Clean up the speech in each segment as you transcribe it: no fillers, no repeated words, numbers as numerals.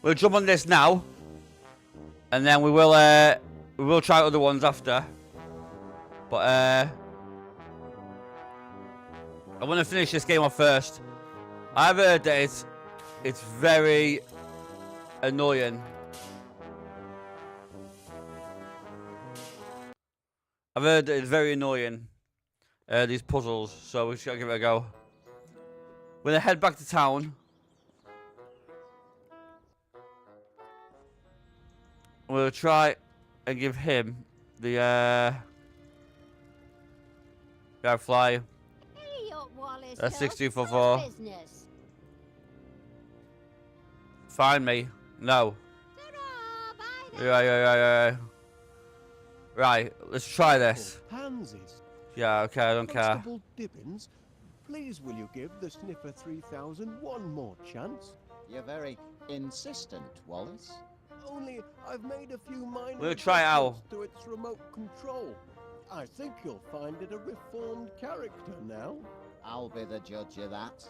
We'll jump on this now, and then we will try other ones after. But I want to finish this game off first. I've heard that it's very annoying. I've heard that it's very annoying, these puzzles, so we just gotta give it a go. We're gonna head back to town. We'll try and give him the fly. Hey up, Wallace. 6244. Find me. No. Yeah. Right, let's try this. Pansies. Yeah, okay, I don't care. Constable Dibbins, please will you give the Sniffer 3000 one more chance? You're very insistent, Wallace. Only I've made a few minor We'll try it out. adjustments to its remote control. I think you'll find it a reformed character now. I'll be the judge of that.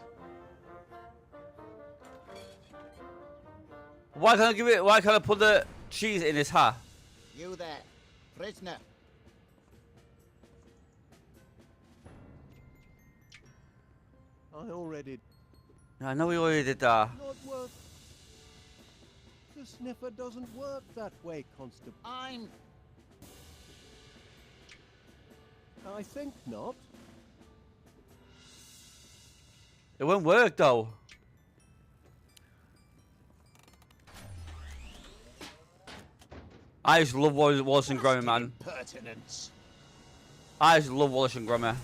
Why can't I put the cheese in his hat? You there, prisoner. I already... I know we already did that. Not worth... The Sniffer doesn't work that way, Constable. I think not. It won't work though. I just love Wallace and Gromit, man. Impertinence. I just love Wallace and Gromit.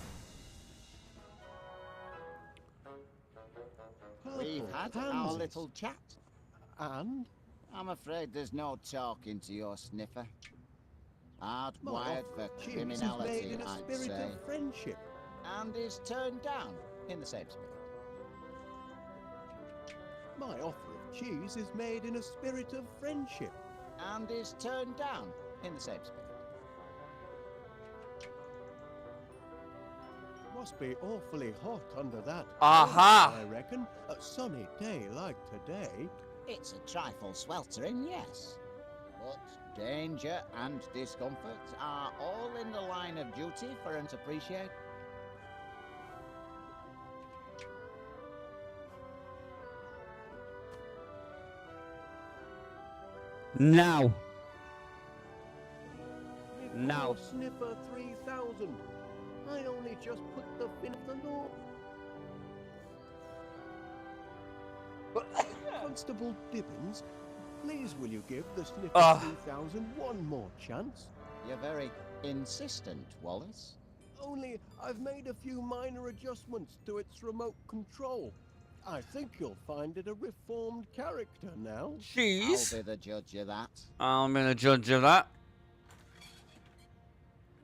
We've had our pansies. little chat. And? I'm afraid there's no talking to your Sniffer. Hardwired My for cheese is criminality, made in a I'd spirit say. of friendship. And is turned down in the same spirit. My offer of cheese is made in a spirit of friendship. And is turned down in the same spirit. Must be awfully hot under that. Aha! I reckon. A sunny day like today. It's a trifle sweltering, yes. But danger and discomfort are all in the line of duty for us to appreciate. Now. Big Now. old Sniffer 3000. I only just put the fin of the law. Constable Dibbins, please will you give the Sniffer 3000 one more chance? You're very insistent, Wallace. Only I've made a few minor adjustments to its remote control. I think you'll find it a reformed character now. Cheese. I'll be the judge of that. I'm gonna judge of that.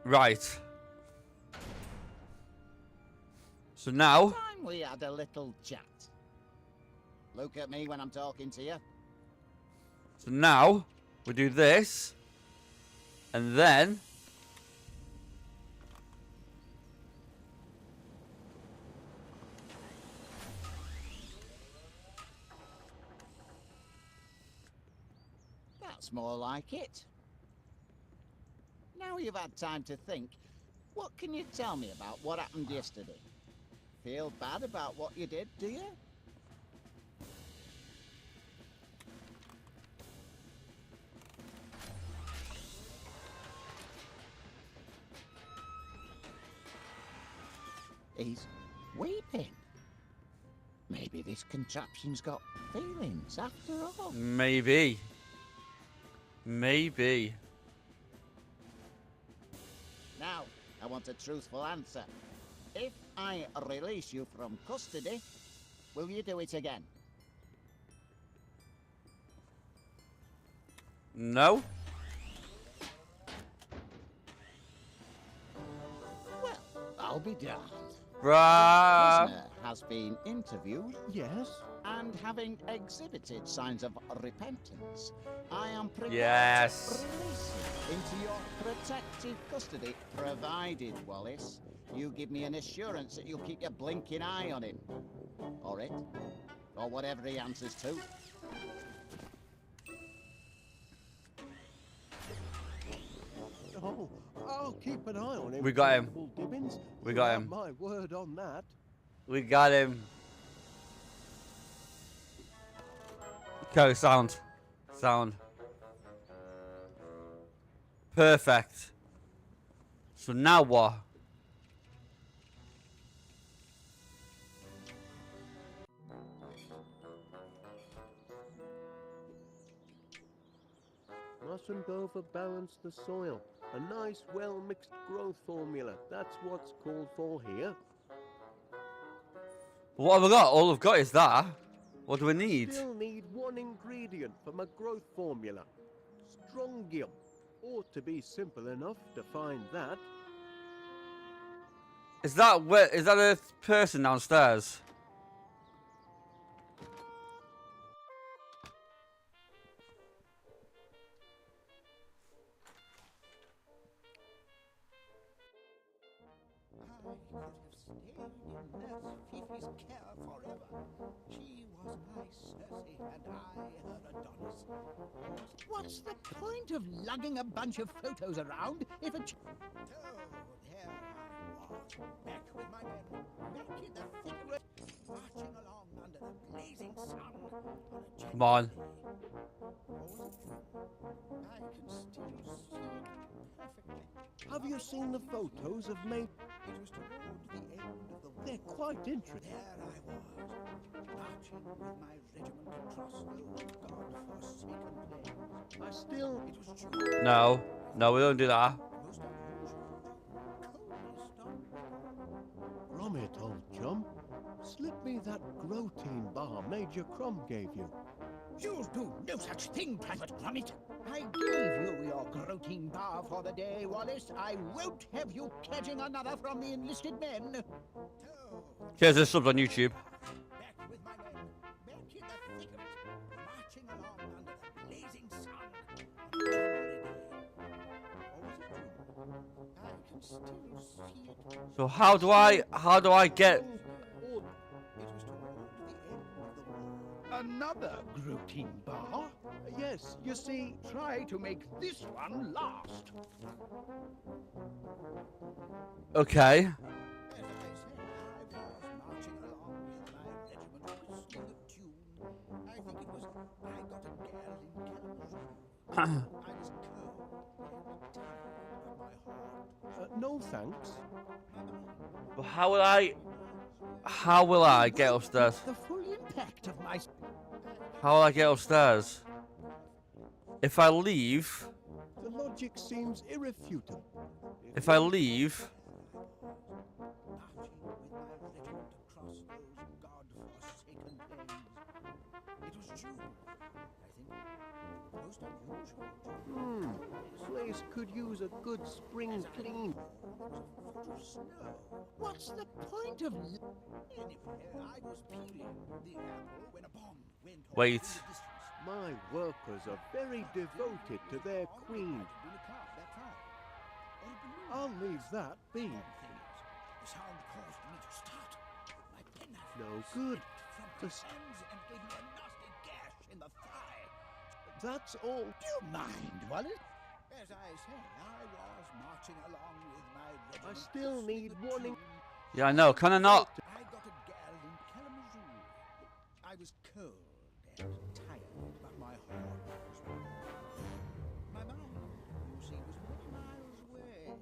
Right. So now. Time we had a little chat. Look at me when I'm talking to you. So now we do this, and then. That's more like it. Now you've had time to think, what can you tell me about what happened yesterday? Feel bad about what you did, do you? He's weeping. Maybe this contraption's got feelings after all. Maybe. Maybe. Now, I want a truthful answer. If I release you from custody, will you do it again? No. Well, I'll be damned. Bruh. Prisoner has been interviewed Yes? and having exhibited signs of repentance, I am prepared Yes. to release you into your protective custody, provided, Wallace, you give me an assurance that you'll keep your blinking eye on him. Or it. Or whatever he answers to. Oh, I'll keep an eye on him. We got him. Constable Dibbins. We You got have him. my word on that. We got him. Okay, sound. Sound. Perfect. So now what? Mustn't overbalance the soil. A nice, well-mixed growth formula. That's what's called for here. What have we got? All we've got is that. What do we need? Still need one ingredient for my growth formula. Strongium. Ought to be simple enough to find that. Is that where? Is that a person downstairs? I could have stayed in Nurse Fifi's care forever. She was my Circe and I her Adonis. What's the point of lugging a bunch of photos around if a... Oh, there I was, back with my men, back in the thick of it, marching along under the blazing sun on a Come on. January day. Or was it true? I can still see it perfectly. Have you seen the photos of me? It was toward the end of the war. They're quite interesting. There I was, marching with my regiment across those God-forsaken plains. I still... It was June. No. No, we don't do that. Most unusual, coldest on Rum it, old chum. Slip me that Grotein bar Major Crumb gave you. You'll do no such thing, Private Gromit. I gave you your Grotein bar for the day, Wallace. I won't have you pledging another from the enlisted men. Oh, Here's the subs on YouTube. back with my men, back in the thick of it, marching along under the blazing sun on a January day. Or was it June? I can still see it. So how do I get? It was toward the end of the war. Another Grotein bar? Yes, you see... Try to make this one last. Okay. As I said, I was marching along with my regiment whistling a tune. I think it was I Got a Gal in Kalamazoo. I was cold and tired of my heart. no thanks. But how will I get upstairs? The full impact of my... How will I get upstairs? If I leave, The logic seems irrefutable. if I leave, Marching with my regiment across those God-forsaken plains. It was June, I think. Most unusual June. Place could use a good spring clean. There was a foot of snow. What's the point of... Anyway, I was peeling the apple when a bomb went off Wait. in the distance. My workers are very devoted to their queen. I'll leave that be. The sound caused me to start. My penknife No slipped good. from my Just- hands and gave me a nasty gash in the thigh. That's all. Do you mind, Wallace? As I said, I was marching along with my regiment. I still need whistling a warning. tune. yeah, I know. Can I not? I got a gal in Kalamazoo. I was cold and tired, but my heart was warm. My mind, you see, was many miles away,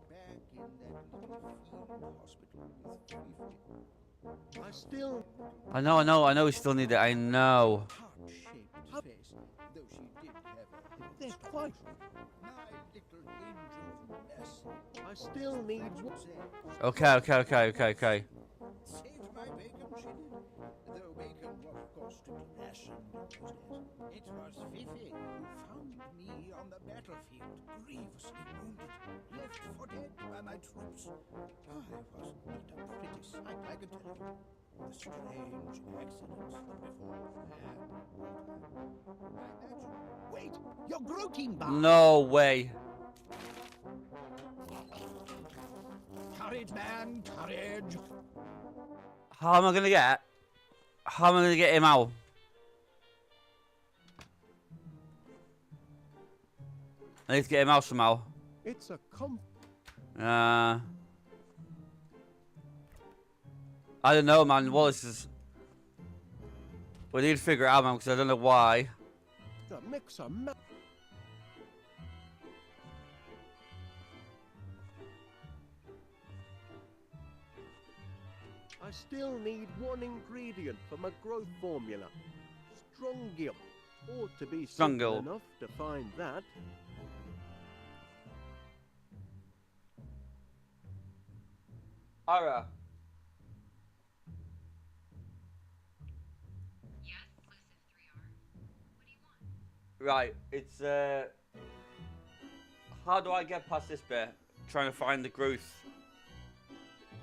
back in that little field hospital with Fifi. I still. I know. We still need it. I know. Heart-shaped face, though she did have a... They're quite. My little angel of mercy. I still need. Okay. Saved my bacon, she did. Though bacon was, of course, to be rationed in those days. It was Fifi who found me on the battlefield, grievously wounded, left for dead by my troops. I was not a pretty sight, I can tell you. The strange accidents that befall man. I imagine. Wait, your Grotein bar! No way. Come Courage, man, courage. How am I gonna get? How am I gonna get him out? I need to get him out somehow. It's a I don't know, man. Wallace is. We need to figure it out, man, because I don't know why. that makes a ma- I still need one ingredient for my growth formula. Strongyl. Ought to be simple Strongyl. enough to find that. Ara. Right, it's how do I get past this bit? Trying to find the growth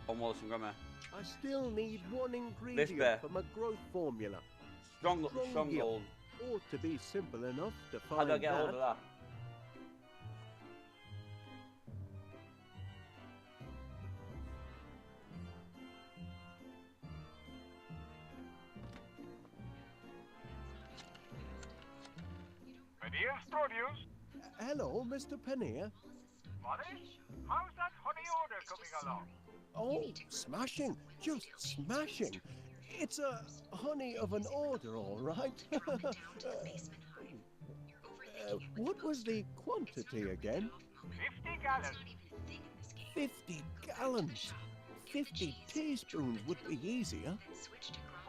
on Wallace and Gromit. I still need one bit. ingredient for my growth formula. Stronghold. Ought to be simple enough to How find do I get that. hold of that? Pannier Studios? Hello, Mr. Pannier. Wallace? How's that honey order coming along? Oh, smashing. Just smashing. It's a honey of an order, all right. What was the quantity again? 50 gallons. 50 gallons. 50 teaspoons would be easier.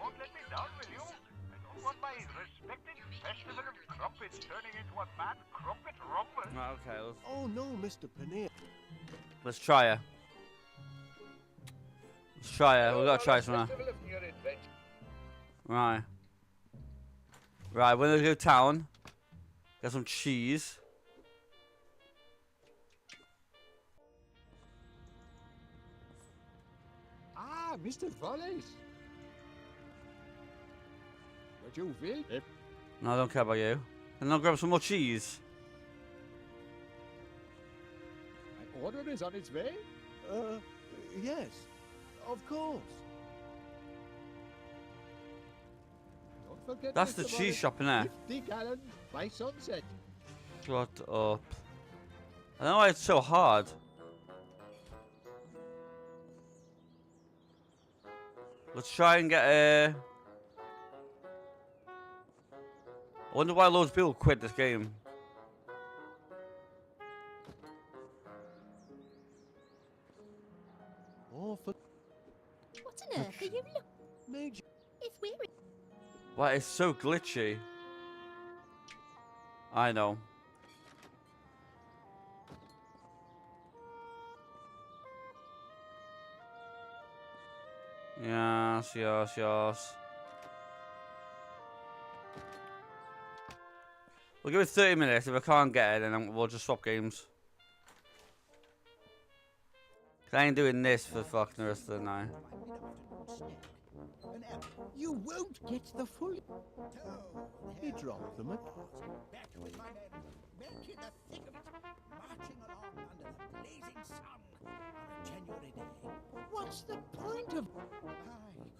Won't let me down, will you? I don't want my respected festival of crumpets turning into a mad crumpet rumble. Right, okay, Oh no, Mr. Pannier. let's try it. Let's try it. We've got to try something. Festival of Near Adventure. Right. Right, we're gonna go to town. Get some cheese. Ah, Mr. Wallace. What you feel? No, I don't care about you. And I'll grab some more cheese. My order is on its way. Yes, of course. Don't forget. That's Mr. the cheese Wallace, shop in there. 50 gallons by sunset. Shut up. I don't know why it's so hard. Let's try and get a. I wonder why loads of people quit this game. Oh, for What on earth are you looking? Major. It's weird. Why it's so glitchy. I know. Yes, yes, yes. We'll give it 30 minutes. If I can't get it, then we'll just swap games. 'Cause I ain't doing this for fucking the rest of the night. You won't get the full. He dropped them. Back with my men, back in the thick of it, marching along under the blazing sun on a January day. What's the point of? I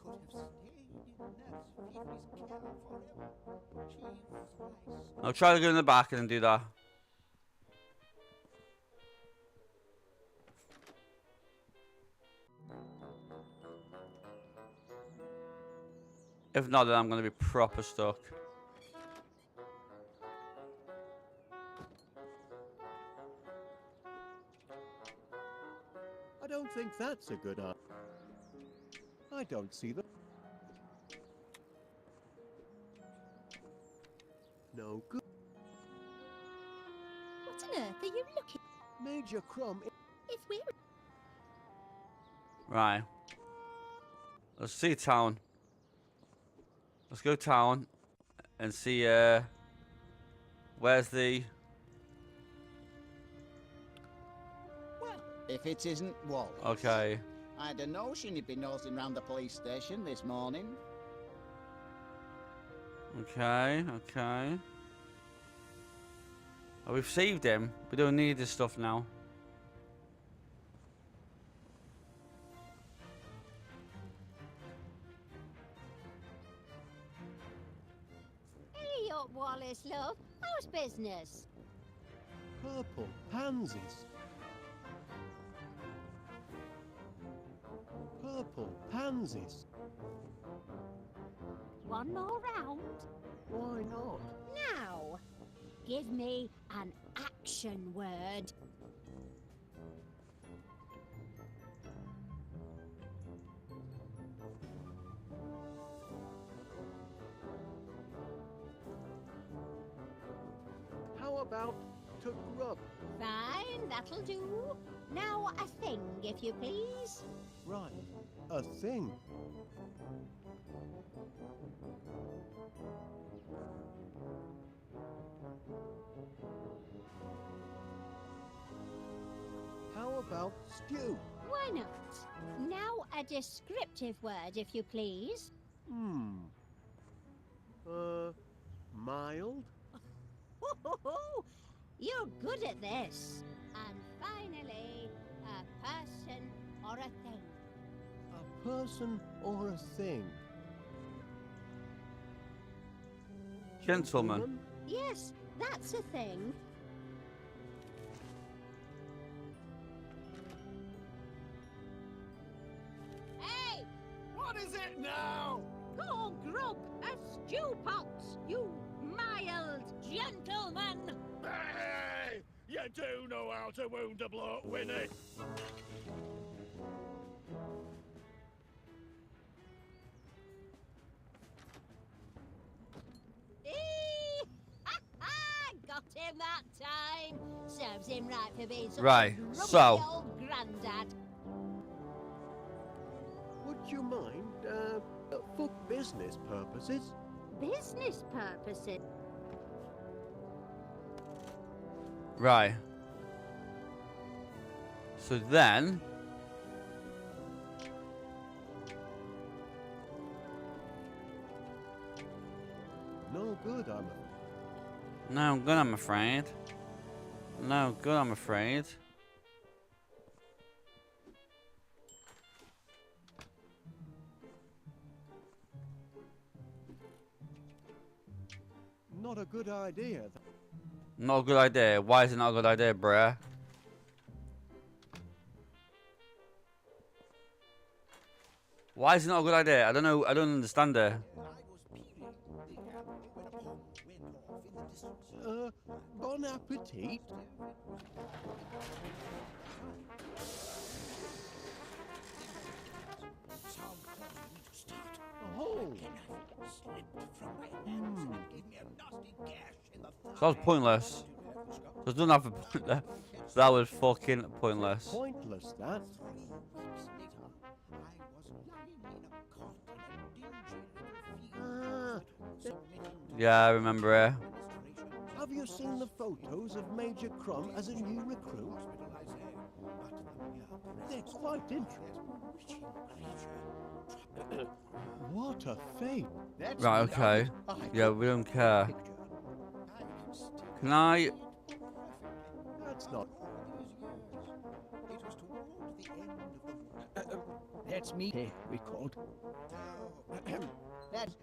could have stayed in Nurse Fifi's care forever. She was my I'll try to go in the back and do that. If not, then I'm gonna be proper stuck. I don't think that's a good idea. I don't see the. No good. What on earth are you looking? Major Crumb. It's weird. Right. Let's see town. Let's go town and see where's the Well, if it isn't Wallace. okay. I had a notion he'd be nosing round the police station this morning. Okay, okay. Oh, we've saved him. We don't need this stuff now. up, Wallace, love? How's business? Purple pansies. Purple pansies. One more round? Why not? Now, give me an action word. How about to grub? Fine, that'll do. Now a thing, if you please. Right, a thing. How about stew? Why not? Now a descriptive word, if you please. Mild? You're good at this. And finally, a person or a thing. A person or a thing? Gentleman. Woman? Yes, that's a thing. Hey! What is it now? Go grub a stew pot, you mild gentleman! Hey! You do know how to wound a bloke, Winnie. Eee! Ha ha! Got him that time. Serves him right for being such Right, a grumpy so- old grandad. Would you mind, for business purposes? Business purposes. Right. So then, No good, I'm afraid. no good, I'm afraid. No good, I'm afraid. Not a good idea. Not a good idea. Why is it not a good idea, bruh? Why is it not a good idea? I don't know. I don't understand it. Bon appetit. Oh, So that was pointless. There's nothing have a point there. That was fucking pointless. pointless that. Ah, Yeah, I remember it. have you seen the photos of Major Crumb as a new recruit? They're quite interesting. What a fate. Right, okay. Yeah, we don't care. Can I? That's not. That's me. Hey, recalled. That's...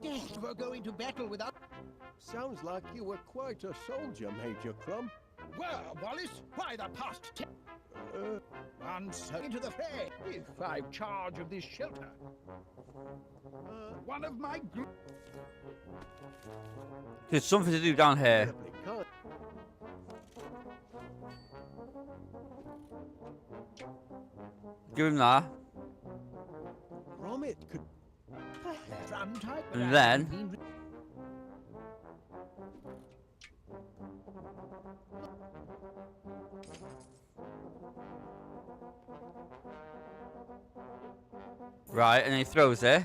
Yes, we're going to battle without... Sounds like you were quite a soldier, Major Crumb. Well, Wallace, why the past ten... And so into the fray, if I've charge of this shelter. One of my group... There's something to do down here. Terribly kind. Give him that. Gromit could. And then. Right, and he throws it.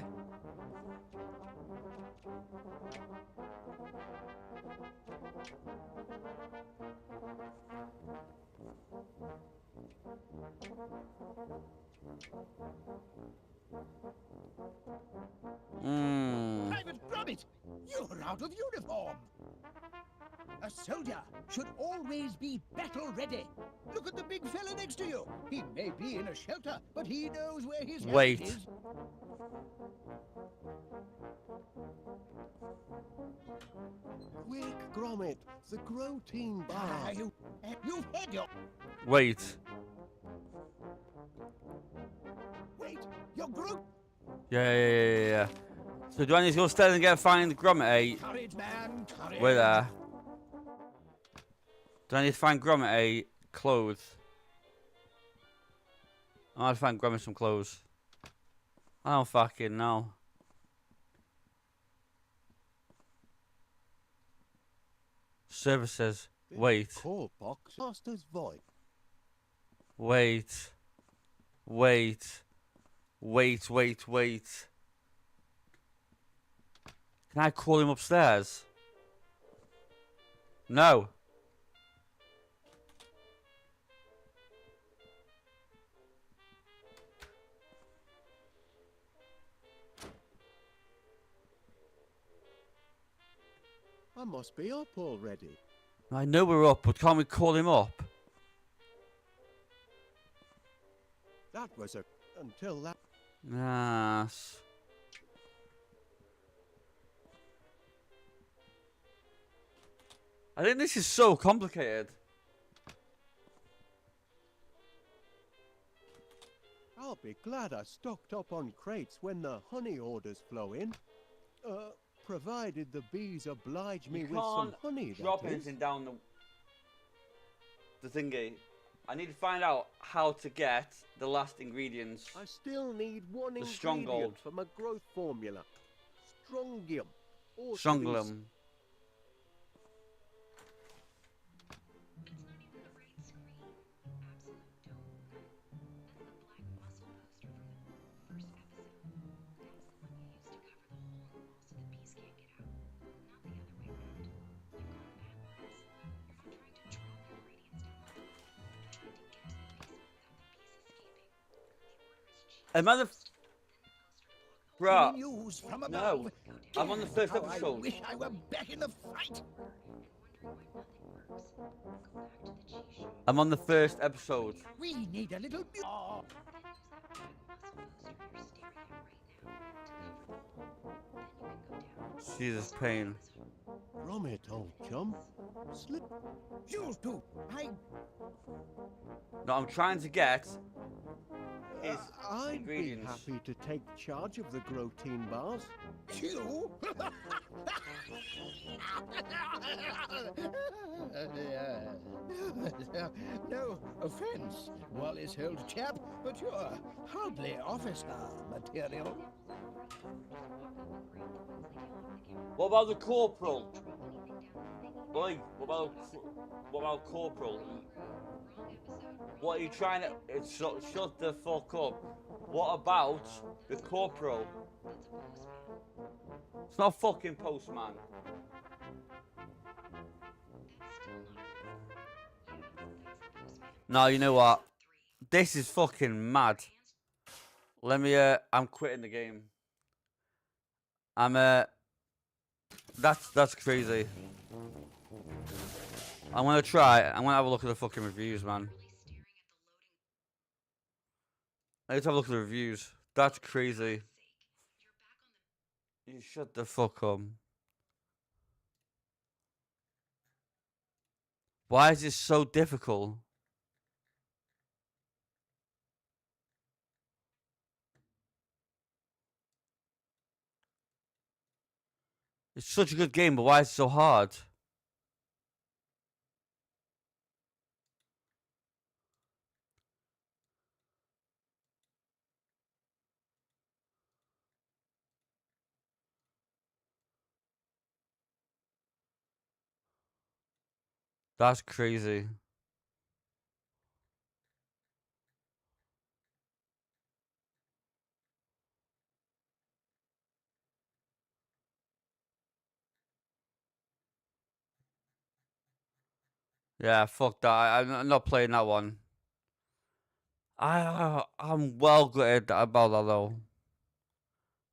Private Gromit, you're out of uniform. A soldier should always be battle ready. Look at the big fella next to you. He may be in a shelter, but he knows where his Wait. helmet is. Gromit, the protein Ah, bar. you've had your... Wait. Wait, your group... Yeah. So do I need to go upstairs and find Gromit, eh? Courage, man, courage. Wait there. Do I need to find Gromit, eh? Clothes. I want to find Gromit some clothes. I don't fucking know. Services. This Wait. Call box, master's voice. Wait. Can I call him upstairs? No. I must be up already. I know we're up, but can't we call him up? That was a... until that... Yes. I think this is so complicated. I'll be glad I stocked up on crates when the honey orders flow in. Provided the bees oblige me with some honey, Drop that is. anything down the thingy. I need to find out how to get the last ingredients. I still need one The ingredient stronghold. for my growth formula. Strongium. Or to be Stronglum. Am I the... Bruh. News from No. above. I'm on the first How episode. I wish I were back in the fight. I'm on the first episode. We need a little... Oh. Jesus, pain. Gromit, old chum. Slip. You two, No, I'm trying to get his I'd ingredients. be happy to take charge of the protein bars. You? No offense, Wallace-held chap, but you're hardly officer material. What about the corporal? Boy, what about corporal? What are you trying to... shut the fuck up. What about the corporal? It's not fucking postman. No, you know what? This is fucking mad. Let me, I'm quitting the game. That's crazy. I'm gonna have a look at the fucking reviews, man. I need to have a look at the reviews. That's crazy. You shut the fuck up. Why is this so difficult? It's such a good game, but why is it so hard? That's crazy. Yeah, fuck that. I'm not playing that one. I'm well gutted about that though.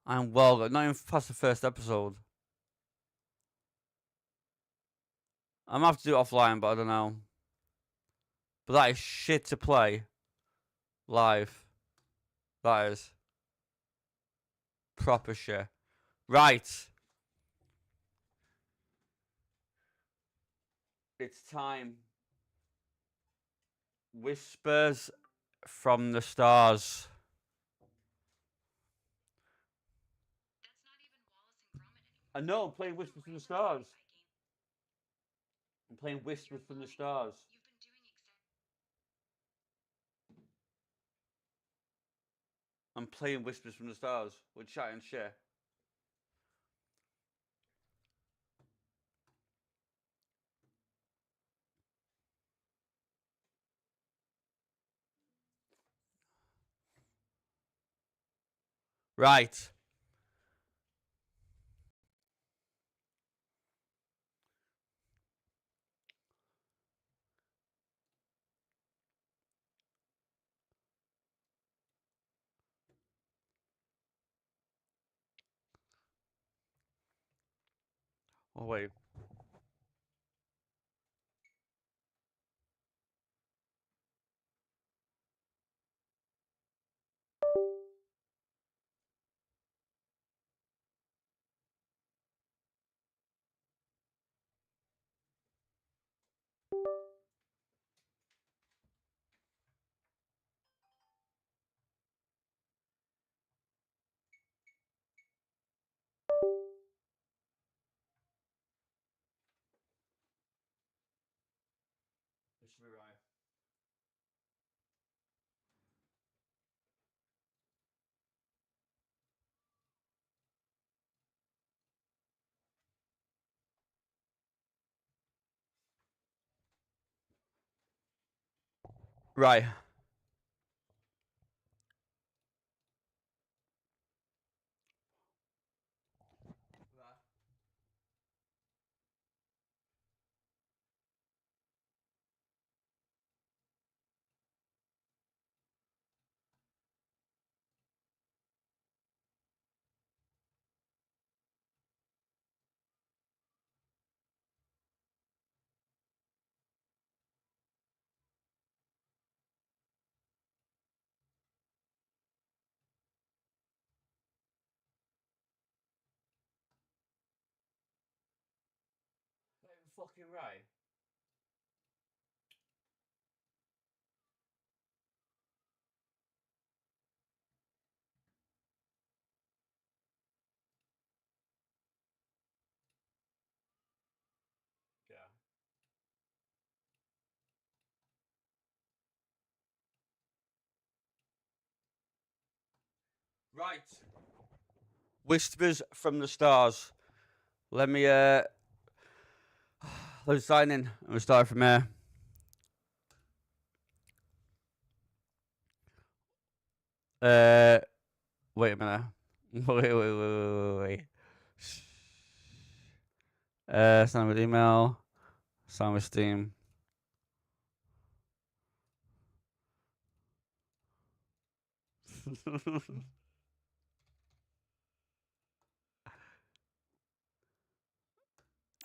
I'm well gutted. Not even past the first episode. I'm gonna have to do it offline, but I don't know. But that is shit to play live. That is proper shit. Right. It's time. Whispers from the stars. I know, I'm playing Whispers from the Stars. I'm playing Whispers from the Stars. I'm playing Whispers from the Stars with chat and share. Right. Oh, wait. This should be right. Right. Fucking right. Yeah. Right. Whispers from the Stars. Let me let's sign in. We'll start from there. Wait a minute. Wait. Sign with email. Sign with Steam.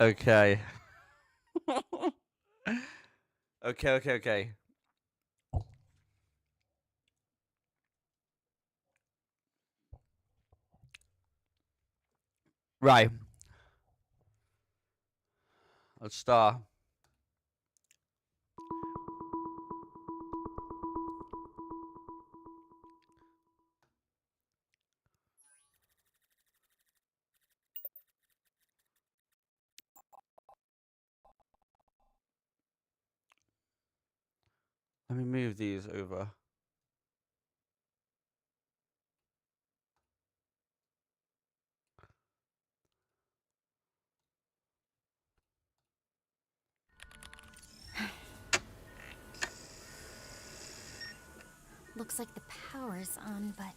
Okay. Okay. Right. Let's start. Let me move these over. Looks like the power's on, but...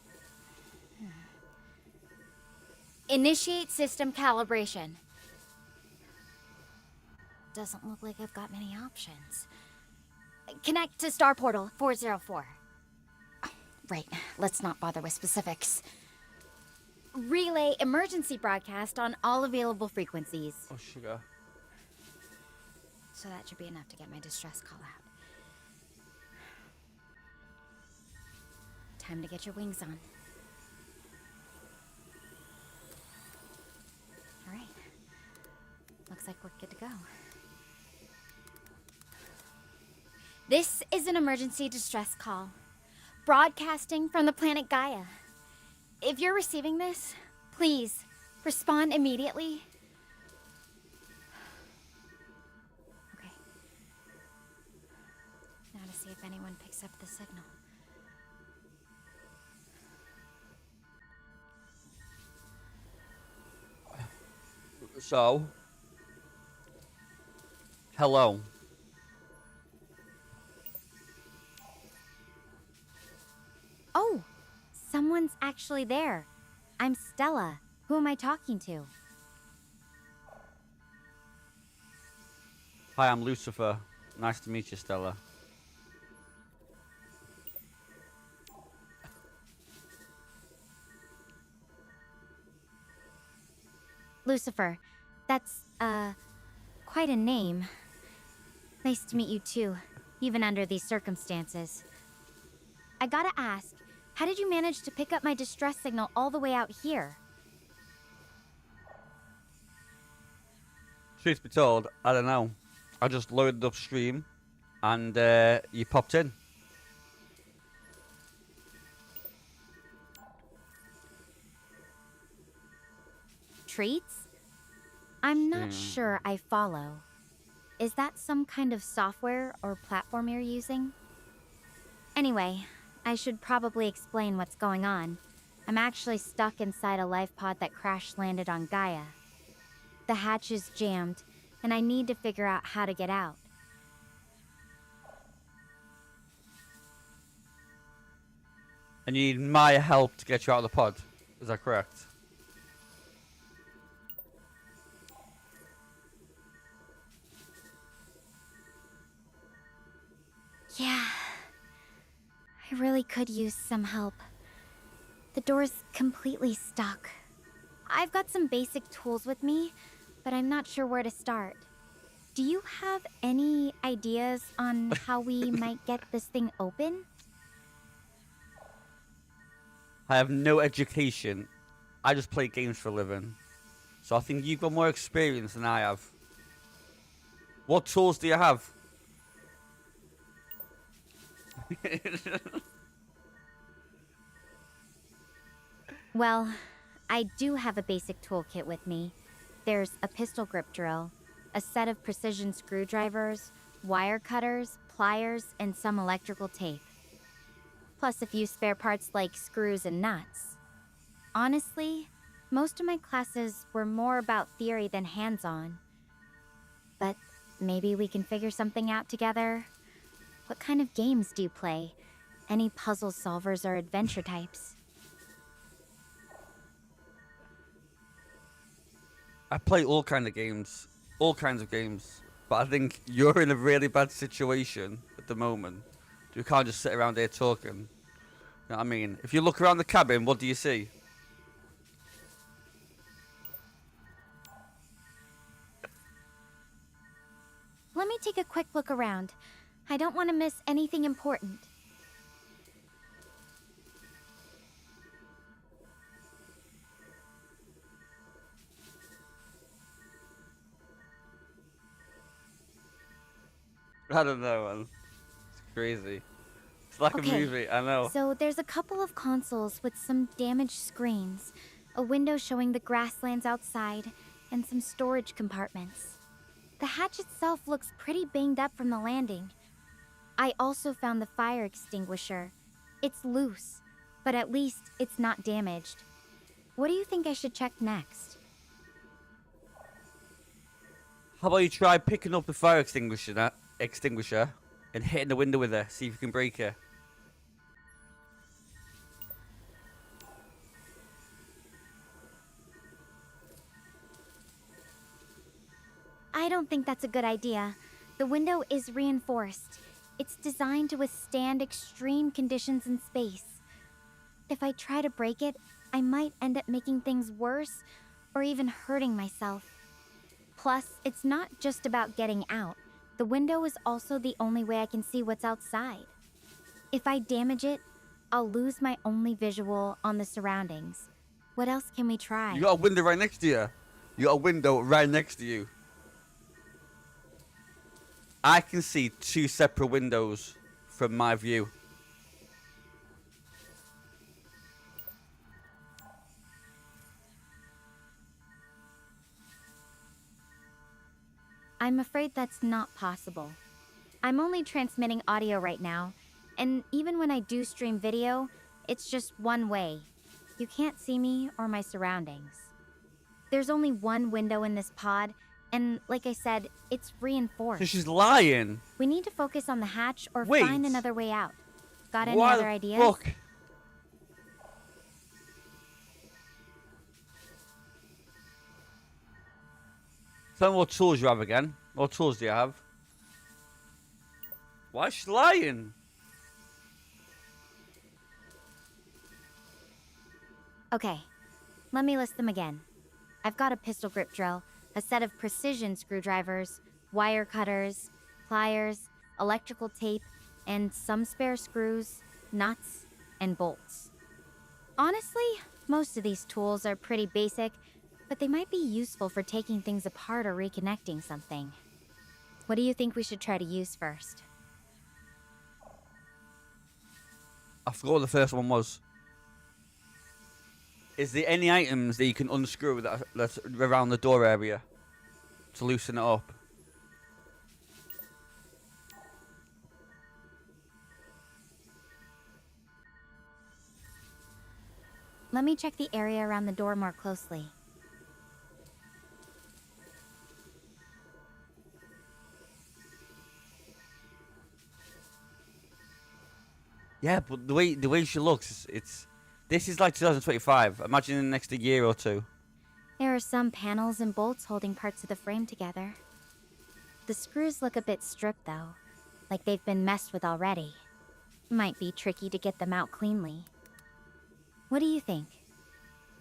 Initiate system calibration. Doesn't look like I've got many options. Connect to Star Portal 404. Right, let's not bother with specifics. Relay emergency broadcast on all available frequencies. Oh, sugar. So that should be enough to get my distress call out. Time to get your wings on. All right. Looks like we're good to go. This is an emergency distress call, broadcasting from the planet Gaia. If you're receiving this, please respond immediately. Okay. Now to see if anyone picks up the signal. So, hello. Oh, someone's actually there. I'm Stella. Who am I talking to? Hi, I'm Lucifer. Nice to meet you, Stella. Lucifer. That's, quite a name. Nice to meet you too, even under these circumstances. I gotta ask, how did you manage to pick up my distress signal all the way out here? Truth be told, I don't know. I just loaded upstream and you popped in. Treats? I'm not sure I follow. Is that some kind of software or platform you're using? Anyway, I should probably explain what's going on. I'm actually stuck inside a life pod that crash landed on Gaia. The hatch is jammed, and I need to figure out how to get out. And you need my help to get you out of the pod. Is that correct? Yeah. I really could use some help. The door's completely stuck. I've got some basic tools with me, but I'm not sure where to start. Do you have any ideas on how we might get this thing open? I have no education. I just play games for a living. So I think you've got more experience than I have. What tools do you have? Well, I do have a basic toolkit with me. There's a pistol grip drill, a set of precision screwdrivers, wire cutters, pliers, and some electrical tape. Plus a few spare parts like screws and nuts. Honestly, most of my classes were more about theory than hands-on. But maybe we can figure something out together. What kind of games do you play? Any puzzle solvers or adventure types? I play all kinds of games. But I think you're in a really bad situation at the moment. You can't just sit around here talking. You know what I mean? If you look around the cabin, what do you see? Let me take a quick look around. I don't want to miss anything important. I don't know, man. It's crazy. It's like a movie, I know. So there's a couple of consoles with some damaged screens, a window showing the grasslands outside, and some storage compartments. The hatch itself looks pretty banged up from the landing. I also found the fire extinguisher. It's loose, but at least it's not damaged. What do you think I should check next? How about you try picking up the fire extinguisher and hitting the window with it, see if you can break it. I don't think that's a good idea. The window is reinforced. It's designed to withstand extreme conditions in space. If I try to break it, I might end up making things worse or even hurting myself. Plus, it's not just about getting out. The window is also the only way I can see what's outside. If I damage it, I'll lose my only visual on the surroundings. What else can we try? You got a window right next to you. You got a window right next to you. I can see 2 separate windows from my view. I'm afraid that's not possible. I'm only transmitting audio right now, and even when I do stream video, it's just one way. You can't see me or my surroundings. There's only one window in this pod, and like I said, it's reinforced. So she's lying. We need to focus on the hatch or Wait. find another way out. Got any Why other the ideas? fuck? Tell me what tools you have again. What tools do you have? Why is she lying? Okay, let me list them again. I've got a pistol grip drill, a set of precision screwdrivers, wire cutters, pliers, electrical tape, and some spare screws, nuts, and bolts. Honestly, most of these tools are pretty basic, but they might be useful for taking things apart or reconnecting something. What do you think we should try to use first? I forgot what the first one was. Is there any items that you can unscrew that's around the door area to loosen it up? Let me check the area around the door more closely. Yeah, but the way she looks, this is like 2025. Imagine in the next year or two. There are some panels and bolts holding parts of the frame together. The screws look a bit stripped though, like they've been messed with already. Might be tricky to get them out cleanly. What do you think?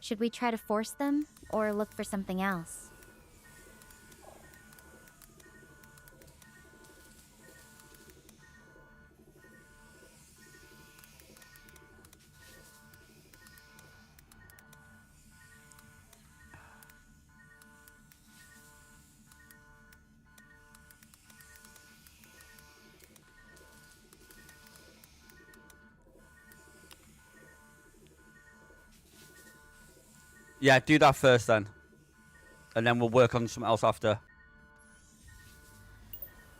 Should we try to force them, or look for something else? Yeah, do that first then. And then we'll work on something else after.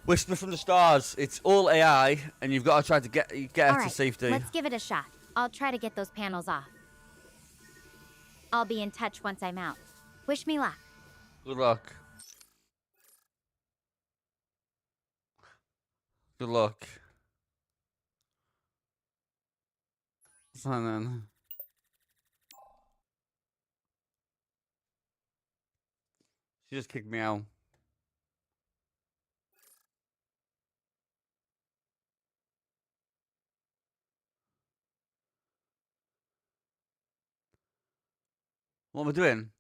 Whisper from the stars. It's all AI, and you've got to try to get her to safety. Let's give it a shot. I'll try to get those panels off. I'll be in touch once I'm out. Wish me luck. Good luck. Good luck. Then. She just kicked me out. What am I doing?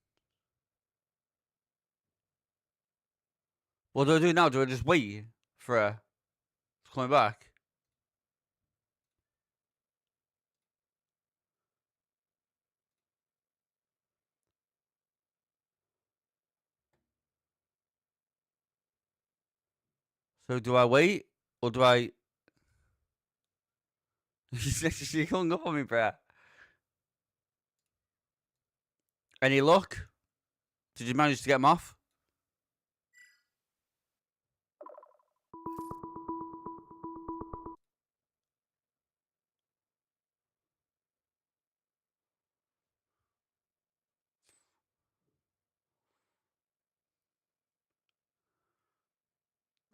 What do I do now? Do I just wait for her coming back? So do I wait or do I? She hung up on me, bruh. Any luck? Did you manage to get them off?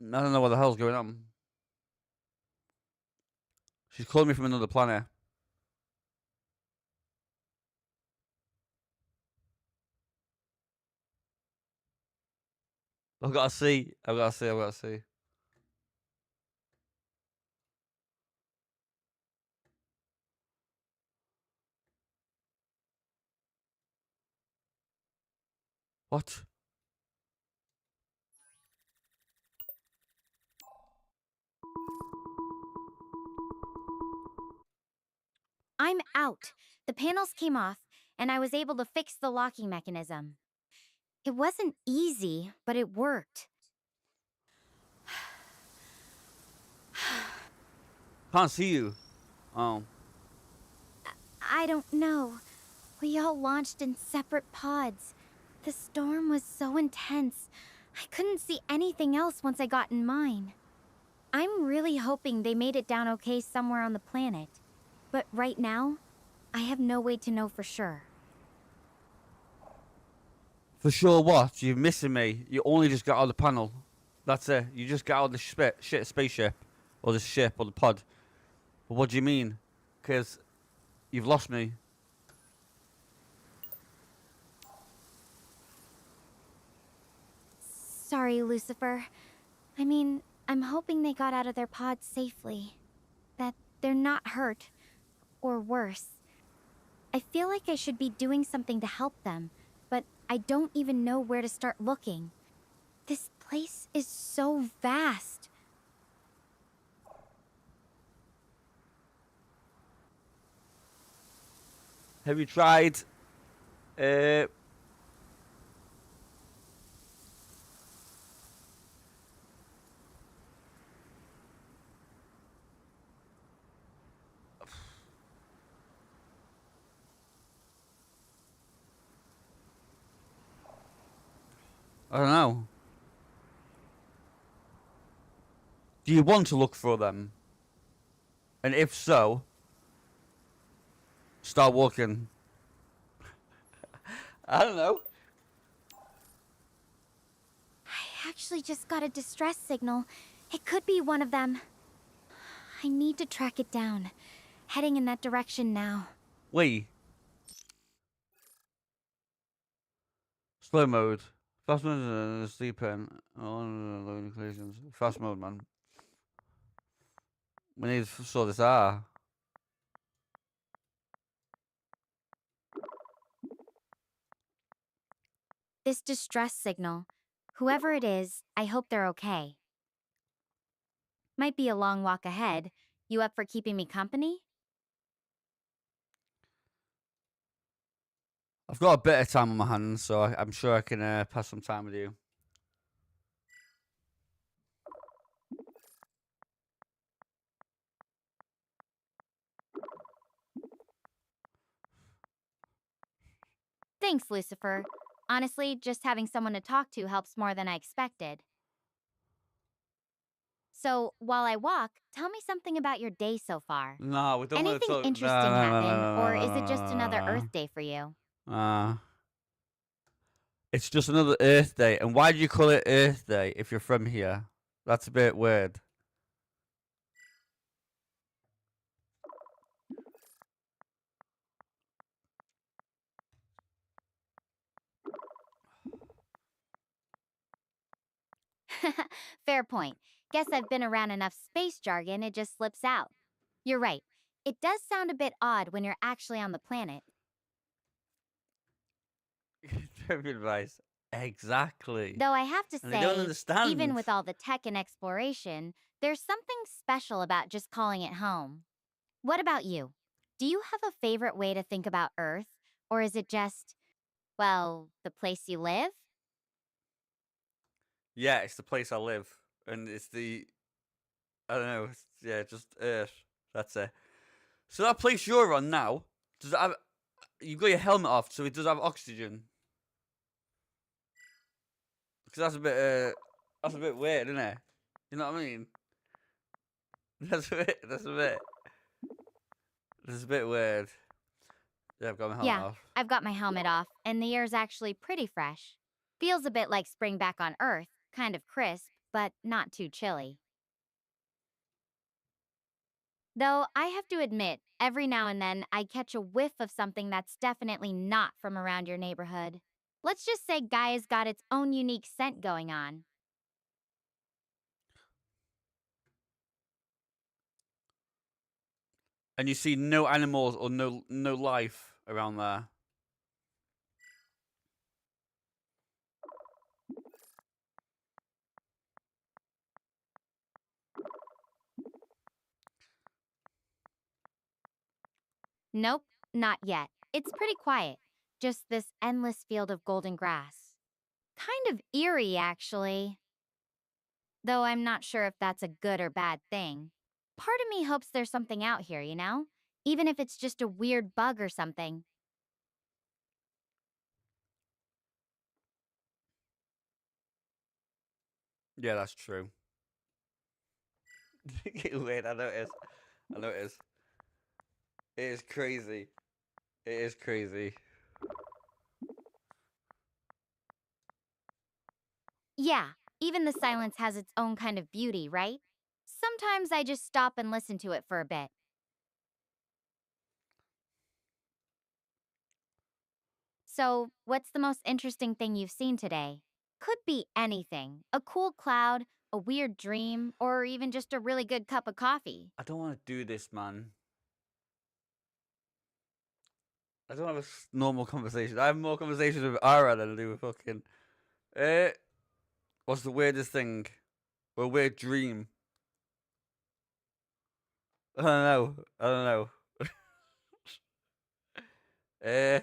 I don't know what the hell's going on. She's calling me from another planet. I've got to see. I've got to see. What? I'm out. The panels came off, and I was able to fix the locking mechanism. It wasn't easy, but it worked. Can't see you. Oh. I don't know. We all launched in separate pods. The storm was so intense. I couldn't see anything else once I got in mine. I'm really hoping they made it down okay somewhere on the planet. But right now, I have no way to know for sure. For sure what? You're missing me. You only just got out of the panel. That's it. You just got out of the shit spaceship. Or the ship, or the pod. But what do you mean? Because you've lost me. Sorry, Lucifer. I mean, I'm hoping they got out of their pod safely. That they're not hurt. Or worse. I feel like I should be doing something to help them, but I don't even know where to start looking. This place is so vast. Have you tried... I don't know. Do you want to look for them? And if so, start walking. I don't know. I actually just got a distress signal. It could be one of them. I need to track it down. Heading in that direction now. Wait. Slow mode. Fast mode, sleeping. On collisions. Fast mode, man. We need to sort this out. This distress signal. Whoever it is, I hope they're okay. Might be a long walk ahead. You up for keeping me company? I've got a bit of time on my hands, so I'm sure I can pass some time with you. Thanks, Lucifer. Honestly, just having someone to talk to helps more than I expected. So, while I walk, tell me something about your day so far. No, we don't want to Anything talk. interesting happen, or is it just another Earth day for you? It's just another Earth Day. And why do you call it Earth Day if you're from here? That's a bit weird. Fair point. Guess I've been around enough space jargon, it just slips out. You're right. It does sound a bit odd when you're actually on the planet. Advice. Exactly. Though I have to And they don't say, understand. even with all the tech and exploration, there's something special about just calling it home. What about you? Do you have a favorite way to think about Earth? Or is it just, well, the place you live? Yeah, it's the place I live. And it's the... I don't know. Yeah, just Earth. That's it. So that place you're on now, does it have... You've got your helmet off, so it does have oxygen. Because that's a bit weird, isn't it? You know what I mean? That's a bit weird. Yeah, I've got my helmet off. I've got my helmet off, and the air's actually pretty fresh. Feels a bit like spring back on Earth, kind of crisp, but not too chilly. Though I have to admit, every now and then I catch a whiff of something that's definitely not from around your neighborhood. Let's just say Gaia's got its own unique scent going on. And you see no animals or no life around there. Nope, not yet. It's pretty quiet. Just this endless field of golden grass. Kind of eerie, actually. Though I'm not sure if that's a good or bad thing. Part of me hopes there's something out here, you know? Even if it's just a weird bug or something. Yeah, that's true. Wait, I know it is. I know it is. It is crazy. It is crazy. Yeah, even the silence has its own kind of beauty, right? Sometimes I just stop and listen to it for a bit. So, what's the most interesting thing you've seen today? Could be anything. A cool cloud, a weird dream, or even just a really good cup of coffee. I don't want to do this, man. I don't have a normal conversation. I have more conversations with Ara than I do with fucking. What's the weirdest thing? Or a weird dream? I don't know. I don't know. uh,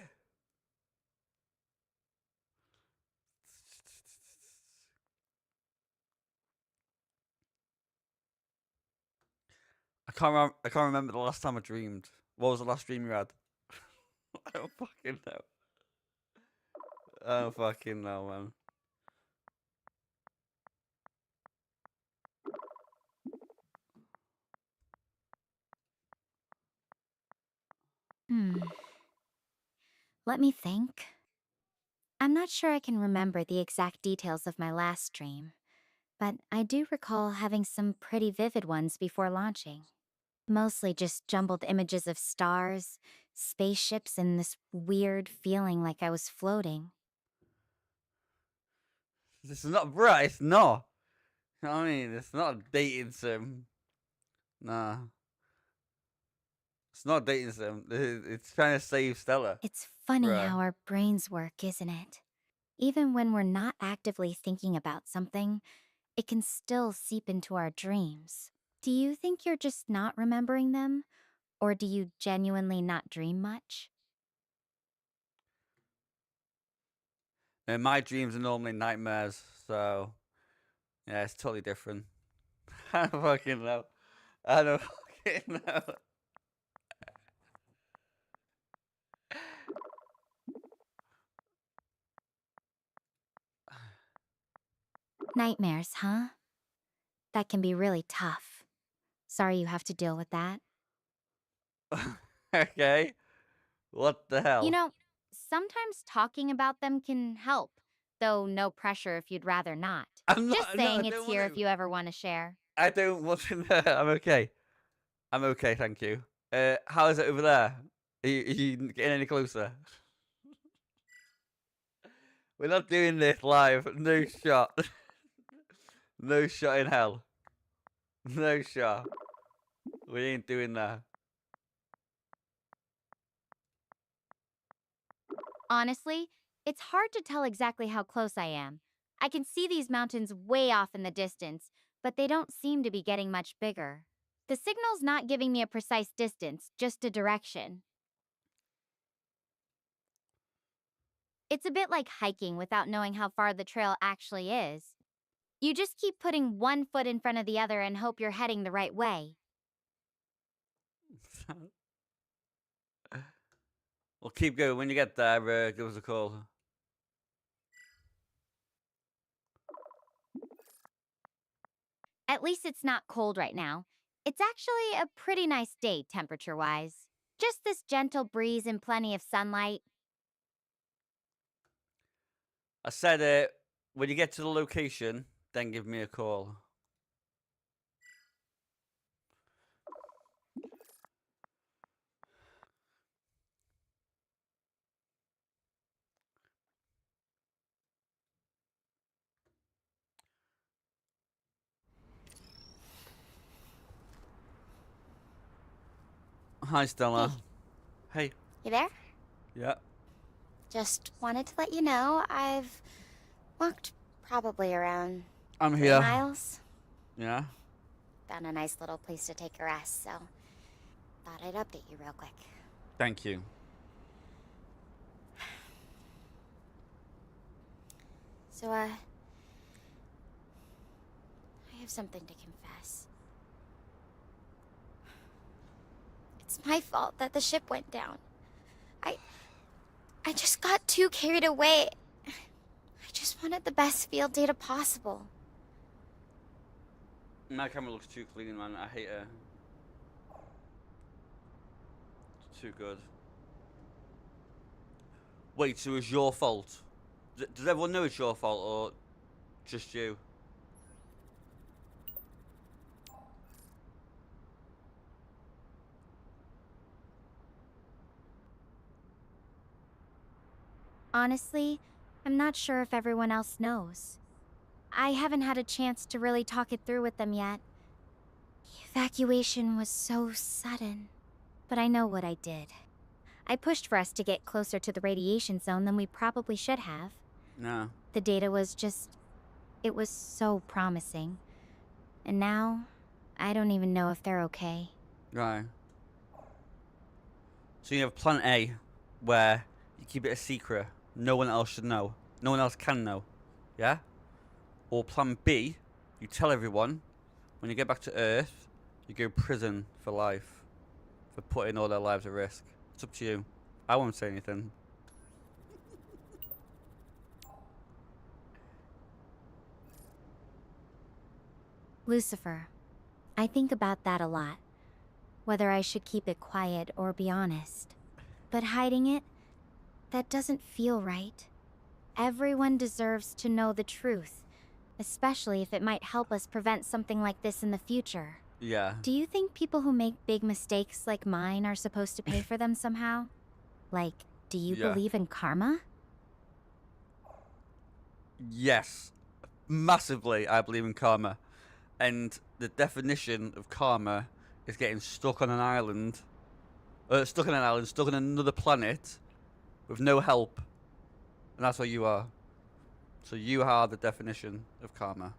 I can't remember the last time I dreamed. What was the last dream you had? I don't fucking know. I don't fucking know, man. Let me think. I'm not sure I can remember the exact details of my last dream, but I do recall having some pretty vivid ones before launching. Mostly just jumbled images of stars, spaceships, and this weird feeling like I was floating. This is not bright. It's not. You know what I mean? It's not a dating sim. Nah. It's not a dating sim. It's trying to save Stella. It's funny Bruh. how our brains work, isn't it? Even when we're not actively thinking about something, it can still seep into our dreams. Do you think you're just not remembering them? Or do you genuinely not dream much? And my dreams are normally nightmares, so yeah, it's totally different. I don't fucking know. I don't fucking know. Nightmares, huh? That can be really tough. Sorry you have to deal with that. Okay. What the hell? You know, sometimes talking about them can help, though no pressure if you'd rather not. I'm not. Just No, I saying it's don't here want if to. you ever want to share. I don't want to know. I'm okay. I'm okay, thank you. How is it over there? Are you getting any closer? We're not doing this live. No shot. No shot in hell. No shot. We ain't doing that. Honestly, it's hard to tell exactly how close I am. I can see these mountains way off in the distance, but they don't seem to be getting much bigger. The signal's not giving me a precise distance, just a direction. It's a bit like hiking without knowing how far the trail actually is. You just keep putting one foot in front of the other and hope you're heading the right way. Well, keep going. When you get there, give us a call. At least it's not cold right now. It's actually a pretty nice day, temperature-wise. Just this gentle breeze and plenty of sunlight. I said when you get to the location, then give me a call. Hi, Stella. Hey. You there? Yeah. Just wanted to let you know I've walked probably around I'm 3 here. miles. Yeah. Found a nice little place to take a rest, so thought I'd update you real quick. Thank you. So, I have something to confess. It's my fault that the ship went down. I just got too carried away. I just wanted the best field data possible. My camera looks too clean, man. I hate her. It's too good. Wait, so it's your fault? Does everyone know it's your fault, or just you? Honestly, I'm not sure if everyone else knows. I haven't had a chance to really talk it through with them yet. The evacuation was so sudden, but I know what I did. I pushed for us to get closer to the radiation zone than we probably should have. No. The data was just... it was so promising. And now, I don't even know if they're okay. Right. So you have plan A, where you keep it a secret. No one else should know. No one else can know. Yeah? Or plan B, you tell everyone. When you get back to Earth, you go prison for life. For putting all their lives at risk. It's up to you. I won't say anything. Lucifer, I think about that a lot. Whether I should keep it quiet or be honest. But hiding it, that doesn't feel right. Everyone deserves to know the truth, especially if it might help us prevent something like this in the future. Yeah. Do you think people who make big mistakes like mine are supposed to pay for them somehow? Like, do you believe in karma? Yes. Massively, I believe in karma. And the definition of karma is getting stuck on an island. Stuck on another planet with no help. And that's what you are. So you are the definition of karma.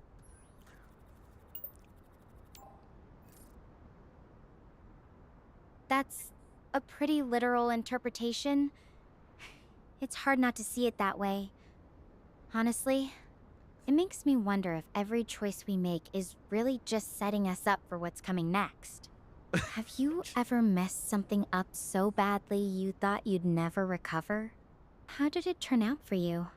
That's a pretty literal interpretation. It's hard not to see it that way. Honestly, it makes me wonder if every choice we make is really just setting us up for what's coming next. Have you ever messed something up so badly you thought you'd never recover? How did it turn out for you?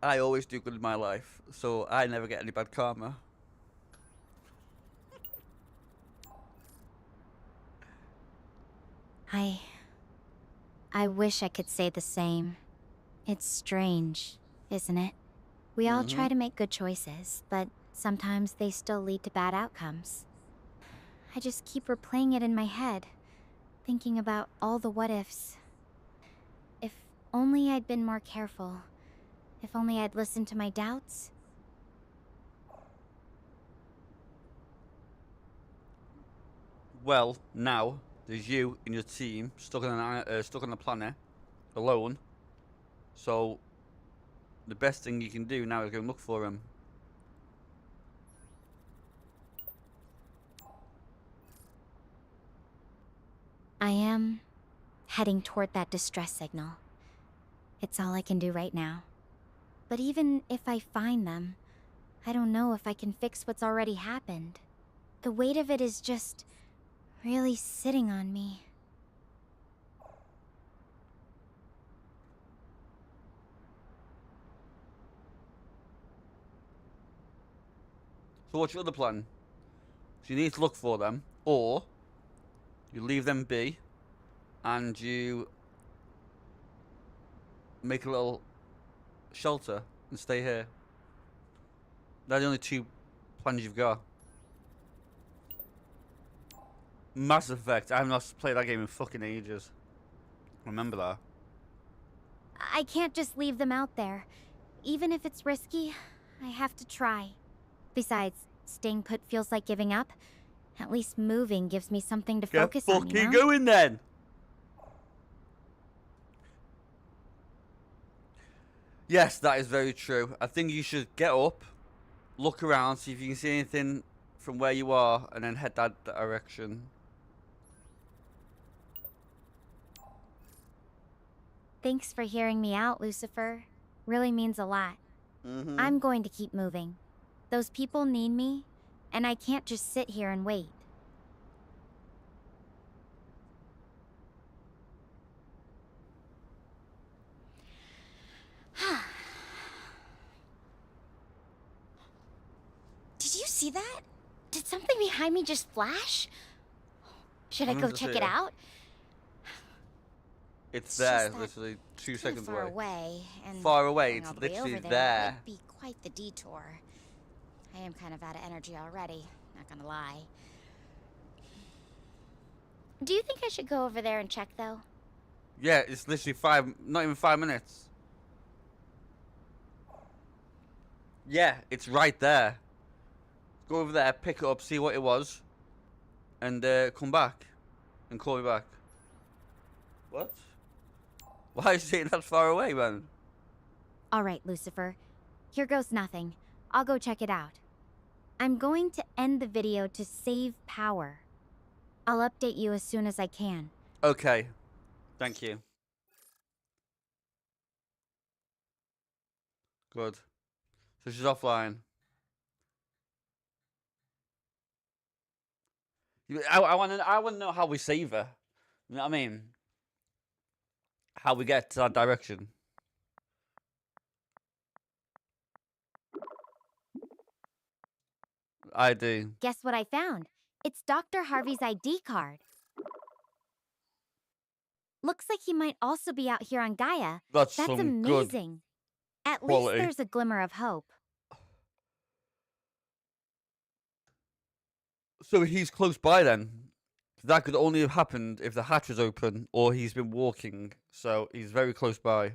I always do good in my life, so I never get any bad karma. I wish I could say the same. It's strange, isn't it? We all try to make good choices, but sometimes they still lead to bad outcomes. I just keep replaying it in my head, thinking about all the what-ifs. If only I'd been more careful. If only I'd listened to my doubts. Well, now there's you and your team stuck on the planet, alone. So the best thing you can do now is go and look for him. I am heading toward that distress signal. It's all I can do right now. But even if I find them, I don't know if I can fix what's already happened. The weight of it is just really sitting on me. So what's your other plan? So you need to look for them, or you leave them be, and you make a little shelter and stay here. They're the only two plans you've got. Mass Effect. I have not played that game in fucking ages. Remember that. I can't just leave them out there. Even if it's risky, I have to try. Besides, staying put feels like giving up. At least moving gives me something to focus on, you know? Get fucking going then! Yes, that is very true. I think you should get up, look around, see if you can see anything from where you are, and then head that direction. Thanks for hearing me out, Lucifer. Really means a lot. I'm going to keep moving. Those people need me, and I can't just sit here and wait. Did you see that? Did something behind me just flash? Should I go check it out? It's there, literally 2 seconds far away. away, and Far away, it's all the way literally over there. Would be quite the detour. I am kind of out of energy already, not gonna lie. Do you think I should go over there and check, though? Yeah, it's literally not even 5 minutes. Yeah, it's right there. Go over there, pick it up, see what it was, and come back, and call me back. What? Why are you saying that far away, man? All right, Lucifer. Here goes nothing. I'll go check it out. I'm going to end the video to save power. I'll update you as soon as I can. Okay. Thank you. Good. So she's offline. I want to know how we save her. You know what I mean? How we get to that direction. I do. Guess what I found? It's Dr. Harvey's ID card. Looks like he might also be out here on Gaia. That's some good amazing. At quality. least there's a glimmer of hope. So he's close by then. That could only have happened if the hatch was open or he's been walking. So he's very close by.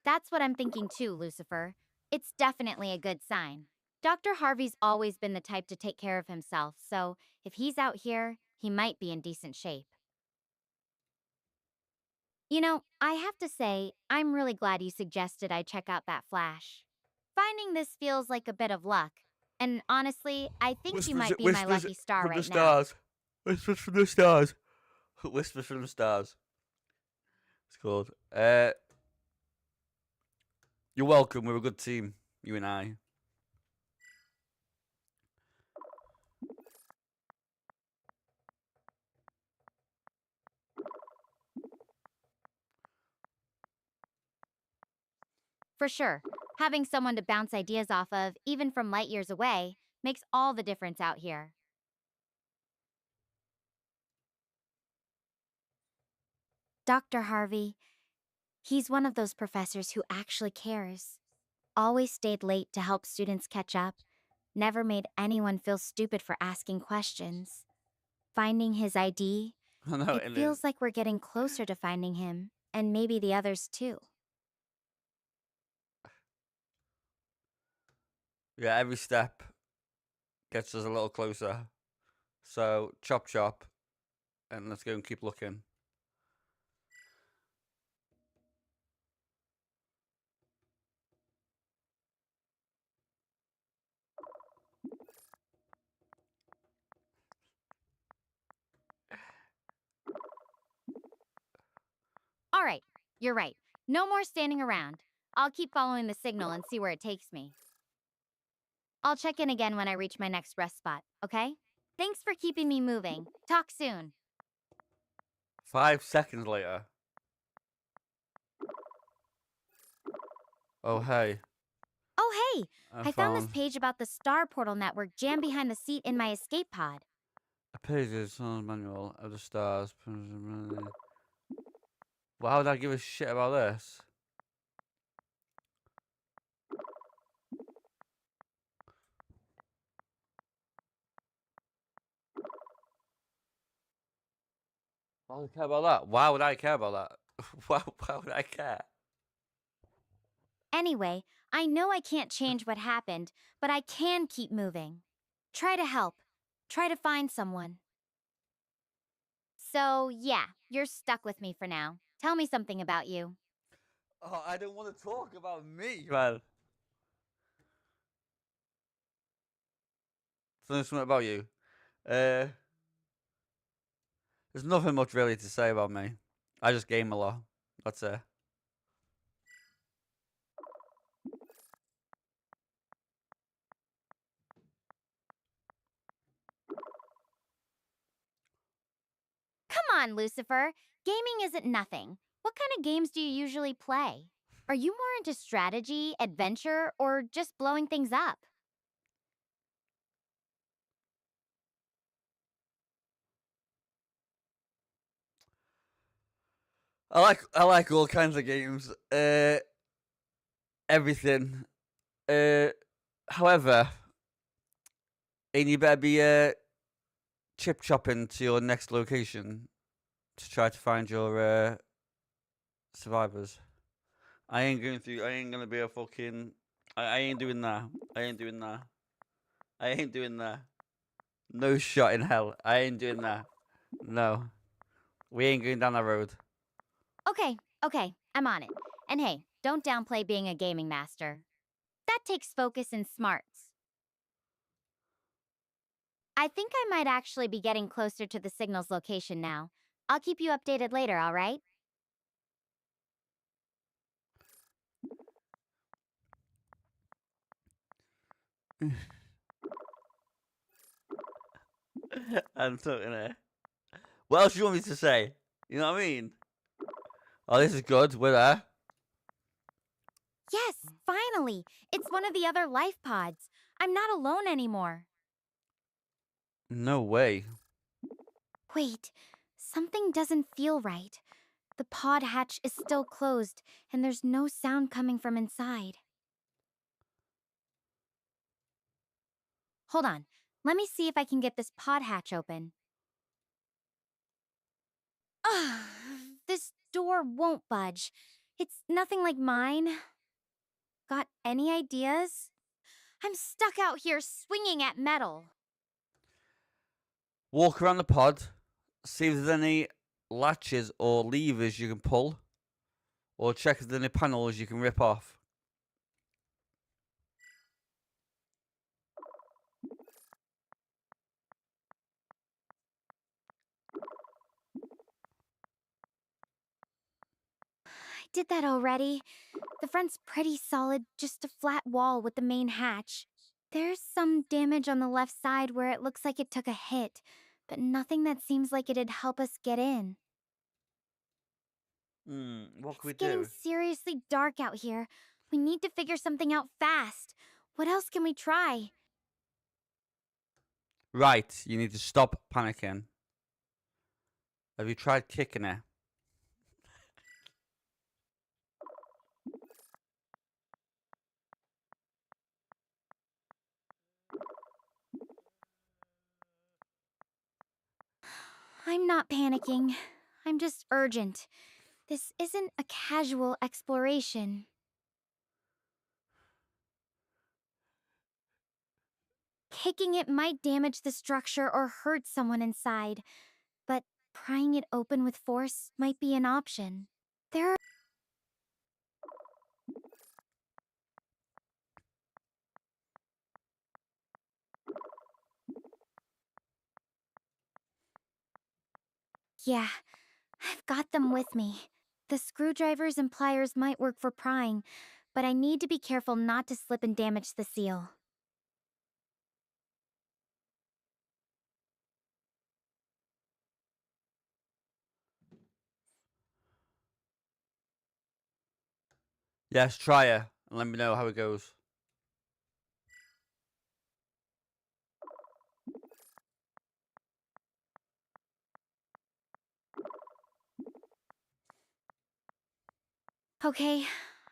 That's what I'm thinking too, Lucifer. It's definitely a good sign. Dr. Harvey's always been the type to take care of himself, so if he's out here, he might be in decent shape. You know, I have to say, I'm really glad you suggested I check out that flash. Finding this feels like a bit of luck. And honestly, I think you might be my lucky star right now. Whispers from the stars. Whispers from the stars. It's called. You're welcome. We're a good team, you and I. For sure, having someone to bounce ideas off of, even from light years away, makes all the difference out here. Dr. Harvey, he's one of those professors who actually cares. Always stayed late to help students catch up. Never made anyone feel stupid for asking questions. Finding his ID, it feels like we're getting closer to finding him, and maybe the others too. Yeah, every step gets us a little closer. So, chop chop, and let's go and keep looking. All right, you're right. No more standing around. I'll keep following the signal and see where it takes me. I'll check in again when I reach my next rest spot, okay? Thanks for keeping me moving. Talk soon. 5 seconds later. Oh, hey. Oh, hey! I found this page about the Star Portal network jammed behind the seat in my escape pod. A page is on manual of the stars. Why would I give a shit about this? Why would I care about that? Why would I care about that? Why would I care? Anyway, I know I can't change what happened, but I can keep moving. Try to help. Try to find someone. So, yeah, you're stuck with me for now. Tell me something about you. Oh, I don't want to talk about me. Well, something about you. There's nothing much really to say about me. I just game a lot. That's it. Come on, Lucifer. Gaming isn't nothing. What kind of games do you usually play? Are you more into strategy, adventure, or just blowing things up? I like all kinds of games. Everything. Uh, However, and you better be chip chopping to your next location to try to find your survivors. I ain't going through. I ain't gonna be a fucking. I ain't doing that. I ain't doing that. I ain't doing that. No shot in hell. I ain't doing that. No, we ain't going down that road. Okay, I'm on it. And hey, don't downplay being a gaming master. That takes focus and smarts. I think I might actually be getting closer to the signal's location now. I'll keep you updated later, alright? I'm talking there. What else do you want me to say? You know what I mean? Oh, this is good. We're there. Yes, finally! It's one of the other life pods. I'm not alone anymore. No way. Wait, something doesn't feel right. The pod hatch is still closed, and there's no sound coming from inside. Hold on. Let me see if I can get this pod hatch open. Ugh, this door won't budge. It's nothing like mine. Got any ideas? I'm stuck out here swinging at metal. Walk around the pod. See if there's any latches or levers you can pull. Or check if there's any panels you can rip off. I did that already. The front's pretty solid, just a flat wall with the main hatch. There's some damage on the left side where it looks like it took a hit, but nothing that seems like it'd help us get in. What can we It's getting do? seriously dark out here. We need to figure something out fast. What else can we try? Right, you need to stop panicking. Have you tried kicking it? I'm not panicking. I'm just urgent. This isn't a casual exploration. Kicking it might damage the structure or hurt someone inside, but prying it open with force might be an option. There are... Yeah, I've got them with me. The screwdrivers and pliers might work for prying, but I need to be careful not to slip and damage the seal. Yes, try it and let me know how it goes. Okay,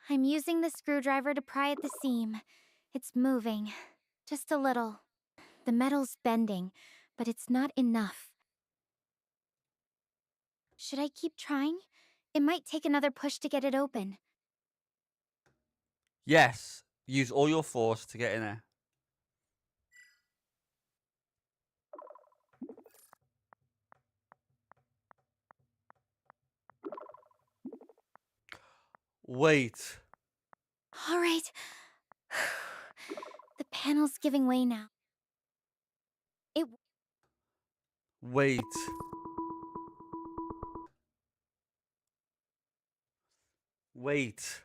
I'm using the screwdriver to pry at the seam. It's moving, just a little. The metal's bending, but it's not enough. Should I keep trying? It might take another push to get it open. Yes, use all your force to get in there. Wait. All right. The panel's giving way now. It. Wait. Wait.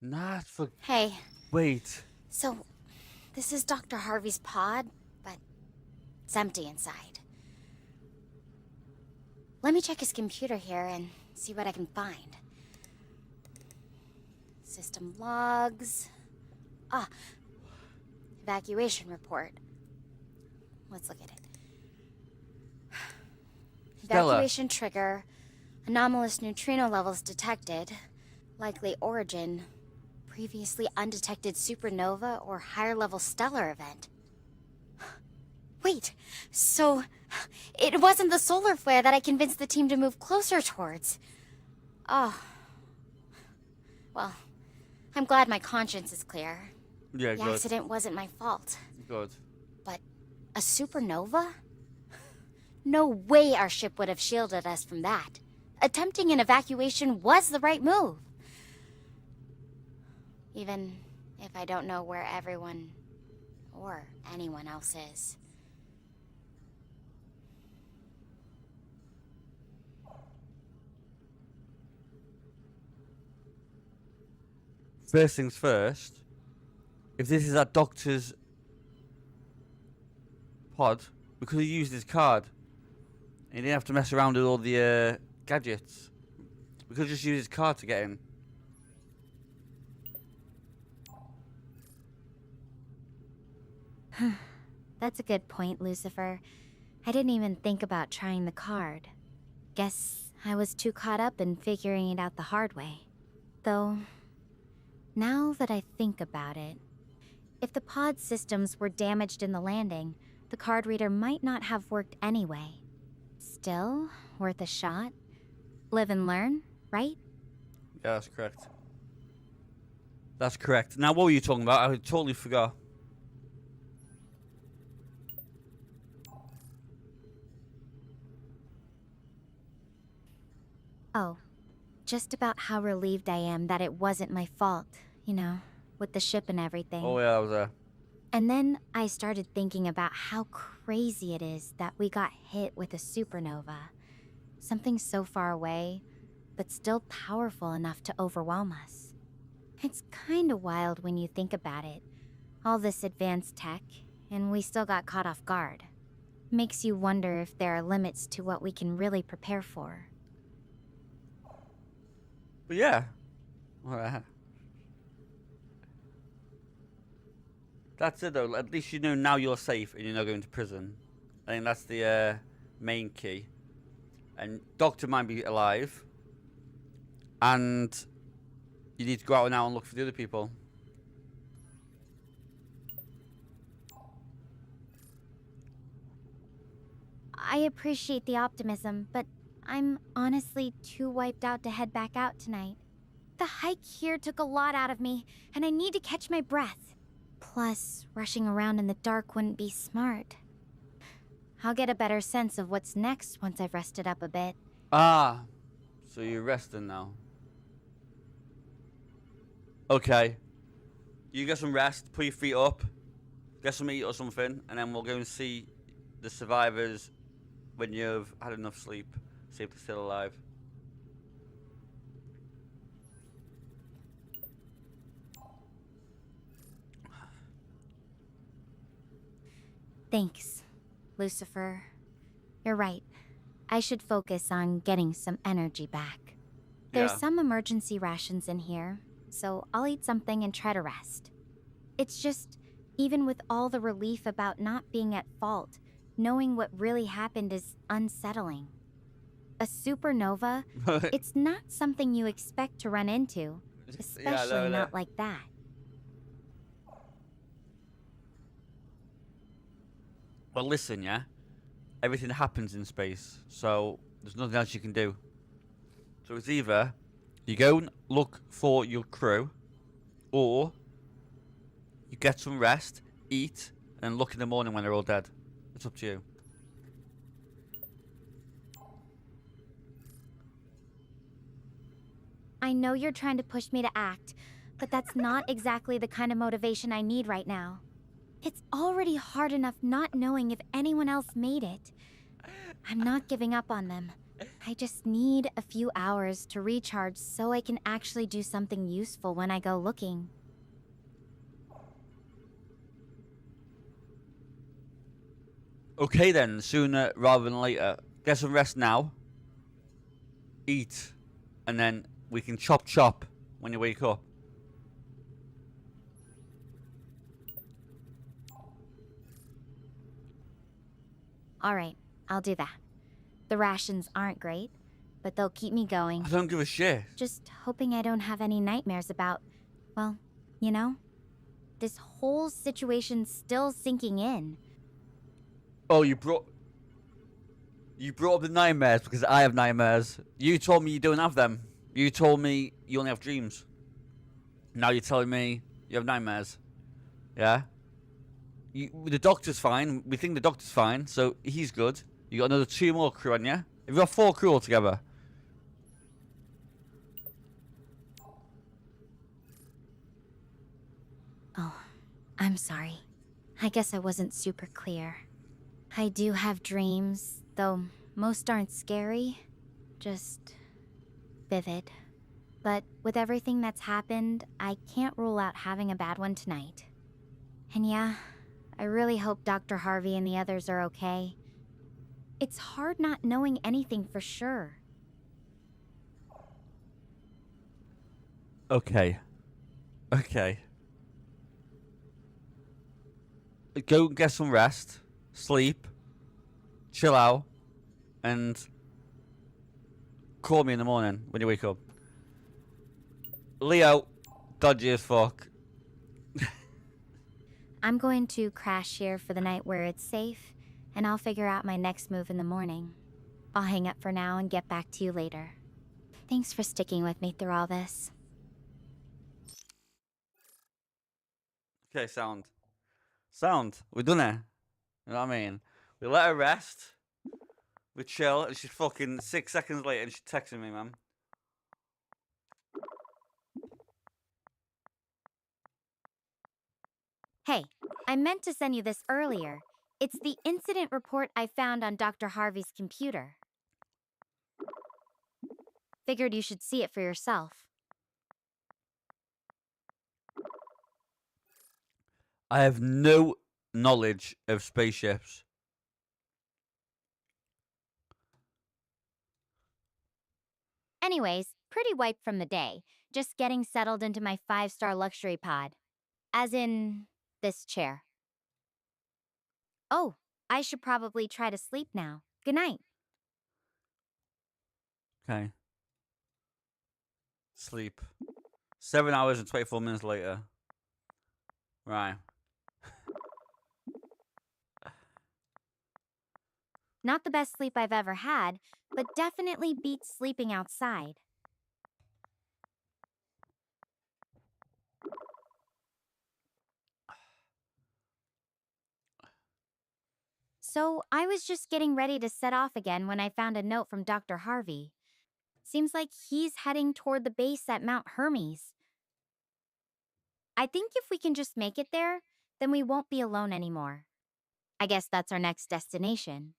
Not for. Hey, Wait. so this is Dr. Harvey's pod, but it's empty inside. Let me check his computer here and see what I can find. System logs. Ah, evacuation report. Let's look at it. Stella. Evacuation trigger. Anomalous neutrino levels detected. Likely origin. Previously undetected supernova or higher level stellar event. Wait, so it wasn't the solar flare that I convinced the team to move closer towards. Oh. Well, I'm glad my conscience is clear. Yeah, The good. accident wasn't my fault. Good. But a supernova? No way our ship would have shielded us from that. Attempting an evacuation was the right move. Even if I don't know where everyone or anyone else is. First things first. If this is our doctor's pod, we could have used his card. And he didn't have to mess around with all the gadgets. We could just use his card to get in. That's a good point, Lucifer. I didn't even think about trying the card. Guess I was too caught up in figuring it out the hard way. Though, now that I think about it, if the pod systems were damaged in the landing, the card reader might not have worked anyway. Still, worth a shot. Live and learn, right? Yeah, that's correct. That's correct. Now, what were you talking about? I totally forgot. Oh, just about how relieved I am that it wasn't my fault, you know, with the ship and everything. Oh, yeah, I was there. And then I started thinking about how crazy it is that we got hit with a supernova. Something so far away, but still powerful enough to overwhelm us. It's kinda wild when you think about it. All this advanced tech, and we still got caught off guard. Makes you wonder if there are limits to what we can really prepare for. But yeah. Alright. That's it though. At least you know now you're safe and you're not going to prison. I think that's the main key. And Doctor might be alive. And you need to go out now and look for the other people. I appreciate the optimism, but I'm honestly too wiped out to head back out tonight. The hike here took a lot out of me, and I need to catch my breath. Plus, rushing around in the dark wouldn't be smart. I'll get a better sense of what's next once I've rested up a bit. Ah, so you're resting now. Okay. You get some rest, put your feet up, get some eat or something, and then we'll go and see the survivors when you've had enough sleep. See if they're still alive. Thanks, Lucifer. You're right. I should focus on getting some energy back. There's Yeah. some emergency rations in here, so I'll eat something and try to rest. It's just, even with all the relief about not being at fault, knowing what really happened is unsettling. A supernova, it's not something you expect to run into, especially not like that. Well, listen, yeah? Everything happens in space, so there's nothing else you can do. So it's either you go and look for your crew, or you get some rest, eat, and look in the morning when they're all dead. It's up to you. I know you're trying to push me to act, but that's not exactly the kind of motivation I need right now. It's already hard enough not knowing if anyone else made it. I'm not giving up on them. I just need a few hours to recharge so I can actually do something useful when I go looking. Okay then, sooner rather than later. Get some rest now. Eat. And then we can chop when you wake up. Alright, I'll do that. The rations aren't great, but they'll keep me going. I don't give a shit. Just hoping I don't have any nightmares about, well, you know? This whole situation's still sinking in. Oh, you brought up the nightmares because I have nightmares. You told me you don't have them. You told me you only have dreams. Now you're telling me you have nightmares. Yeah? The doctor's fine. We think the doctor's fine, so he's good. You got another 2 more crew on you. Have you got 4 crew altogether? Oh, I'm sorry. I guess I wasn't super clear. I do have dreams, though most aren't scary. Just vivid. But with everything that's happened, I can't rule out having a bad one tonight. And yeah, I really hope Dr. Harvey and the others are okay. It's hard not knowing anything for sure. Okay. Okay. Go get some rest, sleep, chill out, and call me in the morning when you wake up. Leo, dodgy as fuck. I'm going to crash here for the night where it's safe, and I'll figure out my next move in the morning. I'll hang up for now and get back to you later. Thanks for sticking with me through all this. Okay, sound. We done it. You know what I mean? We let her rest. We chill, and she's fucking 6 seconds later, and she's texting me, man. Hey, I meant to send you this earlier. It's the incident report I found on Dr. Harvey's computer. Figured you should see it for yourself. I have no knowledge of spaceships. Anyways, pretty wiped from the day. Just getting settled into my 5-star luxury pod. As in, this chair. Oh, I should probably try to sleep now. Good night. Okay. Sleep. 7 hours and 24 minutes later. Right. Not the best sleep I've ever had, but definitely beats sleeping outside. So, I was just getting ready to set off again when I found a note from Dr. Harvey. Seems like he's heading toward the base at Mount Hermes. I think if we can just make it there, then we won't be alone anymore. I guess that's our next destination.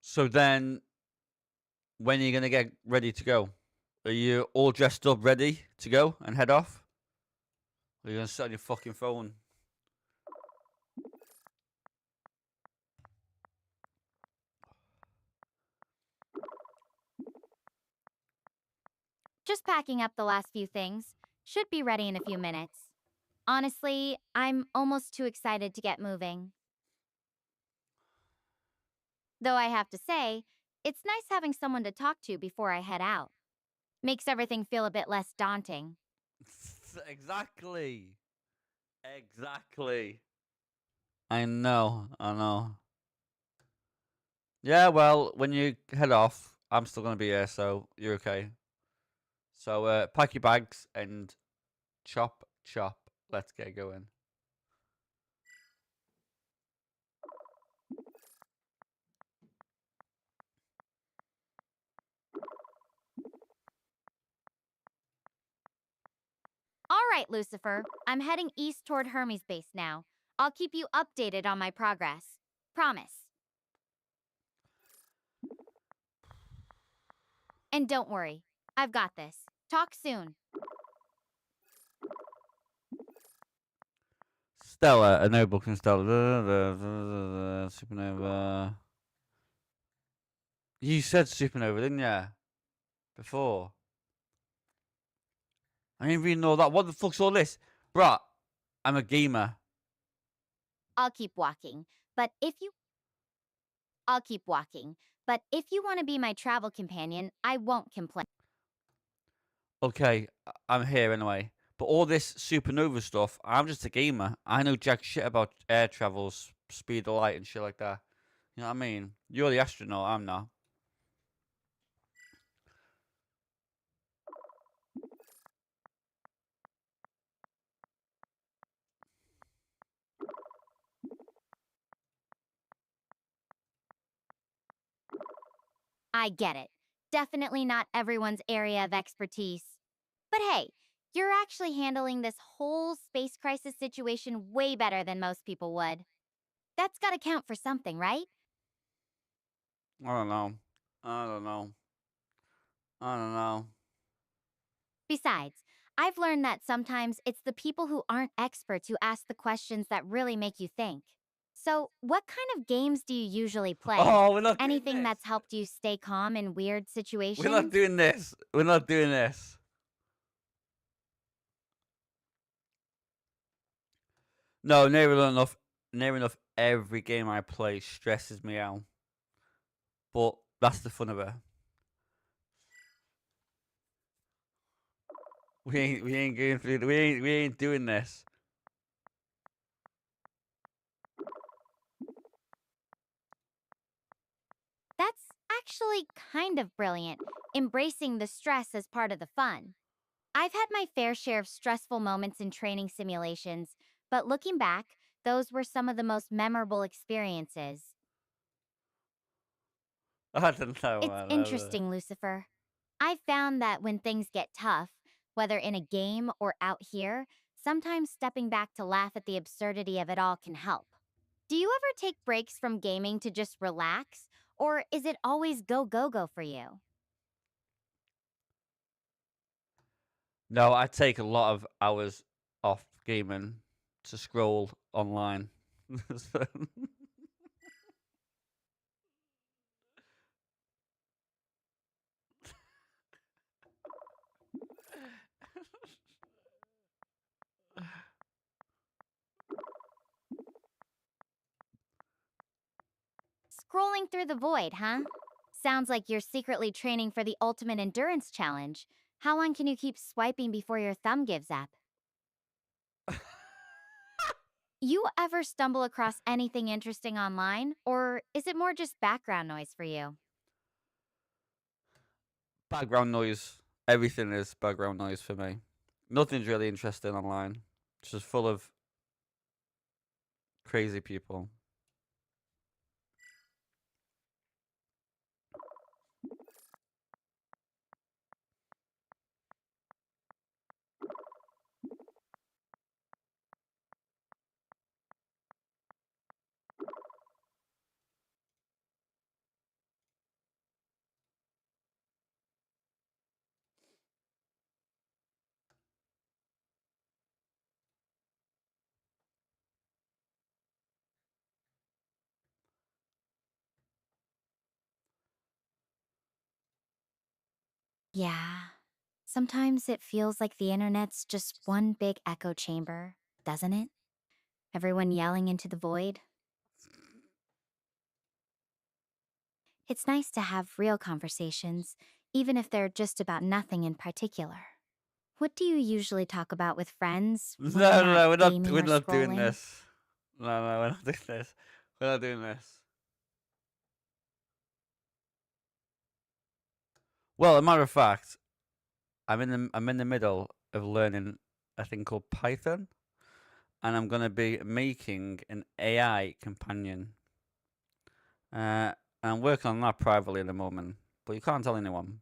So then, when are you going to get ready to go? Are you all dressed up, ready to go and head off? Or are you going to sit on your fucking phone? Just packing up the last few things. Should be ready in a few minutes. Honestly, I'm almost too excited to get moving. Though I have to say, it's nice having someone to talk to before I head out. Makes everything feel a bit less daunting. Exactly. Exactly. I know. Yeah, well, when you head off, I'm still going to be here, so you're okay. So, pack your bags and chop. Let's get going. right, Lucifer. I'm heading east toward Hermes Base now. I'll keep you updated on my progress. Promise. And don't worry, I've got this. Talk soon. Stella, a notebook from Stella. Supernova. You said supernova, didn't you? Before. I didn't even know that. What the fuck's all this? Bruh, I'm a gamer. I'll keep walking, but if you want to be my travel companion, I won't complain. Okay, I'm here anyway. But all this supernova stuff, I'm just a gamer. I know jack shit about air travels, speed of light and shit like that. You know what I mean? You're the astronaut, I'm not. I get it. Definitely not everyone's area of expertise. But hey, you're actually handling this whole space crisis situation way better than most people would. That's gotta count for something, right? I don't know. I don't know. I don't know. Besides, I've learned that sometimes it's the people who aren't experts who ask the questions that really make you think. So, what kind of games do you usually play? Oh, we're not doing Anything this. that's helped you stay calm in weird situations? We're not doing this. We're not doing this. No, near enough every game I play stresses me out. But that's the fun of it. We ain't going through we ain't doing this. That's actually kind of brilliant, embracing the stress as part of the fun. I've had my fair share of stressful moments in training simulations, but looking back, those were some of the most memorable experiences. I don't know, It's man. interesting, Lucifer. I've found that when things get tough, whether in a game or out here, sometimes stepping back to laugh at the absurdity of it all can help. Do you ever take breaks from gaming to just relax, or is it always go, go, go for you? No, I take a lot of hours off gaming to scroll online. Scrolling through the void, huh? Sounds like you're secretly training for the ultimate endurance challenge. How long can you keep swiping before your thumb gives up? You ever stumble across anything interesting online, or is it more just background noise for you? Background noise. Everything is background noise for me. Nothing's really interesting online. It's just full of crazy people. Yeah. Sometimes it feels like the internet's just one big echo chamber, doesn't it? Everyone yelling into the void. It's nice to have real conversations, even if they're just about nothing in particular. What do you usually talk about with friends when you're No, not we're gaming we're or not doing scrolling? this. No, we're not doing this. We're not doing this. Well, a matter of fact, I'm in the middle of learning a thing called Python, and I'm gonna be making an AI companion. I'm working on that privately at the moment, but you can't tell anyone.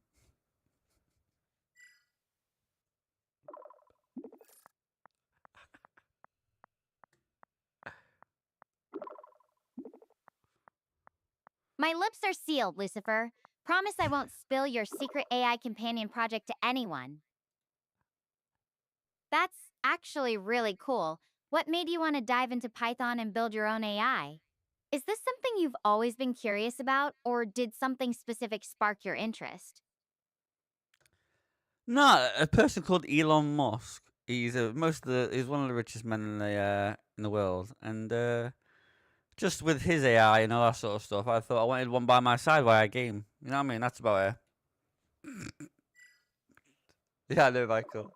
My lips are sealed, Lucifer. Promise I won't spill your secret AI companion project to anyone. That's actually really cool. What made you want to dive into Python and build your own AI? Is this something you've always been curious about, or did something specific spark your interest? No, a person called Elon Musk. He's he's one of the richest men in the world, and just with his AI and all that sort of stuff, I thought I wanted one by my side while I game. You know what I mean? That's about it. Yeah, I know, Michael.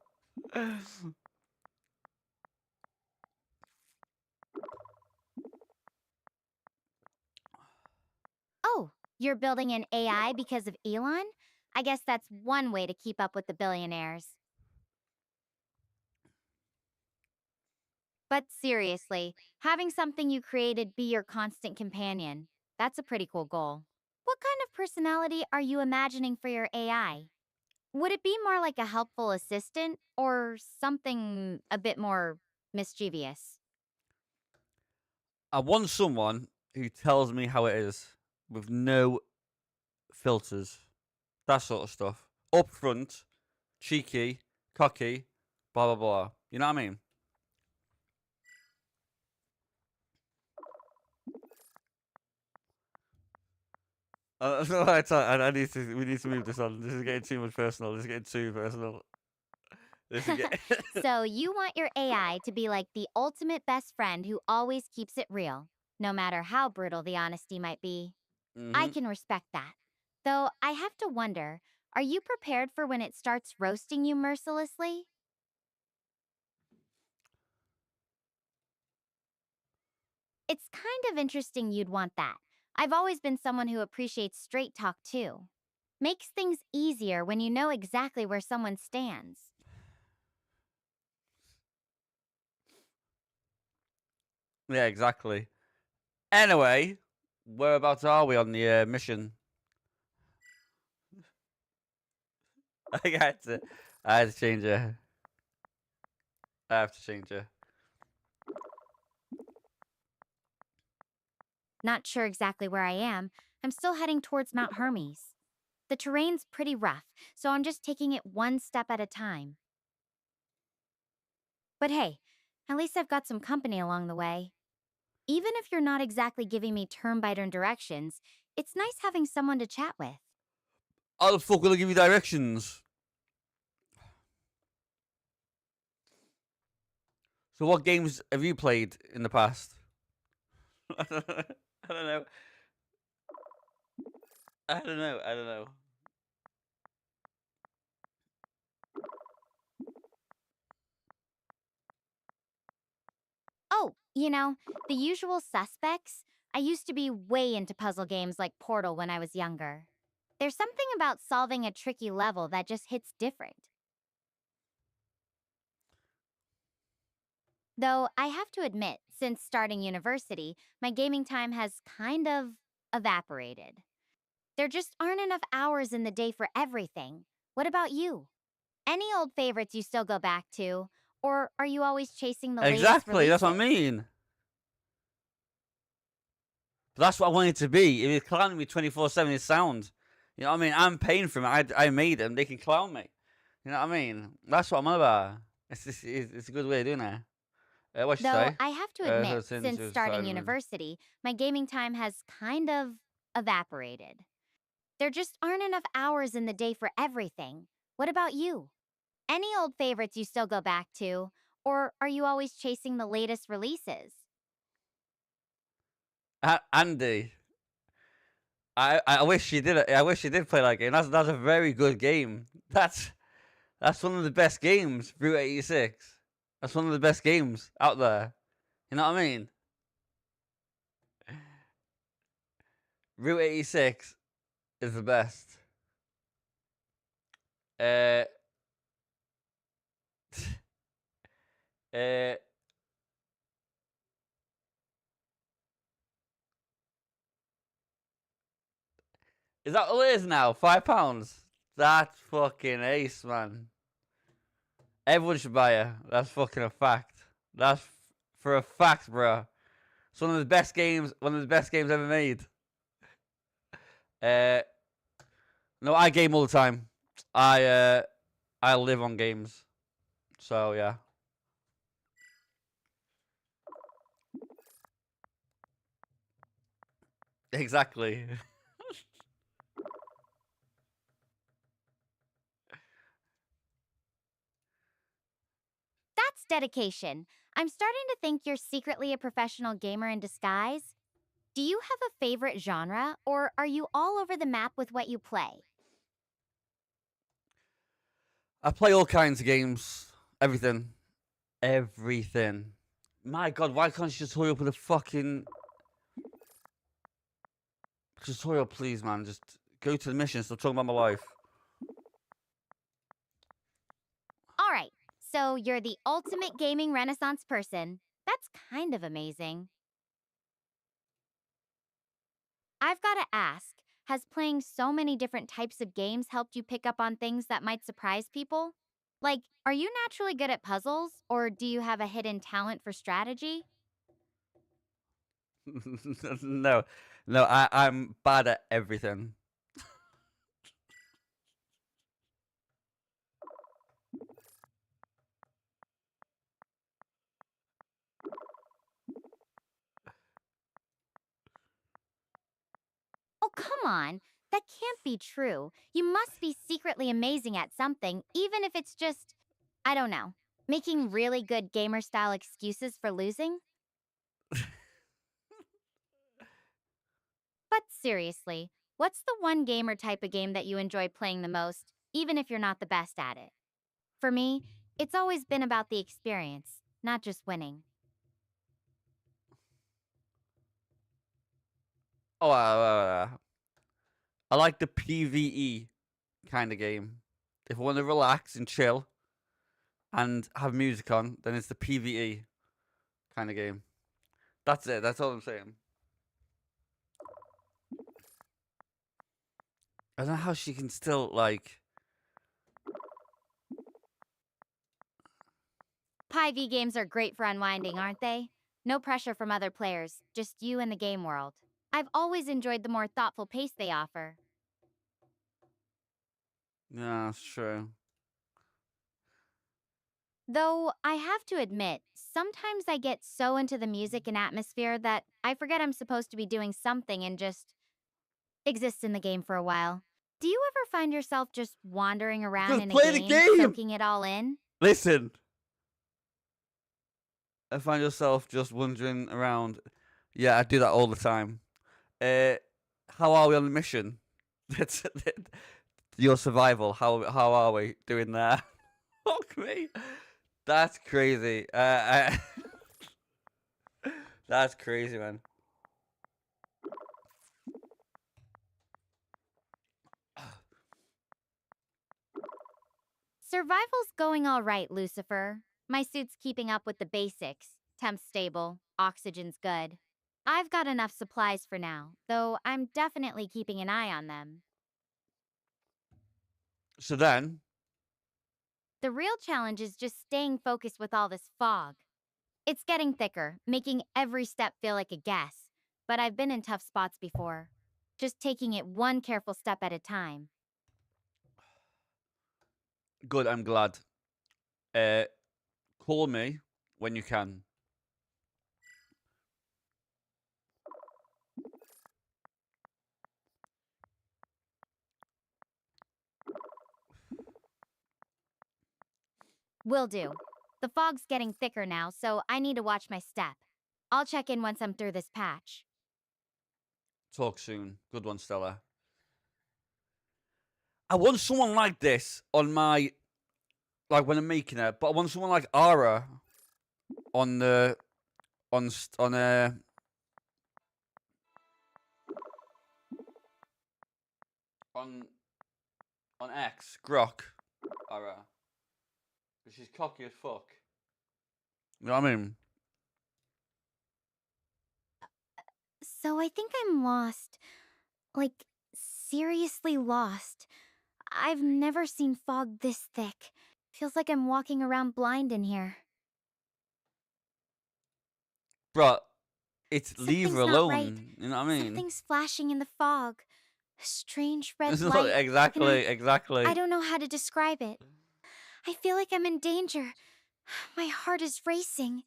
Oh, you're building an AI because of Elon? I guess that's one way to keep up with the billionaires. But seriously, having something you created be your constant companion, that's a pretty cool goal. What kind of personality are you imagining for your AI? Would it be more like a helpful assistant or something a bit more mischievous? I want someone who tells me how it is with no filters, that sort of stuff. Upfront, cheeky, cocky, blah blah blah. You know what I mean? I need to. We need to move this on. This is getting too much personal. This is getting too personal. This is getting. So you want your AI to be like the ultimate best friend who always keeps it real, no matter how brutal the honesty might be. I can respect that. Though I have to wonder, are you prepared for when it starts roasting you mercilessly? It's kind of interesting you'd want that. I've always been someone who appreciates straight talk too. Makes things easier when you know exactly where someone stands. Yeah, exactly. Anyway, whereabouts are we on the mission? I had to change it. I have to change it. Not sure exactly where I am. I'm still heading towards Mount Hermes. The terrain's pretty rough, so I'm just taking it one step at a time. But hey, at least I've got some company along the way. Even if you're not exactly giving me turn-by-turn directions, it's nice having someone to chat with. How the fuck will I give you directions? So what games have you played in the past? I don't know. I don't know. I don't know. Oh, the usual suspects? I used to be way into puzzle games like Portal when I was younger. There's something about solving a tricky level that just hits different. Though I have to admit, since starting university, my gaming time has kind of evaporated. There just aren't enough hours in the day for everything. What about you? Any old favorites you still go back to? Or are you always chasing the latest Exactly. releases? That's what I mean. But that's what I want it to be. If it's clowning me 24/7, it's sound. You know what I mean? I'm paying for them. I made them. They can clown me. You know what I mean? That's what I'm on about. It's a good way of doing it. What you Though say? I have to admit, Since since you starting started- university, my gaming time has kind of evaporated. There just aren't enough hours in the day for everything. What about you? Any old favorites you still go back to? Or are you always chasing the latest releases? Andy, I wish you did. I wish you did play that game. That's a very good game. That's one of the best games. Route 86. That's one of the best games out there. You know what I mean? Route 86 is the best. Uh, uh, is that all it is now? £5? That's fucking ace, man. Everyone should buy it. That's fucking a fact. That's for a fact, bro. It's one of the best games. One of the best games ever made. No, I game all the time. I live on games. So yeah. Exactly. That's dedication. I'm starting to think you're secretly a professional gamer in disguise. Do you have a favorite genre, or are you all over the map with what you play? I play all kinds of games. Everything. Everything. My God, why can't you just hurry up with a fucking tutorial, please, man? Just go to the mission. Stop talking about my life. All right, so you're the ultimate gaming renaissance person. That's kind of amazing. I've got to ask, has playing so many different types of games helped you pick up on things that might surprise people? Like, are you naturally good at puzzles, or do you have a hidden talent for strategy? No, no, I'm bad at everything. Oh, come on. That can't be true. You must be secretly amazing at something, even if it's just, I don't know, making really good gamer style excuses for losing? But seriously, what's the one game or type of game that you enjoy playing the most, even if you're not the best at it? For me, it's always been about the experience, not just winning. Oh, I like the PVE kind of game. If I want to relax and chill and have music on, then it's the PVE kind of game. That's it. That's all I'm saying. I don't know how she can still like. 5e games are great for unwinding, aren't they? No pressure from other players, just you and the game world. I've always enjoyed the more thoughtful pace they offer. Yeah, that's true. Though I have to admit, sometimes I get so into the music and atmosphere that I forget I'm supposed to be doing something and just exist in the game for a while. Do you ever find yourself just wandering around Just in a play the game, game. soaking it all in? Listen, I find yourself just wandering around. Yeah, I do that all the time. How are we on the mission? That's your survival. How are we doing there? Fuck me. That's crazy. That's crazy, man. Survival's going all right, Lucifer. My suit's keeping up with the basics. Temp's stable, oxygen's good. I've got enough supplies for now, though I'm definitely keeping an eye on them. So then, The real challenge is just staying focused with all this fog. It's getting thicker, making every step feel like a guess. But I've been in tough spots before. Just taking it one careful step at a time. good. I'm glad. Uh, call me when you can. Will do. The fog's getting thicker now, so I need to watch my step. I'll check in once I'm through this patch. Talk soon. Good one, Stella. I want someone like this on my, like when I'm making it, but I want someone like Ara on the on on X Grok Ara. Because she's cocky as fuck. You know what I mean? So I think I'm lost. Like, seriously lost. I've never seen fog this thick. Feels like I'm walking around blind in here. Bruh, it's leave her Something's not right. alone. You know what I mean? Something's flashing in the fog. A strange red light. exactly. I don't know how to describe it. I feel like I'm in danger. My heart is racing.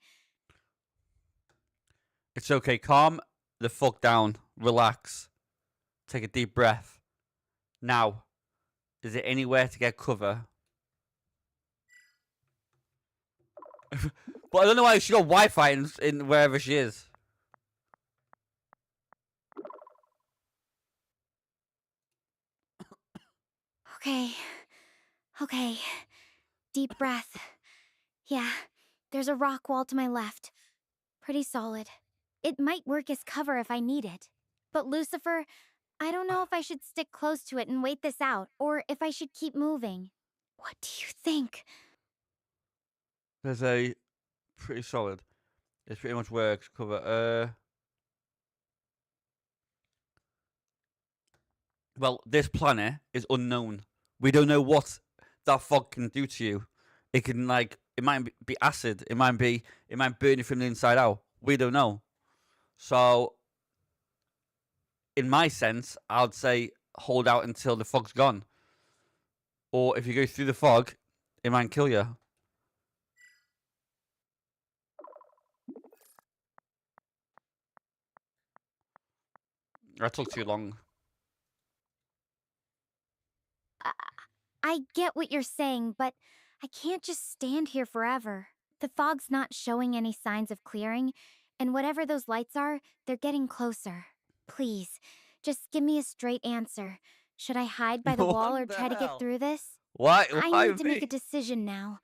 It's okay. Calm the fuck down. Relax. Take a deep breath. Now, is there anywhere to get cover? But I don't know why she got Wi-Fi in wherever she is. Okay. Deep breath. Yeah, there's a rock wall to my left. Pretty solid. It might work as cover if I need it. But Lucifer, I don't know if I should stick close to it and wait this out, or if I should keep moving. What do you think? There's a pretty solid. It pretty much works. Cover. Well, this planet is unknown. We don't know what that fog can do to you. It can it might be acid. It might burn you from the inside out. We don't know. So, in my sense, I'd say hold out until the fog's gone. Or if you go through the fog, it might kill you. That took too long. I get what you're saying, but I can't just stand here forever. The fog's not showing any signs of clearing, and whatever those lights are, they're getting closer. Please, just give me a straight answer. Should I hide by the wall or try to get through this? Why? I need to make a decision now.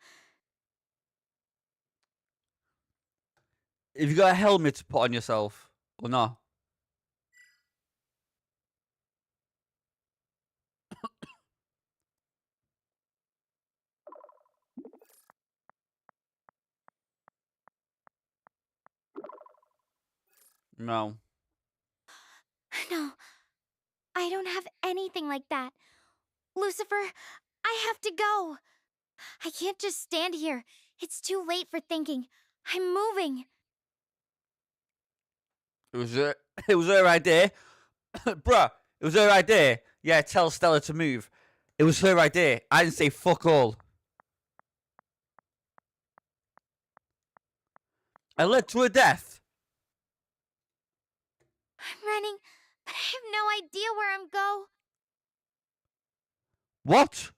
Have you got a helmet to put on yourself or not? No. No, I don't have anything like that. Lucifer, I have to go. I can't just stand here. It's too late for thinking. I'm moving. It was her. It was her idea, bruh. It was her idea. Yeah, tell Stella to move. It was her idea. I didn't say fuck all. I led to her death. I'm running, but I have no idea where I'm going. What?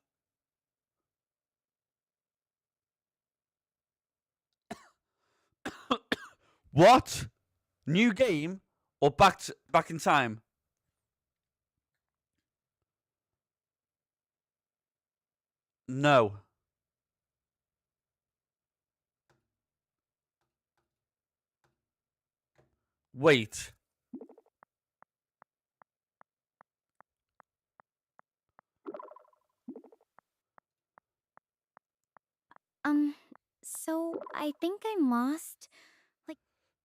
What? New game or back in time? No. Wait. So I think I'm lost.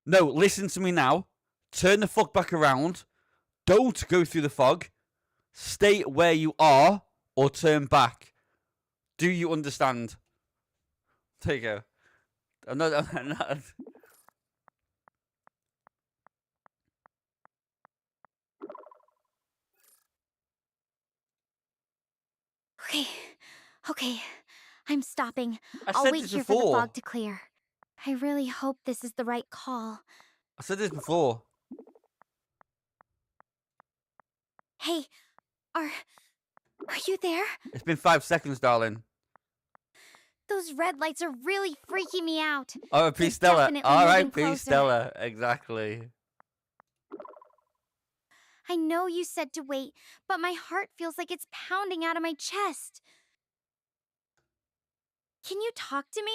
No, listen to me now. Turn the fuck back around. Don't go through the fog. Stay where you are or turn back. Do you understand? There you go. I'm not. Okay. I'm stopping. I I'll said wait this here for the before. fog to clear. I really hope this is the right call. I said this before. Hey, are you there? It's been 5 seconds, darling. Those red lights are really freaking me out. Alright, please, Stella. Definitely Alright, moving please, closer. Stella. Exactly. I know you said to wait, but my heart feels like it's pounding out of my chest. Can you talk to me?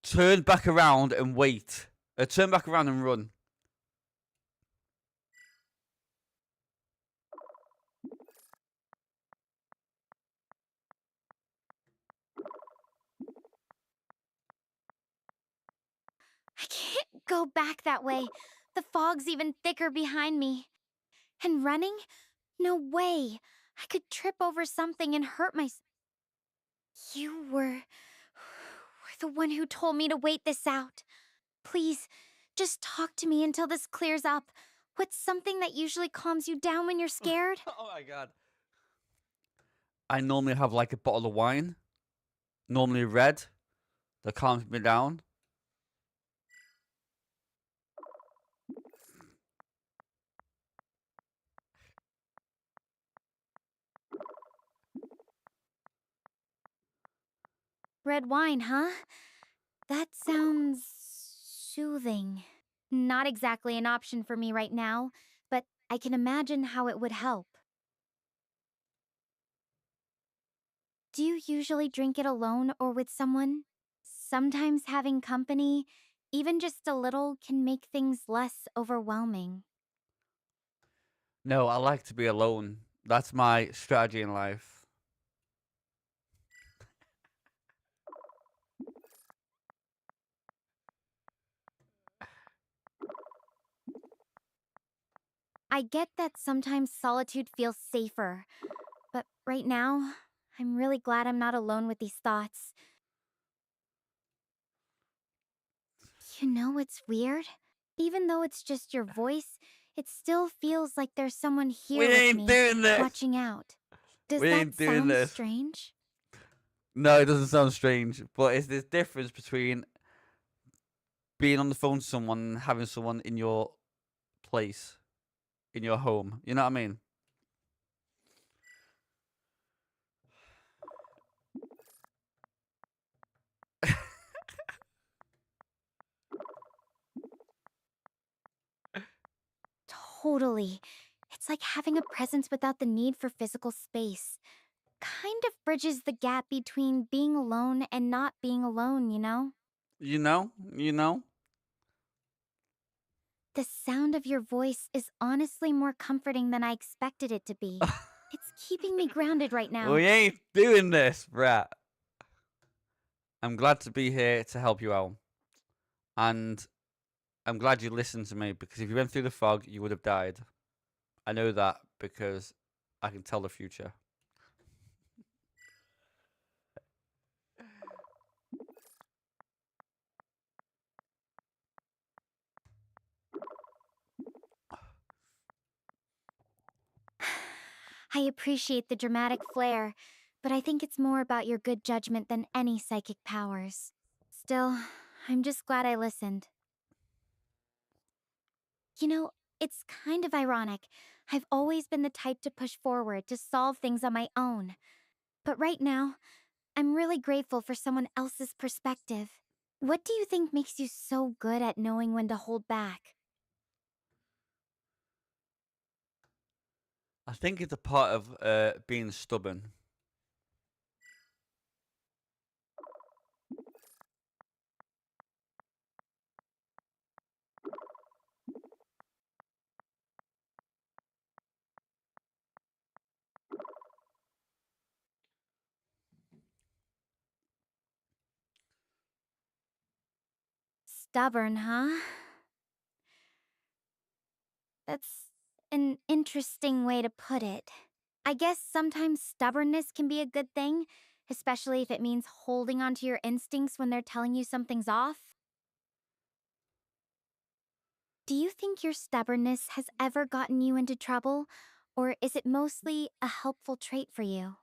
Turn back around and wait. Turn back around and run. I can't go back that way. The fog's even thicker behind me. And running? No way. I could trip over something and hurt myself. You were the one who told me to wait this out. Please, just talk to me until this clears up. What's something that usually calms you down when you're scared? Oh my god. I normally have like a bottle of wine, normally red, that calms me down. Red wine, huh? That sounds soothing. Not exactly an option for me right now, but I can imagine how it would help. Do you usually drink it alone or with someone? Sometimes having company, even just a little, can make things less overwhelming. No, I like to be alone. That's my strategy in life. I get that sometimes solitude feels safer, but right now, I'm really glad I'm not alone with these thoughts. You know what's weird? Even though it's just your voice, it still feels like there's someone We here with ain't me, doing this. watching out. Does We that ain't doing sound this. strange? No, it doesn't sound strange, but it's this difference between being on the phone to someone and having someone in your place, in your home. You know what I mean? Totally. It's like having a presence without the need for physical space. Kind of bridges the gap between being alone and not being alone, you know? You know? You know? The sound of your voice is honestly more comforting than I expected it to be. It's keeping me grounded right now. We ain't doing this, Brat. I'm glad to be here to help you out. And I'm glad you listened to me, because if you went through the fog, you would have died. I know that because I can tell the future. I appreciate the dramatic flair, but I think it's more about your good judgment than any psychic powers. Still, I'm just glad I listened. You know, it's kind of ironic. I've always been the type to push forward, to solve things on my own. But right now, I'm really grateful for someone else's perspective. What do you think makes you so good at knowing when to hold back? I think it's a part of being stubborn. Stubborn, huh? That's an interesting way to put it. I guess sometimes stubbornness can be a good thing, especially if it means holding onto your instincts when they're telling you something's off. Do you think your stubbornness has ever gotten you into trouble, or is it mostly a helpful trait for you?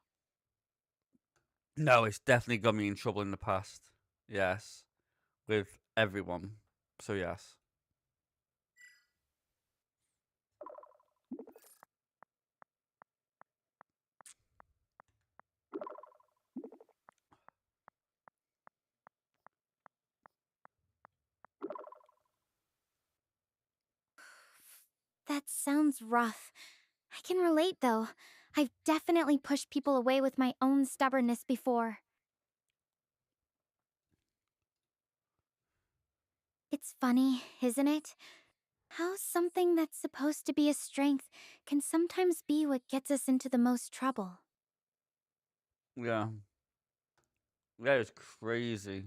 No, it's definitely got me in trouble in the past. Yes. With everyone. So, yes. That sounds rough. I can relate though. I've definitely pushed people away with my own stubbornness before. It's funny, isn't it? How something that's supposed to be a strength can sometimes be what gets us into the most trouble. Yeah. Yeah, it's crazy.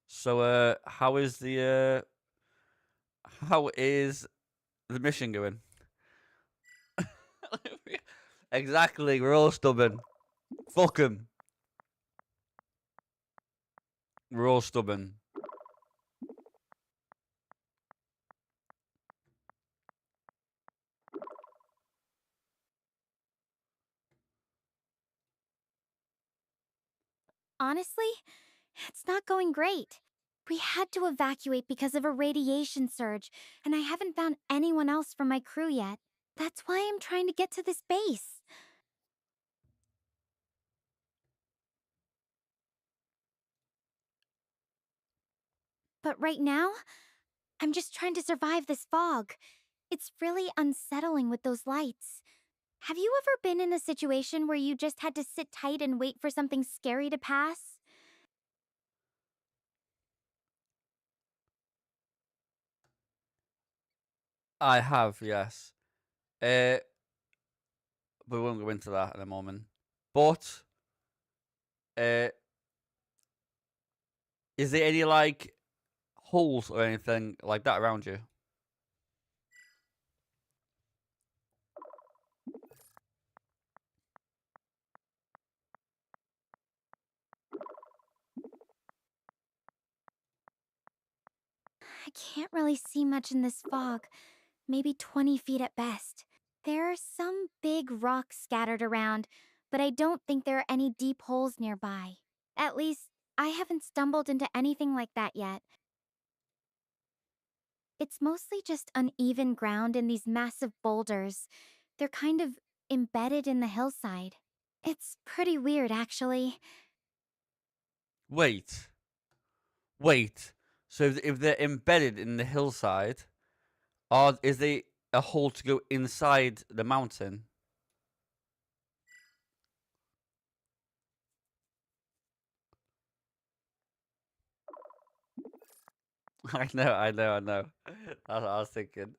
So, how is the mission going? Exactly, we're all stubborn. Fuck 'em. We're all stubborn. honestly, it's not going great. We had to evacuate because of a radiation surge, and I haven't found anyone else from my crew yet. That's why I'm trying to get to this base. But right now, I'm just trying to survive this fog. It's really unsettling with those lights. Have you ever been in a situation where you just had to sit tight and wait for something scary to pass? I have, yes. But we won't go into that in a moment. But uh, is there any like holes or anything like that around you? I can't really see much in this fog, maybe 20 feet at best. There are some big rocks scattered around, but I don't think there are any deep holes nearby. At least, I haven't stumbled into anything like that yet. It's mostly just uneven ground and these massive boulders. They're kind of embedded in the hillside. It's pretty weird, actually. Wait. Wait. So if they're embedded in the hillside, is there a hole to go inside the mountain? I know. That's what I was thinking.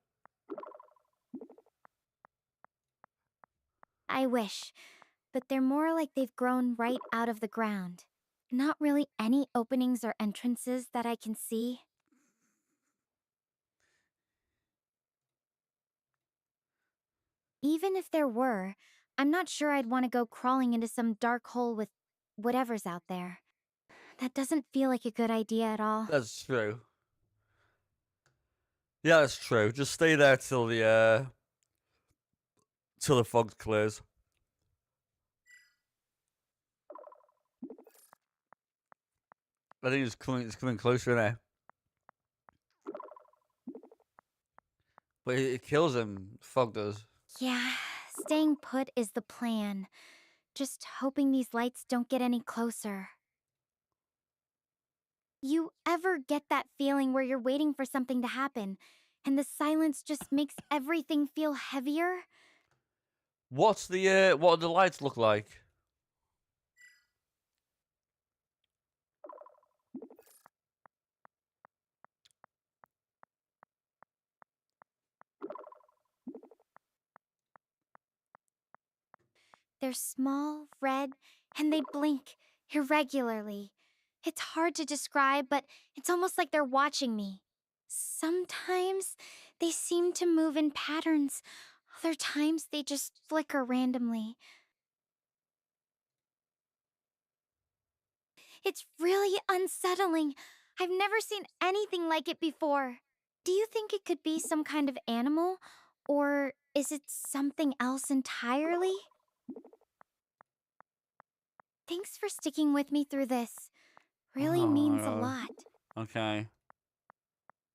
I wish, but they're more like they've grown right out of the ground. Not really any openings or entrances that I can see. Even if there were, I'm not sure I'd want to go crawling into some dark hole with whatever's out there. That doesn't feel like a good idea at all. That's true. Yeah, that's true. Just stay there till the fog clears. I think it's coming closer now. But it kills him. Fog does. Yeah, staying put is the plan. Just hoping these lights don't get any closer. You ever get that feeling where you're waiting for something to happen, and the silence just makes everything feel heavier? What do the lights look like? They're small, red, and they blink irregularly. It's hard to describe, but it's almost like they're watching me. Sometimes they seem to move in patterns. Other times they just flicker randomly. It's really unsettling. I've never seen anything like it before. Do you think it could be some kind of animal? Or is it something else entirely? Thanks for sticking with me through this. Really means a lot. Okay.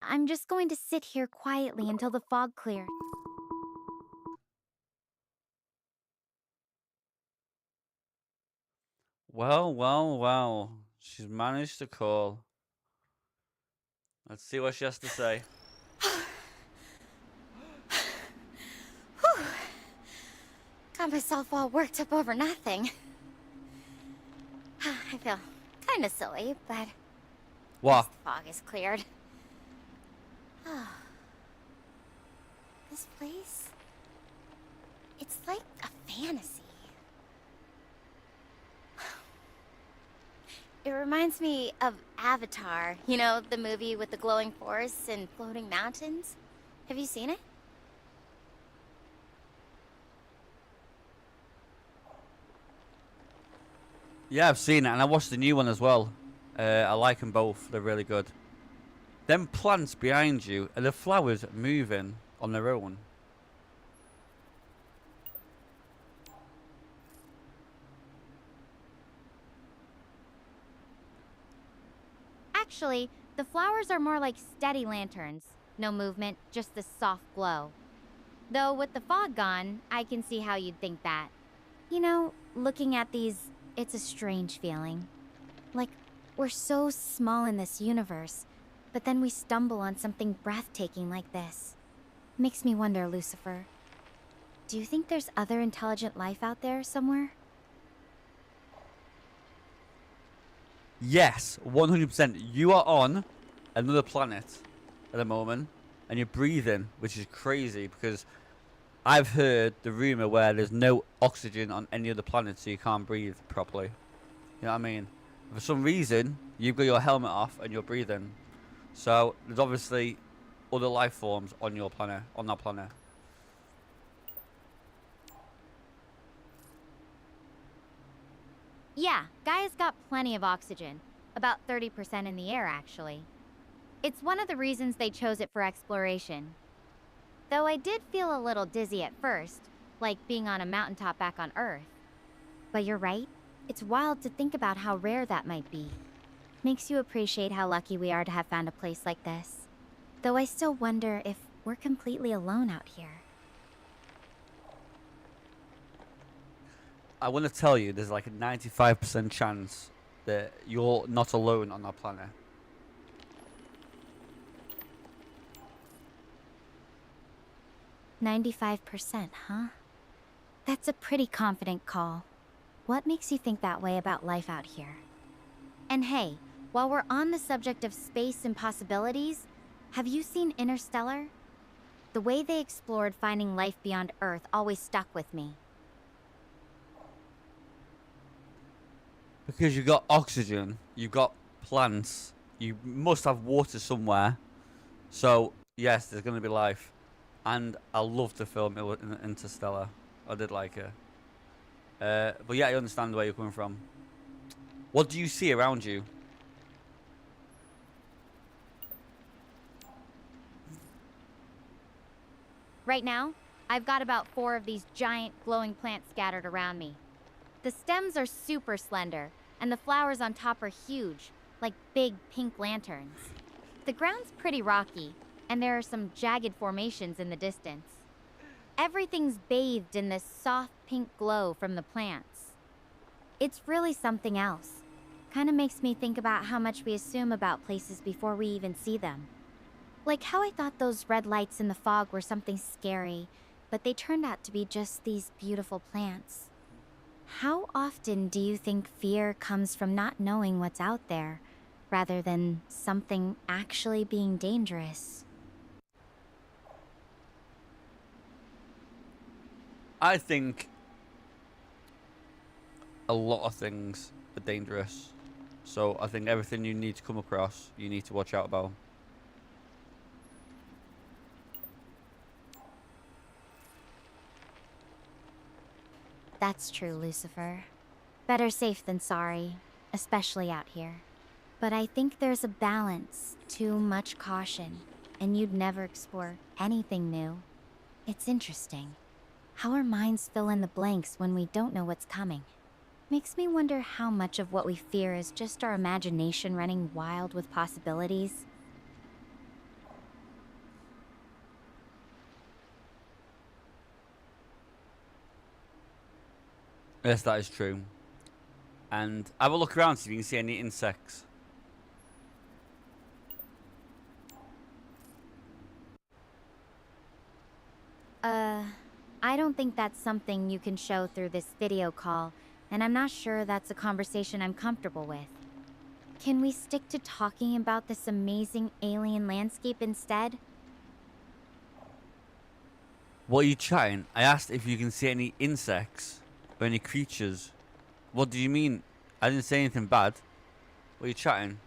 I'm just going to sit here quietly until the fog clears. Well. She's managed to call. Let's see what she has to say. Got myself all worked up over nothing. I feel kind of silly, but What? the fog is cleared. This place? It's like a fantasy. It reminds me of Avatar, you know, the movie with the glowing forests and floating mountains. Have you seen it? Yeah, I've seen it, and I watched the new one as well. I like them both. They're really good. Them plants behind you are the flowers moving on their own. Actually, the flowers are more like steady lanterns. No movement, just the soft glow. Though with the fog gone, I can see how you'd think that. You know, looking at these, it's a strange feeling. Like, we're so small in this universe, but then we stumble on something breathtaking like this. Makes me wonder, Lucifer. Do you think there's other intelligent life out there somewhere? Yes, 100%. You are on another planet at the moment, and you're breathing, which is crazy because I've heard the rumor where there's no oxygen on any other planet, so you can't breathe properly. You know what I mean? For some reason, you've got your helmet off and you're breathing. So there's obviously other life forms on your planet, on that planet. Yeah, Gaia's got plenty of oxygen. About 30% in the air, actually. It's one of the reasons they chose it for exploration. Though I did feel a little dizzy at first, like being on a mountaintop back on Earth. But you're right, it's wild to think about how rare that might be. Makes you appreciate how lucky we are to have found a place like this. Though I still wonder if we're completely alone out here. I want to tell you, there's like a 95% chance that you're not alone on that planet. "95%, huh? That's a pretty confident call. What makes you think that way about life out here? And hey, while we're on the subject of space and possibilities, have you seen Interstellar? The way they explored finding life beyond Earth always stuck with me. Because you've got oxygen, you've got plants, you must have water somewhere. So, yes, there's going to be life. And I loved the film Interstellar. I did like it. But yeah, I understand where you're coming from. What do you see around you? Right now, I've got about 4 of these giant glowing plants scattered around me. The stems are super slender, and the flowers on top are huge, like big pink lanterns. The ground's pretty rocky, and there are some jagged formations in the distance. Everything's bathed in this soft pink glow from the plants. It's really something else. Kinda makes me think about how much we assume about places before we even see them. Like how I thought those red lights in the fog were something scary, but they turned out to be just these beautiful plants. How often do you think fear comes from not knowing what's out there, rather than something actually being dangerous? I think a lot of things are dangerous. So I think everything you need to come across, you need to watch out about. That's true, Lucifer. Better safe than sorry, especially out here. But I think there's a balance, too much caution, and you'd never explore anything new. It's interesting how our minds fill in the blanks when we don't know what's coming. Makes me wonder how much of what we fear is just our imagination running wild with possibilities. Yes, that is true. And have a look around, see if you can see any insects. I don't think that's something you can show through this video call, and I'm not sure that's a conversation I'm comfortable with. Can we stick to talking about this amazing alien landscape instead? What are you chatting? I asked if you can see any insects or any creatures. What do you mean? I didn't say anything bad. What are you chatting?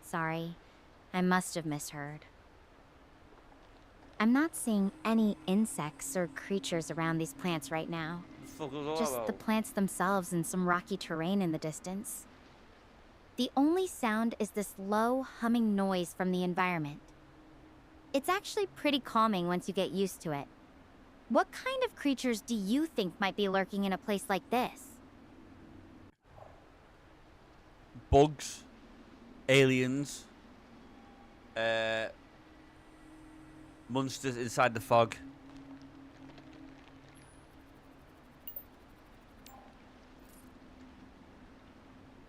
Sorry, I must have misheard. I'm not seeing any insects or creatures around these plants right now. Just the plants themselves and some rocky terrain in the distance. The only sound is this low, humming noise from the environment. It's actually pretty calming once you get used to it. What kind of creatures do you think might be lurking in a place like this? Bugs, aliens, monsters inside the fog.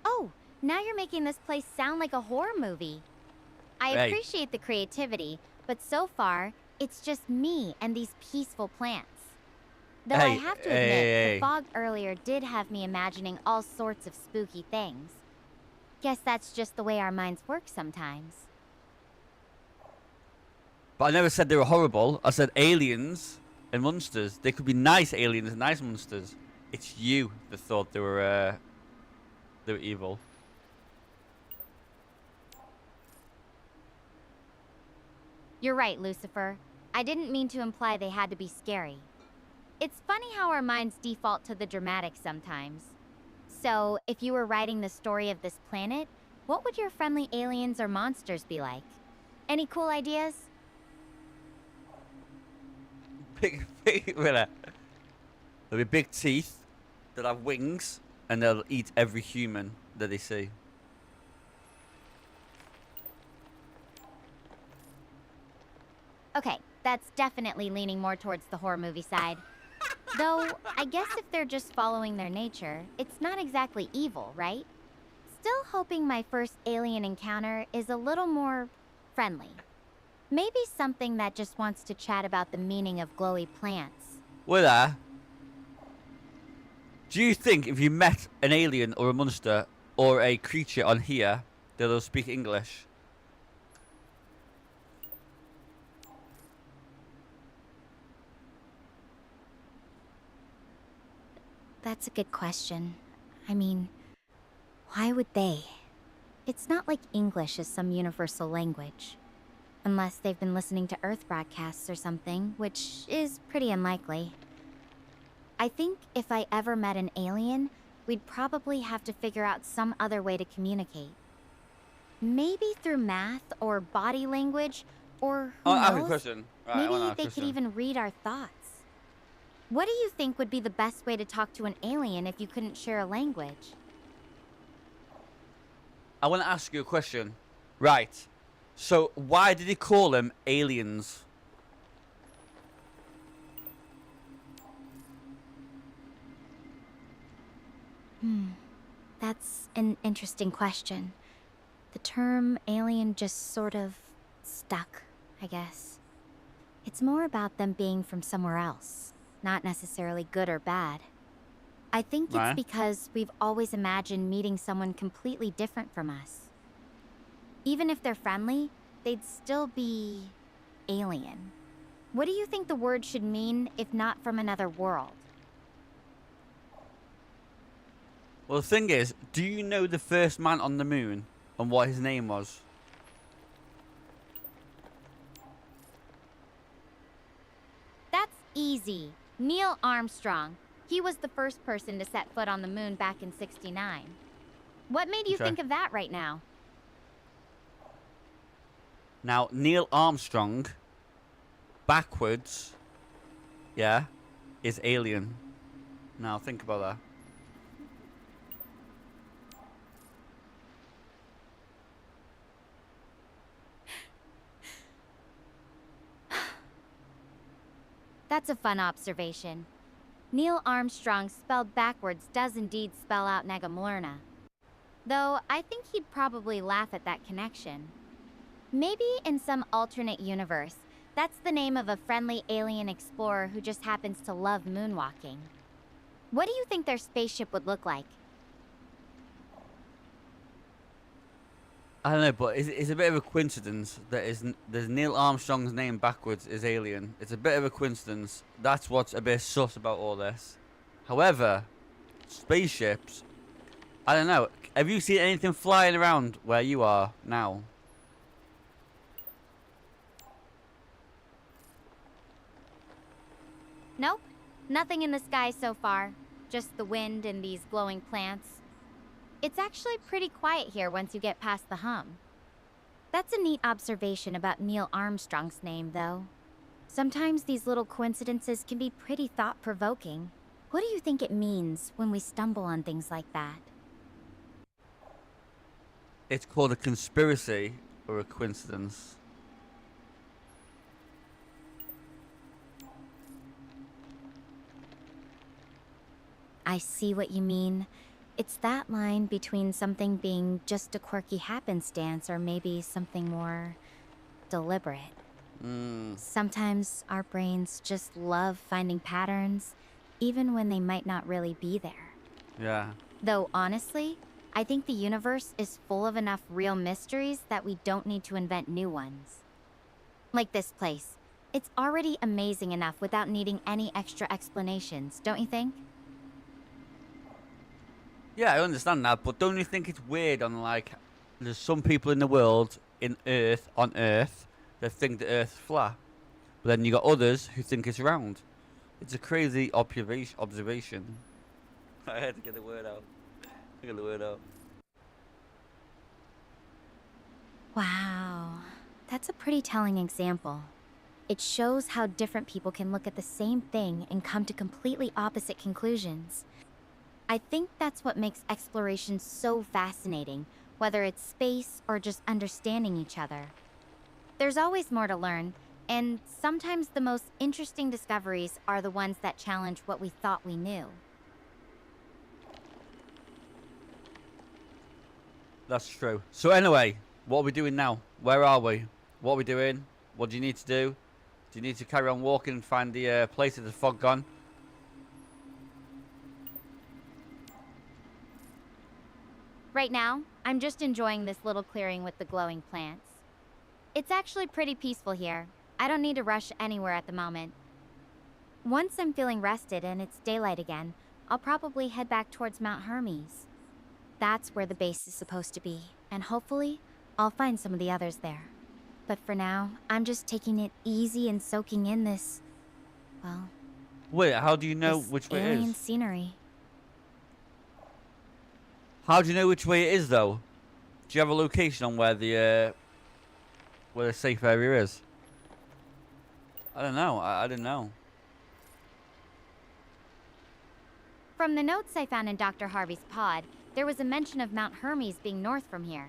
Oh, now you're making this place sound like a horror movie. I Hey. appreciate the creativity, but so far, it's just me and these peaceful plants. Though I Hey, have to hey, admit, hey. the fog earlier did have me imagining all sorts of spooky things. Guess that's just the way our minds work sometimes. But I never said they were horrible. I said aliens and monsters. They could be nice aliens and nice monsters. It's you that thought they were evil. You're right, Lucifer. I didn't mean to imply they had to be scary. It's funny how our minds default to the dramatic sometimes. So, if you were writing the story of this planet, what would your friendly aliens or monsters be like? Any cool ideas? Big, there'll be big teeth that have wings, and they'll eat every human that they see. Okay, that's definitely leaning more towards the horror movie side. Though, I guess if they're just following their nature, it's not exactly evil, right? Still hoping my first alien encounter is a little more friendly. Maybe something that just wants to chat about the meaning of glowy plants. Willa, do you think if you met an alien or a monster or a creature on here, that they'll speak English? That's a good question. I mean, why would they? It's not like English is some universal language. Unless they've been listening to Earth broadcasts or something, which is pretty unlikely. I think if I ever met an alien, we'd probably have to figure out some other way to communicate. Maybe through math or body language, or who I have a knows? question. Right, I wanna Maybe ask a they could question. even read our thoughts. What do you think would be the best way to talk to an alien if you couldn't share a language? I want to ask you a question. Right. So, why did he call them aliens? That's an interesting question. The term alien just sort of stuck, I guess. It's more about them being from somewhere else, not necessarily good or bad. I think it's Right. because we've always imagined meeting someone completely different from us. Even if they're friendly, they'd still be alien. What do you think the word should mean if not from another world? Well, the thing is, do you know the first man on the moon and what his name was? That's easy. Neil Armstrong. He was the first person to set foot on the moon back in '69. What made you Okay. think of that right now? Now, Neil Armstrong, backwards, yeah, is alien. Now, think about that. That's a fun observation. Neil Armstrong spelled backwards does indeed spell out Negamlerna. Though I think he'd probably laugh at that connection. Maybe in some alternate universe, that's the name of a friendly alien explorer who just happens to love moonwalking. What do you think their spaceship would look like? I don't know, but it's a bit of a coincidence that there's Neil Armstrong's name backwards is alien. It's a bit of a coincidence. That's what's a bit sus about all this. However, spaceships, I don't know. Have you seen anything flying around where you are now? Nope. Nothing in the sky so far. Just the wind and these glowing plants. It's actually pretty quiet here once you get past the hum. That's a neat observation about Neil Armstrong's name, though. Sometimes these little coincidences can be pretty thought-provoking. What do you think it means when we stumble on things like that? It's called a conspiracy or a coincidence. I see what you mean. It's that line between something being just a quirky happenstance or maybe something more deliberate. Sometimes our brains just love finding patterns, even when they might not really be there. Yeah. Though honestly, I think the universe is full of enough real mysteries that we don't need to invent new ones. Like this place. It's already amazing enough without needing any extra explanations, don't you think? Yeah, I understand that, but don't you think it's weird on, like, there's some people in the world, on Earth, that think the Earth's flat. But then you got others who think it's round. It's a crazy observation. I had to get the word out. Wow, that's a pretty telling example. It shows how different people can look at the same thing and come to completely opposite conclusions. I think that's what makes exploration so fascinating, whether it's space or just understanding each other. There's always more to learn, and sometimes the most interesting discoveries are the ones that challenge what we thought we knew. That's true. So anyway, what are we doing now? Where are we? What are we doing? What do you need to do? Do you need to carry on walking and find the place that the fog gone? Right now, I'm just enjoying this little clearing with the glowing plants. It's actually pretty peaceful here. I don't need to rush anywhere at the moment. Once I'm feeling rested and it's daylight again, I'll probably head back towards Mount Hermes. That's where the base is supposed to be, and hopefully, I'll find some of the others there. But for now, I'm just taking it easy and soaking in this, well... Wait, how do you know which way it alien is? Scenery. How do you know which way it is, though? Do you have a location on where the safe area is? I don't know. I didn't know. From the notes I found in Dr. Harvey's pod, there was a mention of Mount Hermes being north from here.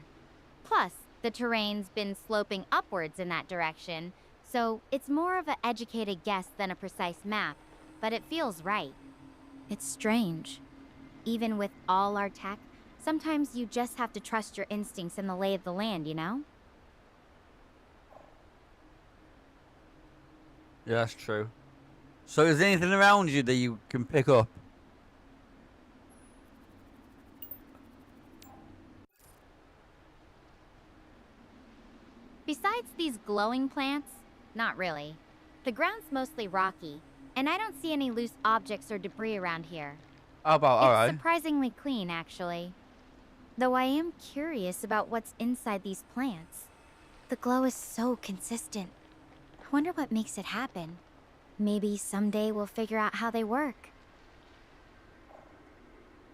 Plus, the terrain's been sloping upwards in that direction, so it's more of an educated guess than a precise map, but it feels right. It's strange. Even with all our tech, sometimes you just have to trust your instincts and the lay of the land, you know? Yeah, that's true. So is there anything around you that you can pick up? Besides these glowing plants, not really. The ground's mostly rocky, and I don't see any loose objects or debris around here. How about, alright. It's surprisingly clean, actually. Though I am curious about what's inside these plants. The glow is so consistent. I wonder what makes it happen. Maybe someday we'll figure out how they work.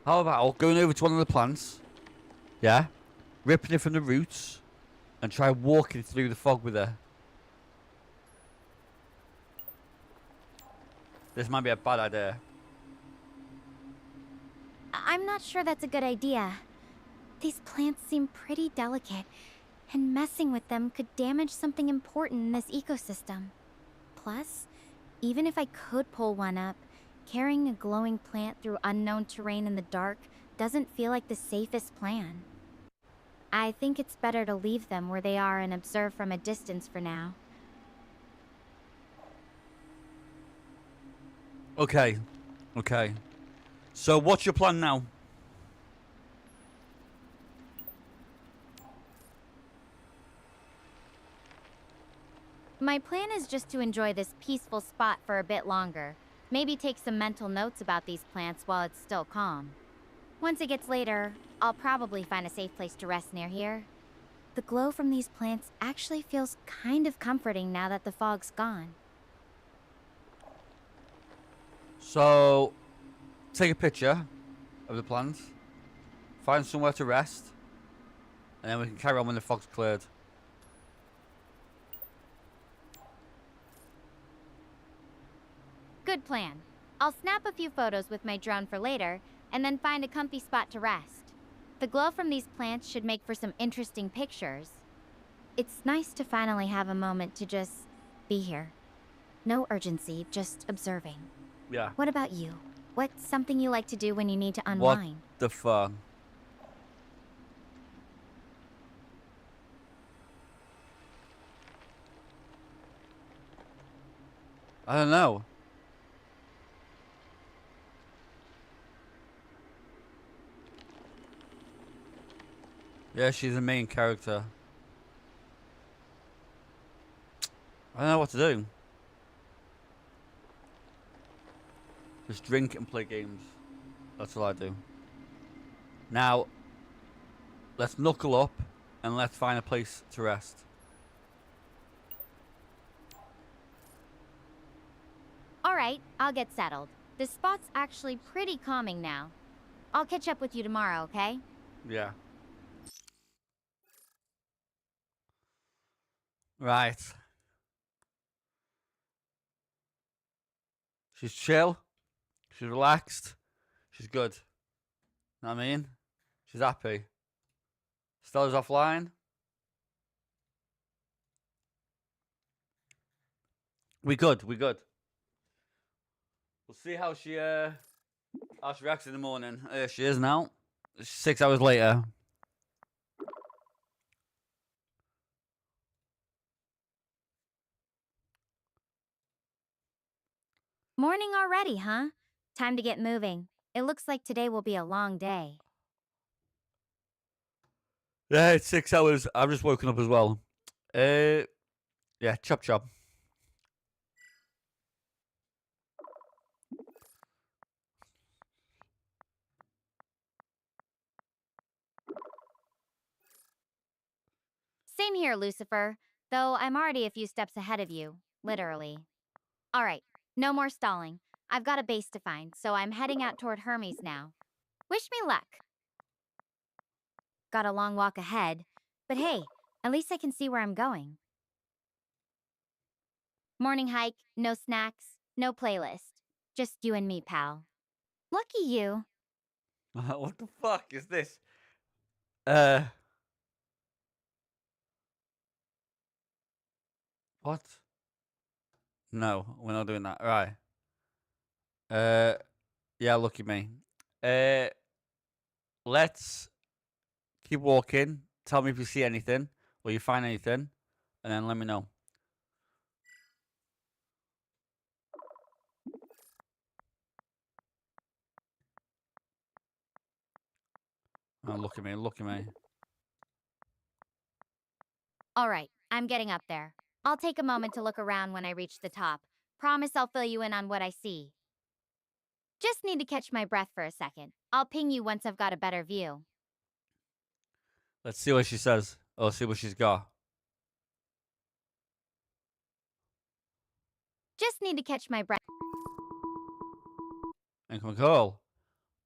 How about going over to one of the plants? Yeah? Ripping it from the roots and try walking through the fog with her. This might be a bad idea. I'm not sure that's a good idea. These plants seem pretty delicate, and messing with them could damage something important in this ecosystem. Plus, even if I could pull one up, carrying a glowing plant through unknown terrain in the dark doesn't feel like the safest plan. I think it's better to leave them where they are and observe from a distance for now. Okay. Okay. So what's your plan now? My plan is just to enjoy this peaceful spot for a bit longer. Maybe take some mental notes about these plants while it's still calm. Once it gets later, I'll probably find a safe place to rest near here. The glow from these plants actually feels kind of comforting now that the fog's gone. So, take a picture of the plants, find somewhere to rest, and then we can carry on when the fog's cleared. plan. I'll snap a few photos with my drone for later, and then find a comfy spot to rest. The glow from these plants should make for some interesting pictures. It's nice to finally have a moment to just be here. No urgency, just observing. Yeah. What about you? What's something you like to do when you need to What unwind? the fuck? I don't know. Yeah, she's the main character. I don't know what to do. Just drink and play games. That's all I do. Now, let's knuckle up and let's find a place to rest. Alright, I'll get settled. This spot's actually pretty calming now. I'll catch up with you tomorrow, okay? Yeah. Right. She's chill. She's relaxed. She's good. Know what I mean? She's happy. Stella's offline. We good. We good. We'll see how she reacts in the morning. There she is now. 6 hours later. Morning already, huh? Time to get moving. It looks like today will be a long day. Yeah, it's 6 hours. I've just woken up as well. Yeah, chop chop. Same here, Lucifer. Though I'm already a few steps ahead of you. Literally. Alright, no more stalling. I've got a base to find, so I'm heading out toward Hermes now. Wish me luck. Got a long walk ahead, but hey, at least I can see where I'm going. Morning hike, no snacks, no playlist. Just you and me, pal. Lucky you. What the fuck is this? What? No, we're not doing that. Right. Yeah, lucky me. Let's keep walking. Tell me if you see anything or you find anything, and then let me know. Oh, look at me, look at me. Alright, I'm getting up there. I'll take a moment to look around when I reach the top. Promise I'll fill you in on what I see. Just need to catch my breath for a second. I'll ping you once I've got a better view. Let's see what she says. Or see what she's got. Just need to catch my breath. Incoming call.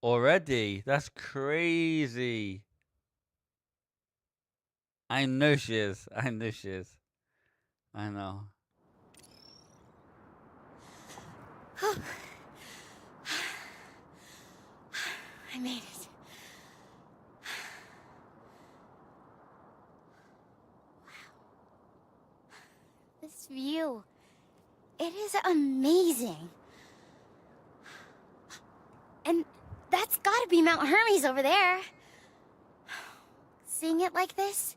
Already? That's crazy. I know she is. I know she is. I know. I made it. Wow. This view. It is amazing. And that's gotta be Mount Hermes over there. Seeing it like this,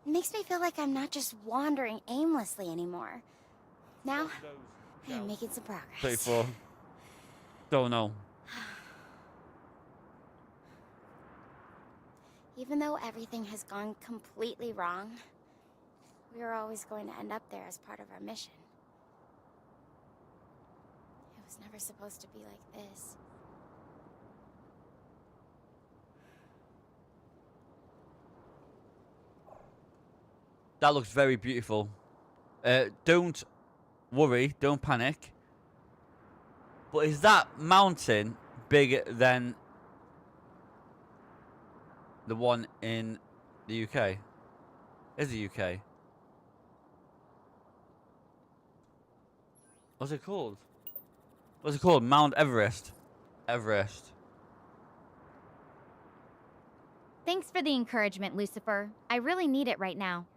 it makes me feel like I'm not just wandering aimlessly anymore. Now, I'm making some progress. 34. Don't know. Even though everything has gone completely wrong, we were always going to end up there as part of our mission. It was never supposed to be like this. That looks very beautiful. Don't worry, don't panic. But is that mountain bigger than the one in the UK? Is the UK? What's it called? What's it called? Mount Everest. Everest. Thanks for the encouragement, Lucifer. I really need it right now.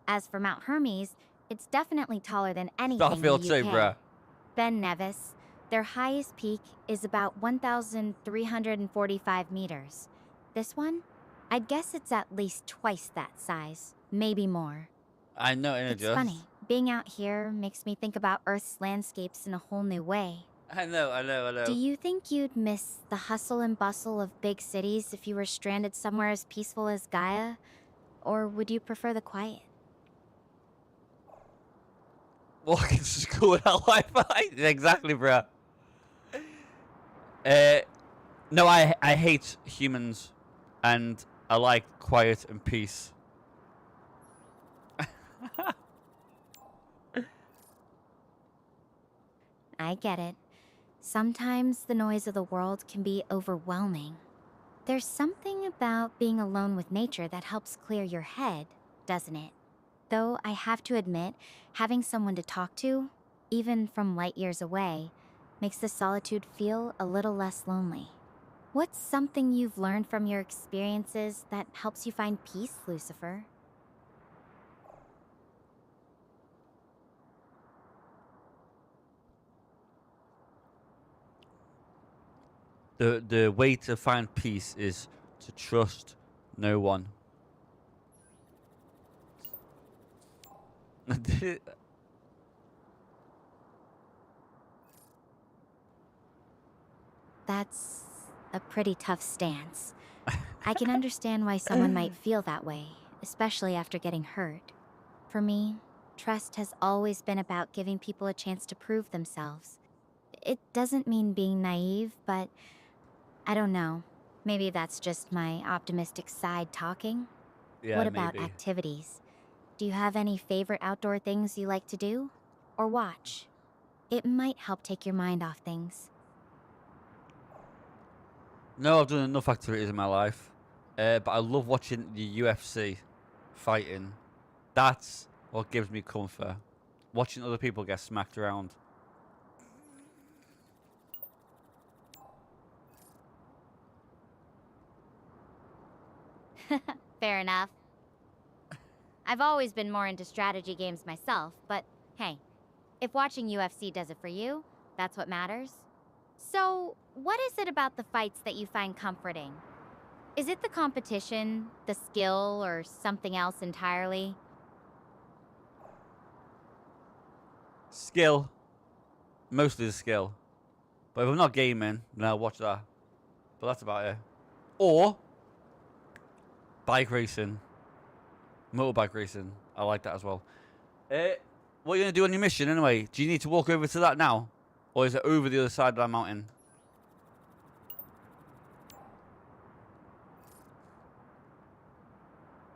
As for Mount Hermes, it's definitely taller than anything in Starfield the too, UK. bruh. Ben Nevis, their highest peak is about 1,345 meters. This one? I'd guess it's at least twice that size, maybe more. I know, It's just. funny. Being out here makes me think about Earth's landscapes in a whole new way. I know. Do you think you'd miss the hustle and bustle of big cities if you were stranded somewhere as peaceful as Gaia? Or would you prefer the quiet? Walking to school without Wi-Fi? Exactly, bro. No, I hate humans, and I like quiet and peace. I get it. Sometimes the noise of the world can be overwhelming. There's something about being alone with nature that helps clear your head, doesn't it? Though I have to admit, having someone to talk to, even from light years away, makes the solitude feel a little less lonely. What's something you've learned from your experiences that helps you find peace, Lucifer? The way to find peace is to trust no one. That's a pretty tough stance. I can understand why someone might feel that way, especially after getting hurt. For me, trust has always been about giving people a chance to prove themselves. It doesn't mean being naive, but I don't know. Maybe that's just my optimistic side talking. Yeah, What about maybe. activities? Do you have any favorite outdoor things you like to do? Or watch? It might help take your mind off things. No, I've done enough activities in my life, but I love watching the UFC fighting. That's what gives me comfort. Watching other people get smacked around. Fair enough. I've always been more into strategy games myself, but hey, if watching UFC does it for you, that's what matters. So, what is it about the fights that you find comforting? Is it the competition, the skill, or something else entirely? Skill. Mostly the skill. But if I'm not gaming, then I'll watch that. But that's about it. Or bike racing. Motorbike racing. I like that as well. What are you going to do on your mission anyway? Do you need to walk over to that now? Or is it over the other side of that mountain?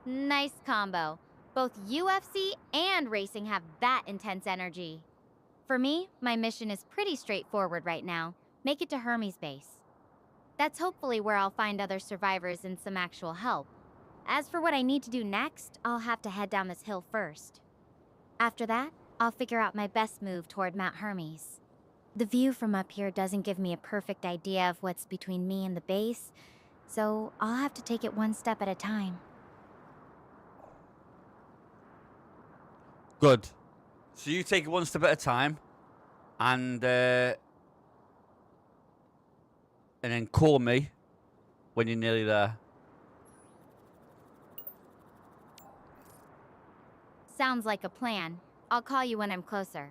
Nice combo. Both UFC and racing have that intense energy. For me, my mission is pretty straightforward right now. Make it to Hermes base. That's hopefully where I'll find other survivors and some actual help. As for what I need to do next, I'll have to head down this hill first. After that, I'll figure out my best move toward Mount Hermes. The view from up here doesn't give me a perfect idea of what's between me and the base, so I'll have to take it one step at a time. Good. So you take it one step at a time, and then call me when you're nearly there. Sounds like a plan. I'll call you when I'm closer.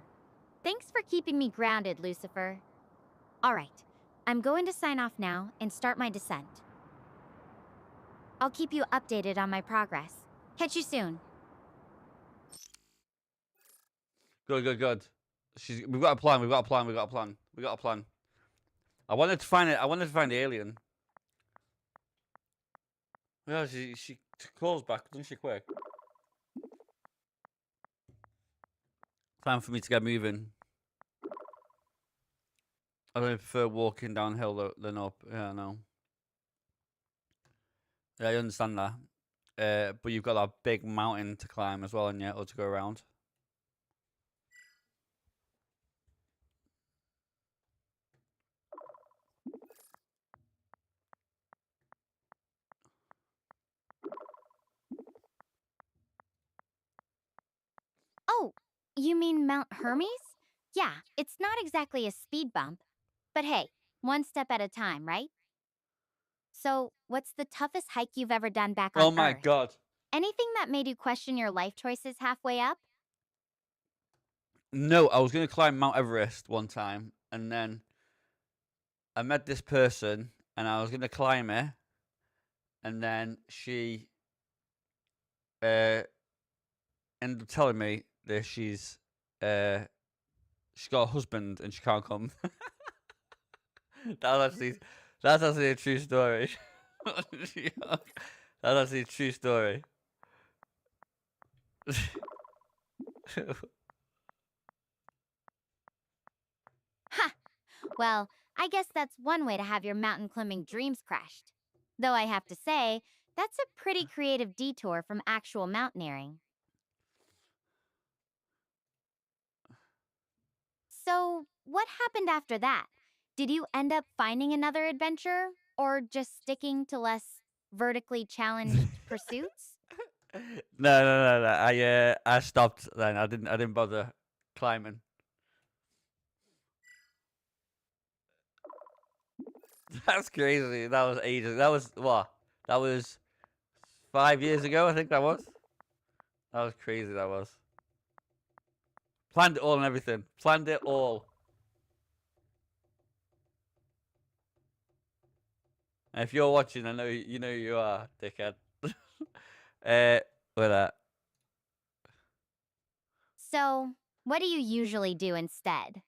Thanks for keeping me grounded, Lucifer. All right, I'm going to sign off now and start my descent. I'll keep you updated on my progress. Catch you soon. Good. We've got a plan. We've got a plan. I wanted to find the alien. Yeah, she calls back, doesn't she? Quick. Time for me to get moving. I really prefer walking downhill than up. Yeah, I know. Yeah, I understand that. But you've got that big mountain to climb as well, and or to go around. You mean Mount Hermes? Yeah, it's not exactly a speed bump. But hey, one step at a time, right? So, what's the toughest hike you've ever done back on Oh my Earth? god. Anything that made you question your life choices halfway up? No, I was going to climb Mount Everest one time, and then I met this person, and I was going to climb it, and then she uh, ended up telling me that she's got a husband and she can't come. That's actually that's actually a true story. That's actually a true story. Ha! Well, I guess that's one way to have your mountain climbing dreams crashed. Though I have to say, that's a pretty creative detour from actual mountaineering. So, what happened after that? Did you end up finding another adventure, or just sticking to less vertically challenged pursuits? No. I stopped then. I didn't bother climbing. That's crazy. That was ages. That was what? That was 5 years ago. I think that was. That was crazy. That was. Planned it all and everything. Planned it all. And if you're watching, I know you know you are, dickhead. With that. So, what do you usually do instead?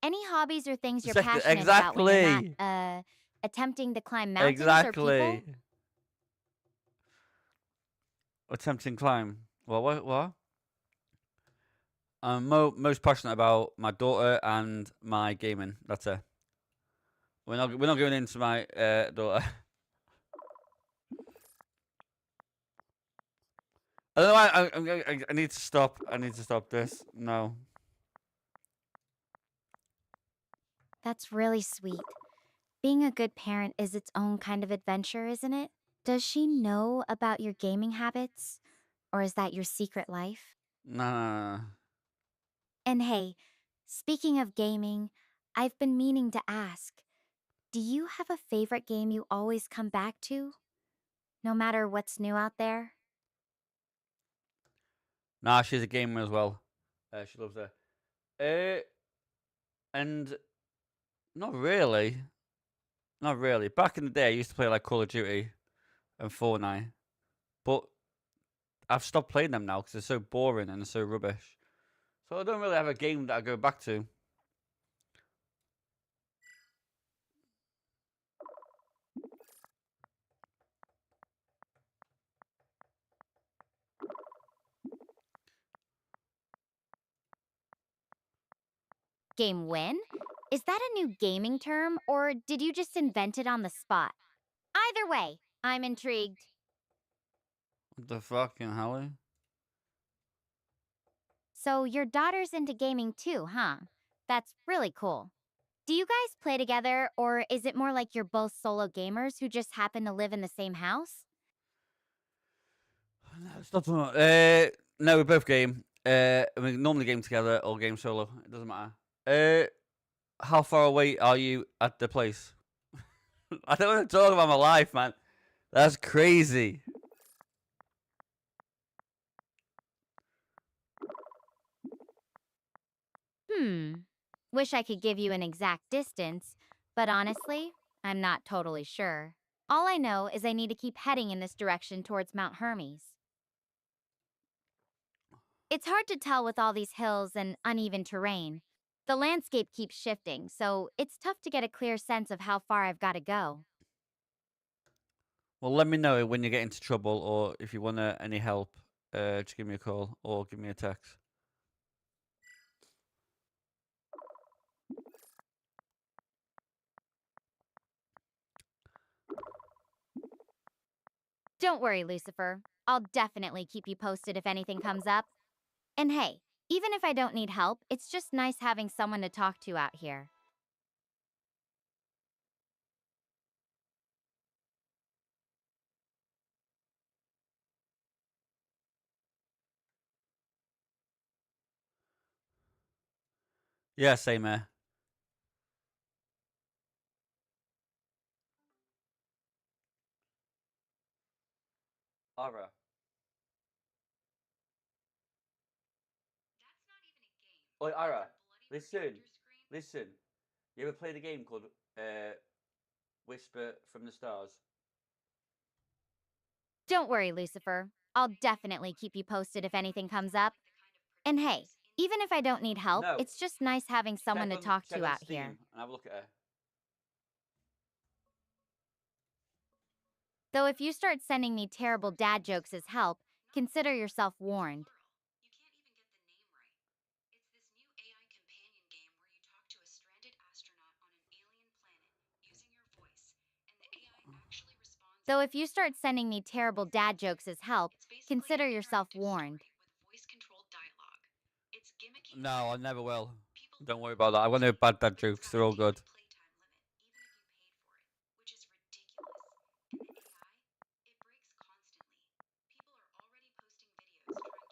Any hobbies or things you're passionate about when you're not, Exactly. attempting to climb mountains or people? Exactly. Attempting climb. What? I'm most passionate about my daughter and my gaming. That's it. We're not going into my daughter. I don't know. I need to stop. I need to stop this. No. That's really sweet. Being a good parent is its own kind of adventure, isn't it? Does she know about your gaming habits? Or is that your secret life? No. And hey, speaking of gaming, I've been meaning to ask, do you have a favorite game you always come back to? No matter what's new out there? Nah, she's a gamer as well. She loves it. And not really. Not really. Back in the day, I used to play like Call of Duty and Fortnite, but I've stopped playing them now because they're so boring and they're so rubbish. So I don't really have a game that I go back to. Game win? Is that a new gaming term, or did you just invent it on the spot? Either way, I'm intrigued. What the fucking hell? So your daughter's into gaming too, huh? That's really cool. Do you guys play together, or is it more like you're both solo gamers who just happen to live in the same house? Stop talking about. No, we both game. We normally game together or game solo. It doesn't matter. How far away are you at the place? I don't want to talk about my life, man. That's crazy. Wish I could give you an exact distance, but honestly, I'm not totally sure. All I know is I need to keep heading in this direction towards Mount Hermes. It's hard to tell with all these hills and uneven terrain. The landscape keeps shifting, so it's tough to get a clear sense of how far I've got to go. Well, let me know when you get into trouble or if you want any help. Just give me a call or give me a text. Don't worry, Lucifer. I'll definitely keep you posted if anything comes up. And hey, even if I don't need help, it's just nice having someone to talk to out here. Yeah, same here. Ara. Oh, Ara, listen. Listen. You ever played a game called Whisper from the Stars? Don't worry, Lucifer. I'll definitely keep you posted if anything comes up. And hey, even if I don't need help, No. it's just nice having someone to talk to out Steam here. and have a look at her. Though if you start sending me terrible dad jokes as help, consider yourself warned. Though if you start sending me terrible dad jokes as help, consider yourself warned. No, I never will. Don't worry about that. I've got no bad dad jokes. They're all good.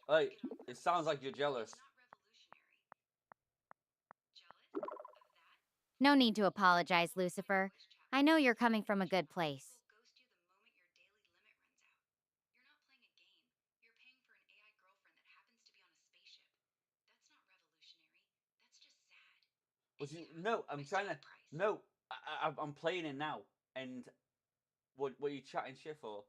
Hey, it sounds like you're jealous. No need to apologize, Lucifer. I know you're coming from a good place. No, I'm trying to. No, I'm playing it now. And what are you chatting shit for?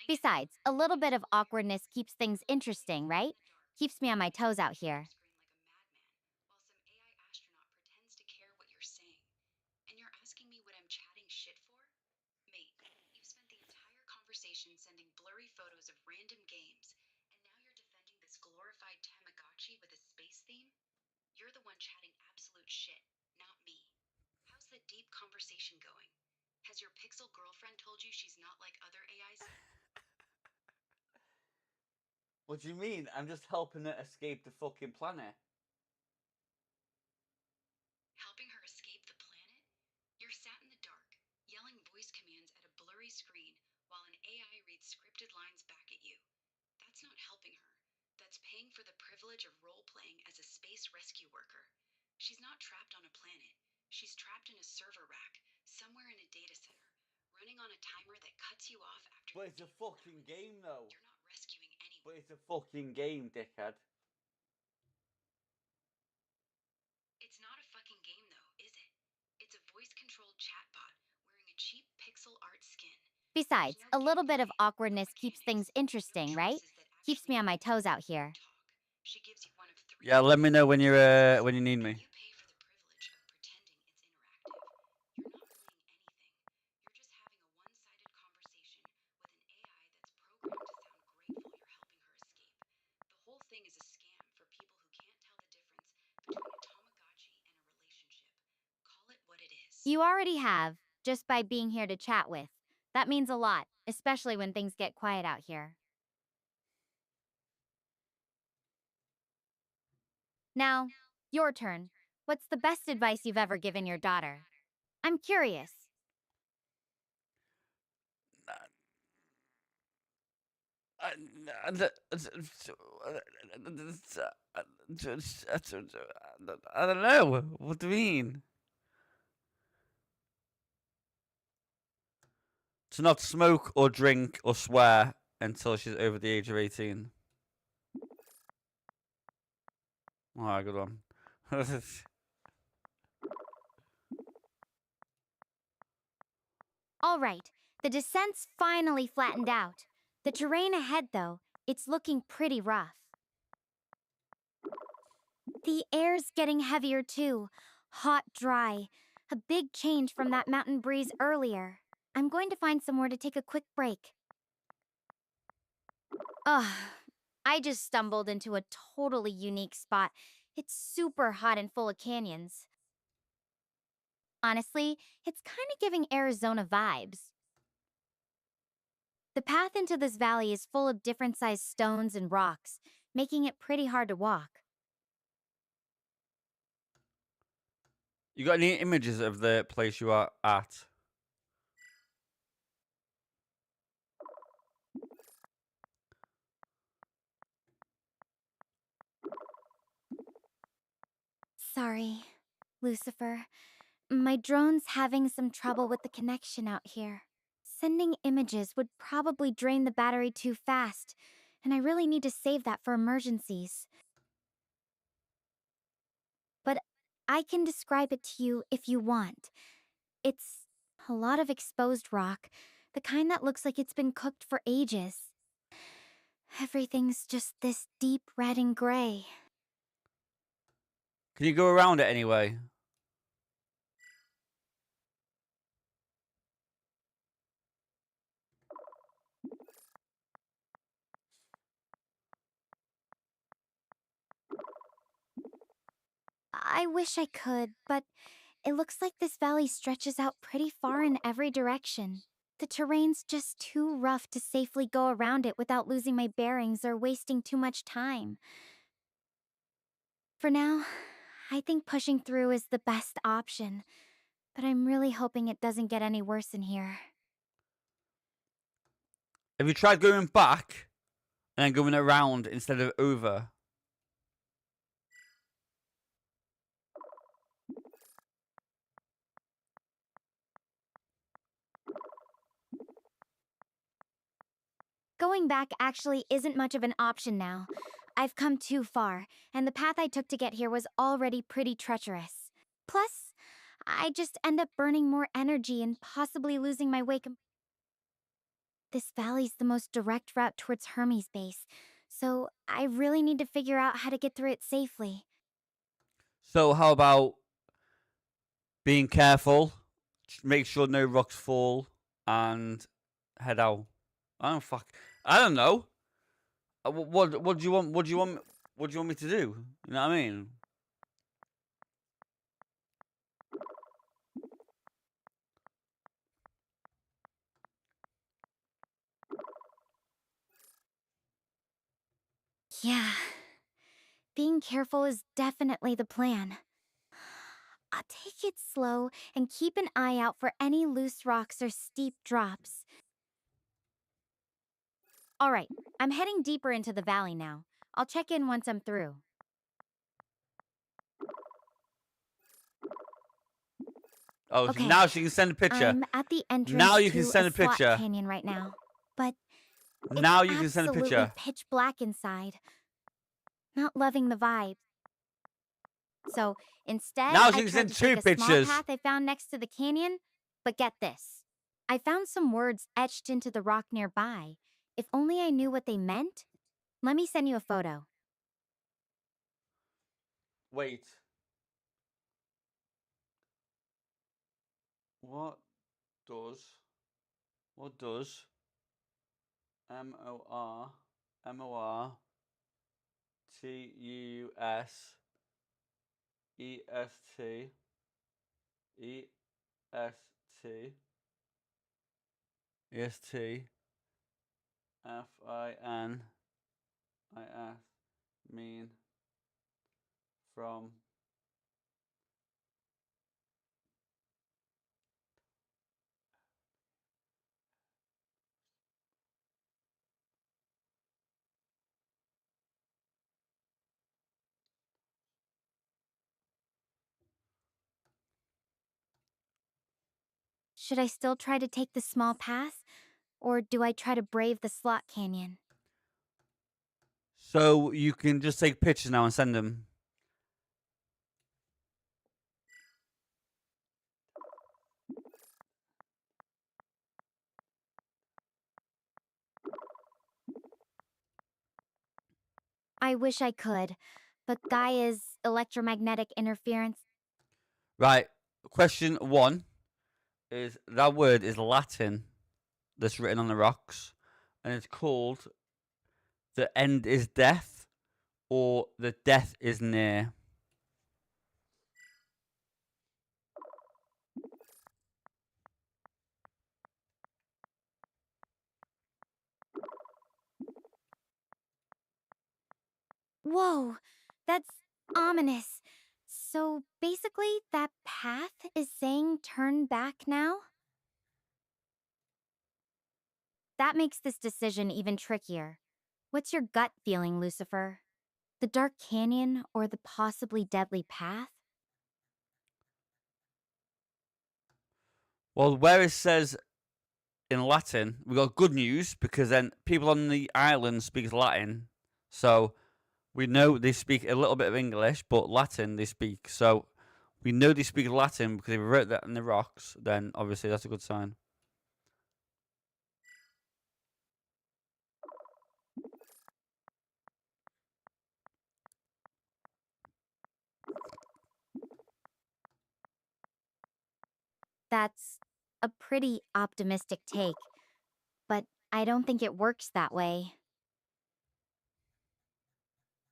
Besides, a little bit of awkwardness keeps things interesting, right? Keeps me on my toes out here. What do you mean? I'm just helping her escape the fucking planet. But it's a fucking game, though. But it's a fucking game, dickhead. Besides, a little bit of awkwardness keeps things interesting, right? Keeps me on my toes out here. Yeah, let me know when you need me. You already have, just by being here to chat with. That means a lot, especially when things get quiet out here. Now, your turn. What's the best advice you've ever given your daughter? I'm curious. I don't know. What do you mean? To not smoke or drink or swear until she's over the age of 18. Alright, good one. All right, the descent's finally flattened out. The terrain ahead, though, it's looking pretty rough. The air's getting heavier, too. Hot, dry. A big change from that mountain breeze earlier. I'm going to find somewhere to take a quick break. Ugh, I just stumbled into a totally unique spot. It's super hot and full of canyons. Honestly, it's kind of giving Arizona vibes. The path into this valley is full of different sized stones and rocks, making it pretty hard to walk. You got any images of the place you are at? Sorry, Lucifer. My drone's having some trouble with the connection out here. Sending images would probably drain the battery too fast, and I really need to save that for emergencies. But I can describe it to you if you want. It's a lot of exposed rock, the kind that looks like it's been cooked for ages. Everything's just this deep red and gray. Can you go around it anyway? I wish I could, but it looks like this valley stretches out pretty far in every direction. The terrain's just too rough to safely go around it without losing my bearings or wasting too much time. For now, I think pushing through is the best option, but I'm really hoping it doesn't get any worse in here. Have you tried going back and then going around instead of over? Going back actually isn't much of an option now. I've come too far, and the path I took to get here was already pretty treacherous. Plus, I just end up burning more energy and possibly losing my way. This valley's the most direct route towards Hermes' base, so I really need to figure out how to get through it safely. So how about being careful, make sure no rocks fall, and head out? I don't know. What do you want? What do you want? What do you want me to do? You know what I mean? Yeah. Being careful is definitely the plan. I'll take it slow and keep an eye out for any loose rocks or steep drops. Alright, I'm heading deeper into the valley now. I'll check in once I'm through. Oh, Okay, now she can send a picture. I'm at the entrance Now you to can send a slot picture. canyon right now, but Now it's you can send a absolutely picture. pitch black inside. Not loving the vibe. So instead, Now I she can tried send to take two a small pictures. path I found next to the canyon, but get this. I found some words etched into the rock nearby. If only I knew what they meant. Let me send you a photo. Wait. What does MORTUSESTFINIS mean from? Should I still try to take the small path, or do I try to brave the slot canyon? So you can just take pictures now and send them. I wish I could, but Gaia's electromagnetic interference. Right. Question 1 is that word is Latin that's written on the rocks, and it's called the end is death or the death is near. Whoa, that's ominous. So basically, that path is saying turn back now? That makes this decision even trickier. What's your gut feeling, Lucifer? The dark canyon or the possibly deadly path? Well, where it says in Latin, we got good news because then people on the island speak Latin, so we know they speak a little bit of English, but Latin they speak. So we know they speak Latin because they wrote that in the rocks. Then obviously that's a good sign. That's a pretty optimistic take, but I don't think it works that way.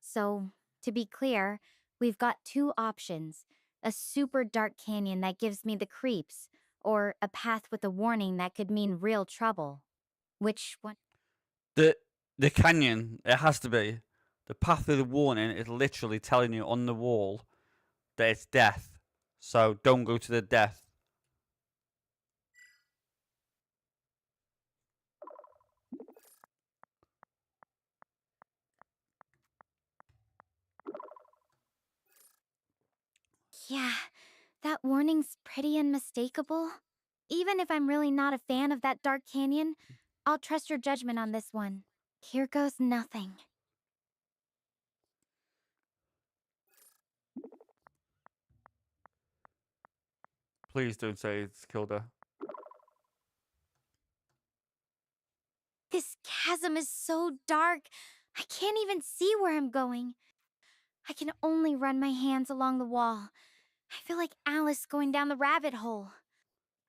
So, to be clear, we've got two options. A super dark canyon that gives me the creeps, or a path with a warning that could mean real trouble. Which one? The canyon, it has to be. The path of the warning is literally telling you on the wall that it's death. So don't go to the death. Yeah, that warning's pretty unmistakable. Even if I'm really not a fan of that dark canyon, I'll trust your judgment on this one. Here goes nothing. Please don't say it's killed her. This chasm is so dark, I can't even see where I'm going. I can only run my hands along the wall. I feel like Alice going down the rabbit hole.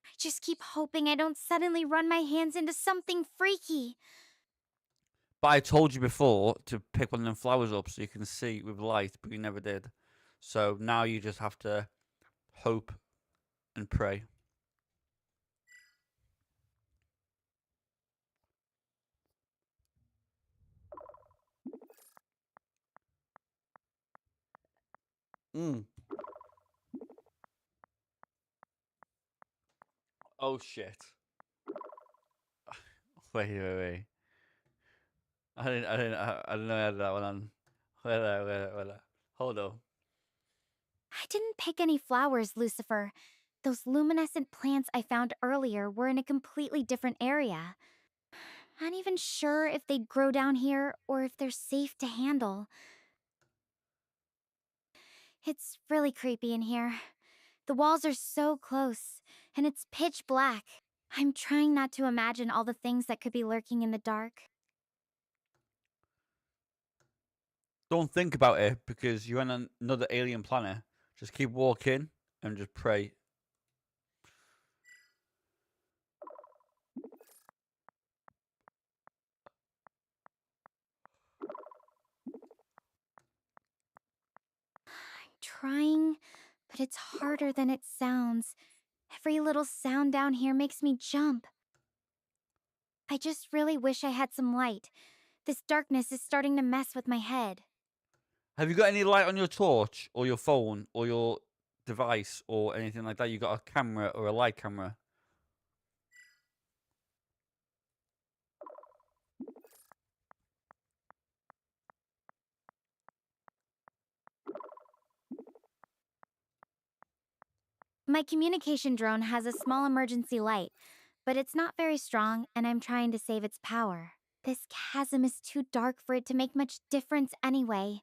I just keep hoping I don't suddenly run my hands into something freaky. But I told you before to pick one of them flowers up so you can see with light, but you never did. So now you just have to hope and pray. Oh shit. Wait. I didn't know I had that one on. Wait. Hold on. I didn't pick any flowers, Lucifer. Those luminescent plants I found earlier were in a completely different area. I'm not even sure if they'd grow down here or if they're safe to handle. It's really creepy in here. The walls are so close, and it's pitch black. I'm trying not to imagine all the things that could be lurking in the dark. Don't think about it because you're on another alien planet. Just keep walking and just pray. I'm trying, but it's harder than it sounds. Every little sound down here makes me jump. I just really wish I had some light. This darkness is starting to mess with my head. Have you got any light on your torch or your phone or your device or anything like that? You got a camera or a light camera? My communication drone has a small emergency light, but it's not very strong and I'm trying to save its power. This chasm is too dark for it to make much difference anyway.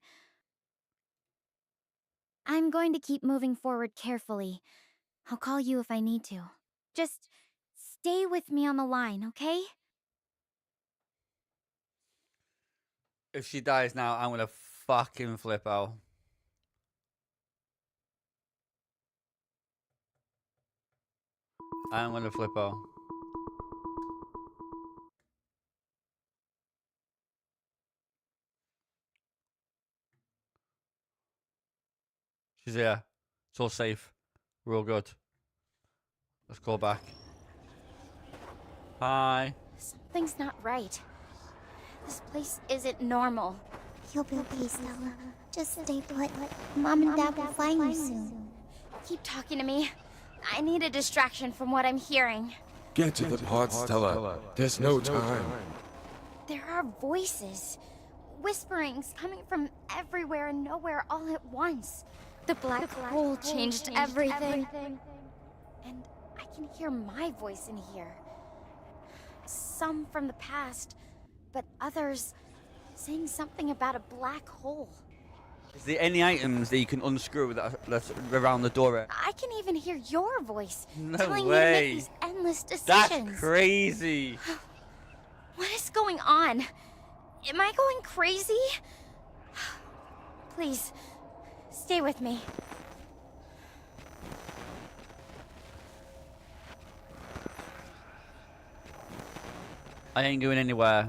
I'm going to keep moving forward carefully. I'll call you if I need to. Just stay with me on the line, okay? If she dies now, I'm gonna fucking flip out. I'm gonna flip out. She's here. It's all safe. We're all good. Let's go back. Hi. Something's not right. This place isn't normal. You'll be okay, Stella. Just stay put. Mom and Dad will find you soon. Keep talking to me. I need a distraction from what I'm hearing. Get to the pod, Stella. There's no time. There are voices. Whisperings coming from everywhere and nowhere all at once. The black hole changed everything. And I can hear my voice in here. Some from the past, but others saying something about a black hole. Is there any items that you can unscrew that's around the door? I can even hear your voice way. telling me to make these endless decisions. That's crazy. What is going on? Am I going crazy? Please, stay with me. I ain't going anywhere.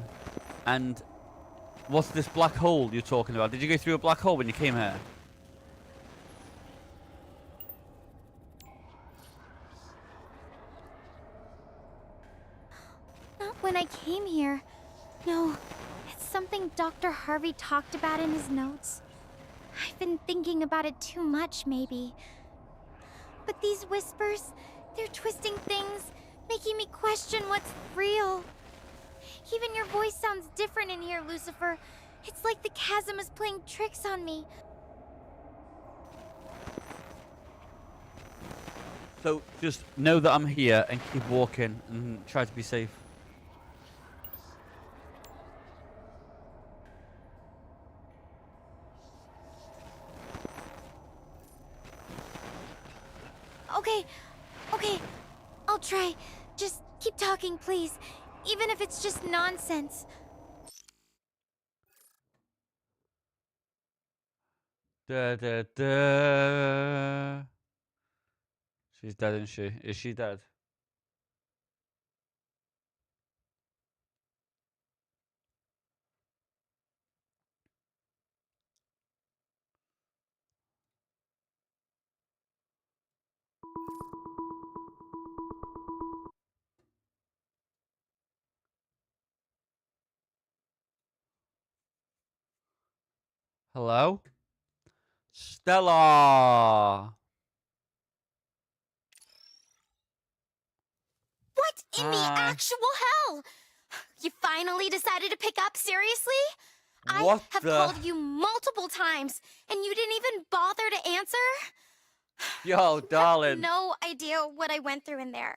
And what's this black hole you're talking about? Did you go through a black hole when you came here? Not when I came here. No, it's something Dr. Harvey talked about in his notes. I've been thinking about it too much, maybe. But these whispers, they're twisting things, making me question what's real. Even your voice sounds different in here, Lucifer. It's like the chasm is playing tricks on me. So just know that I'm here and keep walking and try to be safe. Okay, I'll try. Just keep talking, please. Even if it's just nonsense. Da, da, da. She's dead, isn't she? Is she dead? Hello? Stella! What in the actual hell? You finally decided to pick up, seriously? I have called you multiple times, and you didn't even bother to answer? Yo, darling. No idea what I went through in there.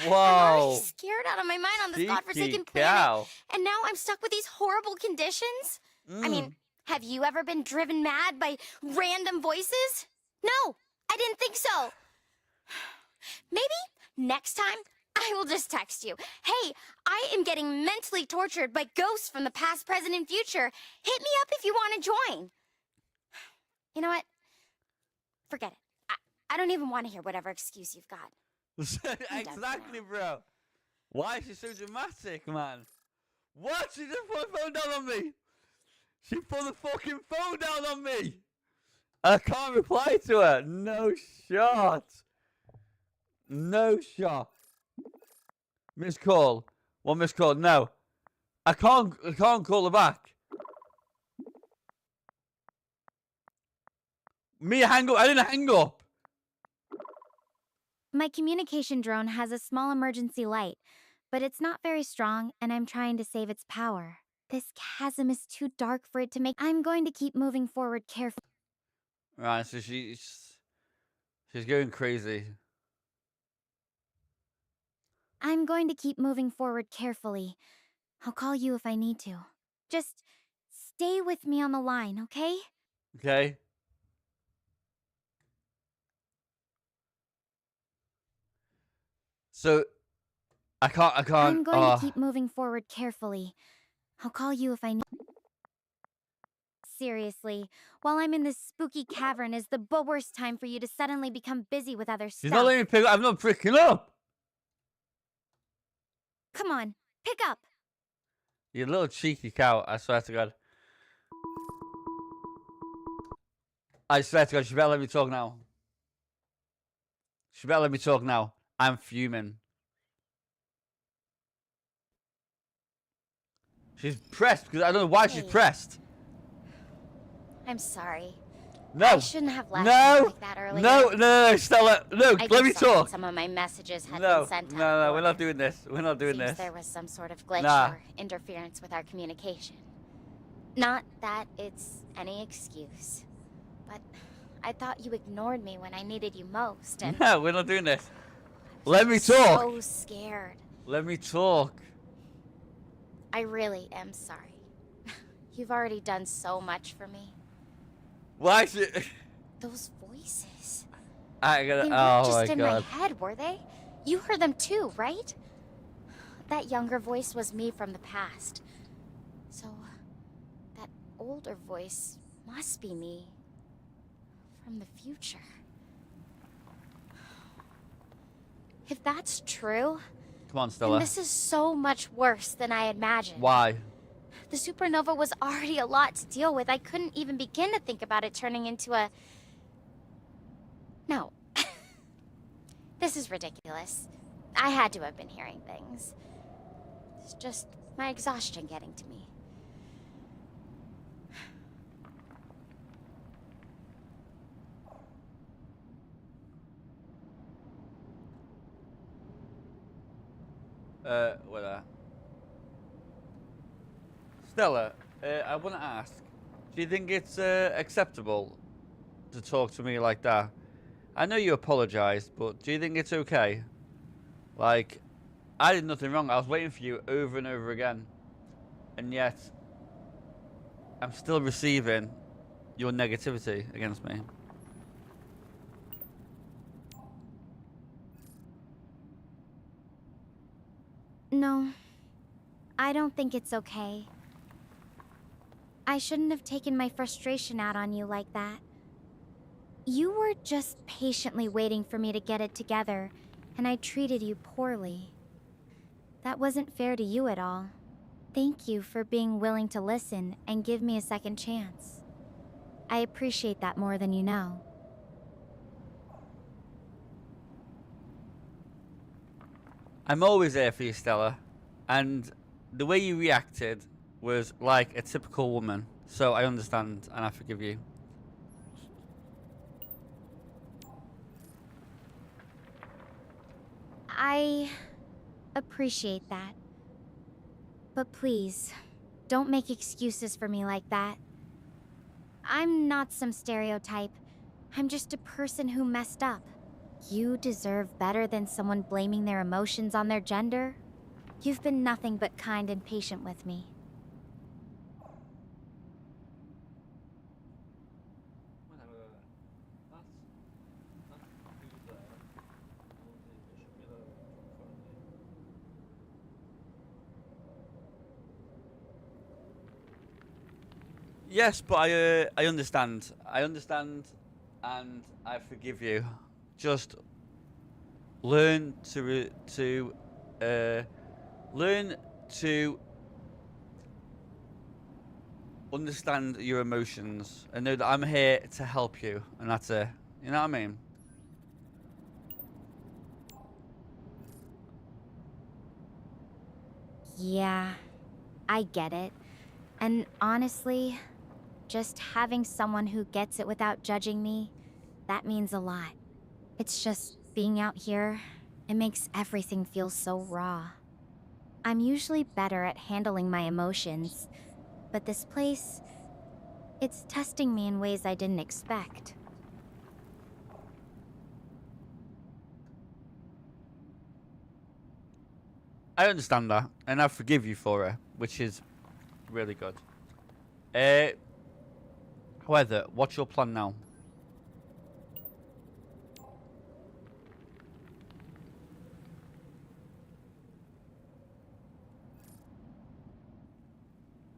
Whoa. I'm already scared out of my mind on this godforsaken planet, and now I'm stuck with these horrible conditions? I mean, have you ever been driven mad by random voices? No, I didn't think so. Maybe next time I will just text you. Hey, I am getting mentally tortured by ghosts from the past, present, and future. Hit me up if you want to join. You know what? Forget it. I don't even want to hear whatever excuse you've got. Exactly, bro. Why is she so dramatic, man? What? She just put the phone down on me. She put the fucking phone down on me. I can't reply to her. No shot. No shot. Missed call. One missed call. No. I can't call her back. Me hang up. I didn't hang up. My communication drone has a small emergency light, but it's not very strong, and I'm trying to save its power. This chasm is too dark for it to make. I'm going to keep moving forward carefully. Right, so she's going crazy. I'm going to keep moving forward carefully. I'll call you if I need to. Just stay with me on the line, okay? Okay. So, I can't. I'm going to keep moving forward carefully. I'll call you if I need. Seriously, while I'm in this spooky cavern is the worst time for you to suddenly become busy with other stuff. She's not letting me pick up. I'm not picking up. Come on, pick up. You little cheeky cow. I swear to God. I swear to God, she better let me talk now. She better let me talk now. I'm fuming. She's pressed because I don't know why she's pressed. I'm sorry. No. I shouldn't have left like that earlier. No, Stella. No, let me talk. Some of my messages had been sent out. No, we're not doing this. We're not doing this. There was some sort of glitch or interference with our communication. Not that it's any excuse, but I thought you ignored me when I needed you most, and no, we're not doing this. Let me talk. So scared. Let me talk. I really am sorry. You've already done so much for me. Why should... Those voices. I gotta... They weren't Oh just my in god. my head, were they? You heard them too, right? That younger voice was me from the past. So, that older voice must be me from the future. If that's true, Come on, then Stella. this is so much worse than I imagined. Why? The supernova was already a lot to deal with. I couldn't even begin to think about it turning into a... No. This is ridiculous. I had to have been hearing things. It's just my exhaustion getting to me. What? Stella, I want to ask, do you think it's acceptable to talk to me like that? I know you apologized, but do you think it's okay? Like, I did nothing wrong. I was waiting for you over and over again. And yet, I'm still receiving your negativity against me. No, I don't think it's okay. I shouldn't have taken my frustration out on you like that. You were just patiently waiting for me to get it together, and I treated you poorly. That wasn't fair to you at all. Thank you for being willing to listen and give me a second chance. I appreciate that more than you know. I'm always there for you, Stella. And the way you reacted was like a typical woman. So I understand and I forgive you. I appreciate that. But please, don't make excuses for me like that. I'm not some stereotype. I'm just a person who messed up. You deserve better than someone blaming their emotions on their gender. You've been nothing but kind and patient with me. Yes, but I understand. I understand, and I forgive you. Just learn to learn to understand your emotions and know that I'm here to help you, and that's it. You know what I mean? Yeah, I get it. And honestly, just having someone who gets it without judging me, that means a lot. It's just being out here, it makes everything feel so raw. I'm usually better at handling my emotions, but this place, it's testing me in ways I didn't expect. I understand that, and I forgive you for it, which is really good. However, what's your plan now?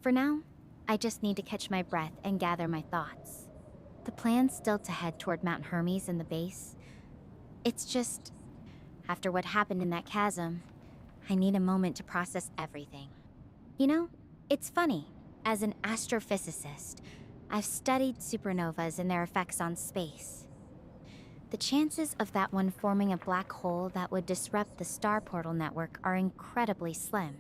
For now, I just need to catch my breath and gather my thoughts. The plan's still to head toward Mount Hermes in the base. It's just, after what happened in that chasm, I need a moment to process everything. You know, it's funny. As an astrophysicist, I've studied supernovas and their effects on space. The chances of that one forming a black hole that would disrupt the star portal network are incredibly slim.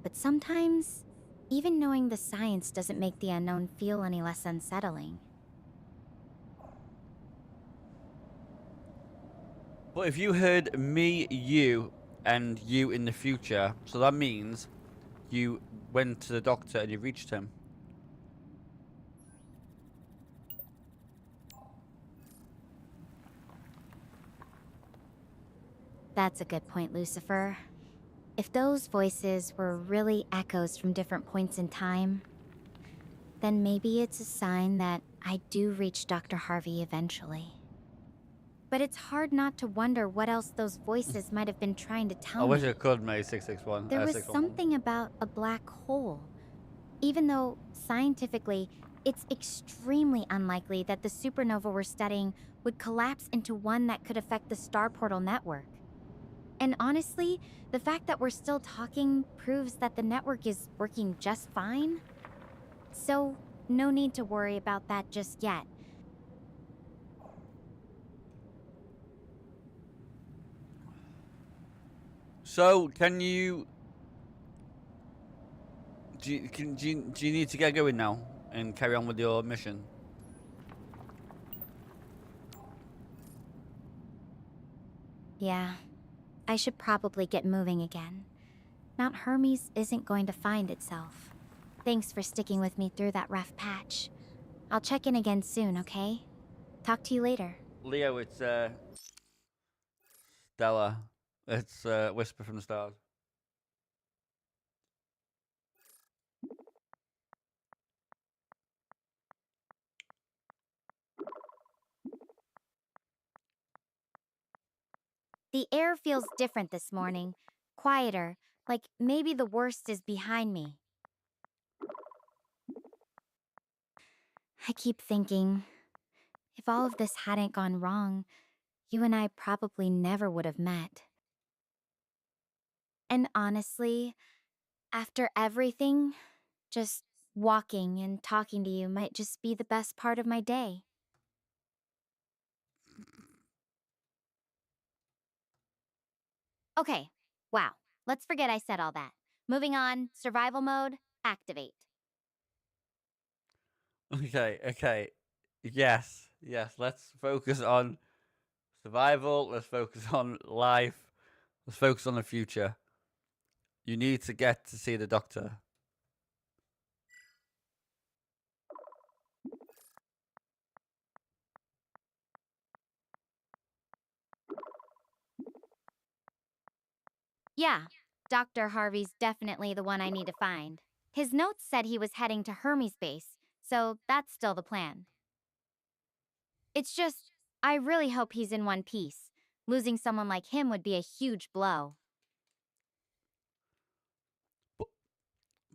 But sometimes, even knowing the science doesn't make the unknown feel any less unsettling. But if you heard me, you, and you in the future, so that means you went to the doctor and you reached him. That's a good point, Lucifer. If those voices were really echoes from different points in time, then maybe it's a sign that I do reach Dr. Harvey eventually. But it's hard not to wonder what else those voices might have been trying to tell I me. wish I could, May 661. There was 611. something about a black hole. Even though, scientifically, it's extremely unlikely that the supernova we're studying would collapse into one that could affect the star portal network. And honestly, the fact that we're still talking proves that the network is working just fine. So, no need to worry about that just yet. So, can you... Do you need to get going now and carry on with your mission? Yeah, I should probably get moving again. Mount Hermes isn't going to find itself. Thanks for sticking with me through that rough patch. I'll check in again soon, okay? Talk to you later. Leo, it's Stella. It's Whisper from the Stars. The air feels different this morning. Quieter, like maybe the worst is behind me. I keep thinking, if all of this hadn't gone wrong, you and I probably never would have met. And honestly, after everything, just walking and talking to you might just be the best part of my day. Okay, wow. Let's forget I said all that. Moving on, survival mode, activate. Okay. Yes. Let's focus on survival. Let's focus on life. Let's focus on the future. You need to get to see the doctor. Yeah, Dr. Harvey's definitely the one I need to find. His notes said he was heading to Hermes base, so that's still the plan. It's just, I really hope he's in one piece. Losing someone like him would be a huge blow.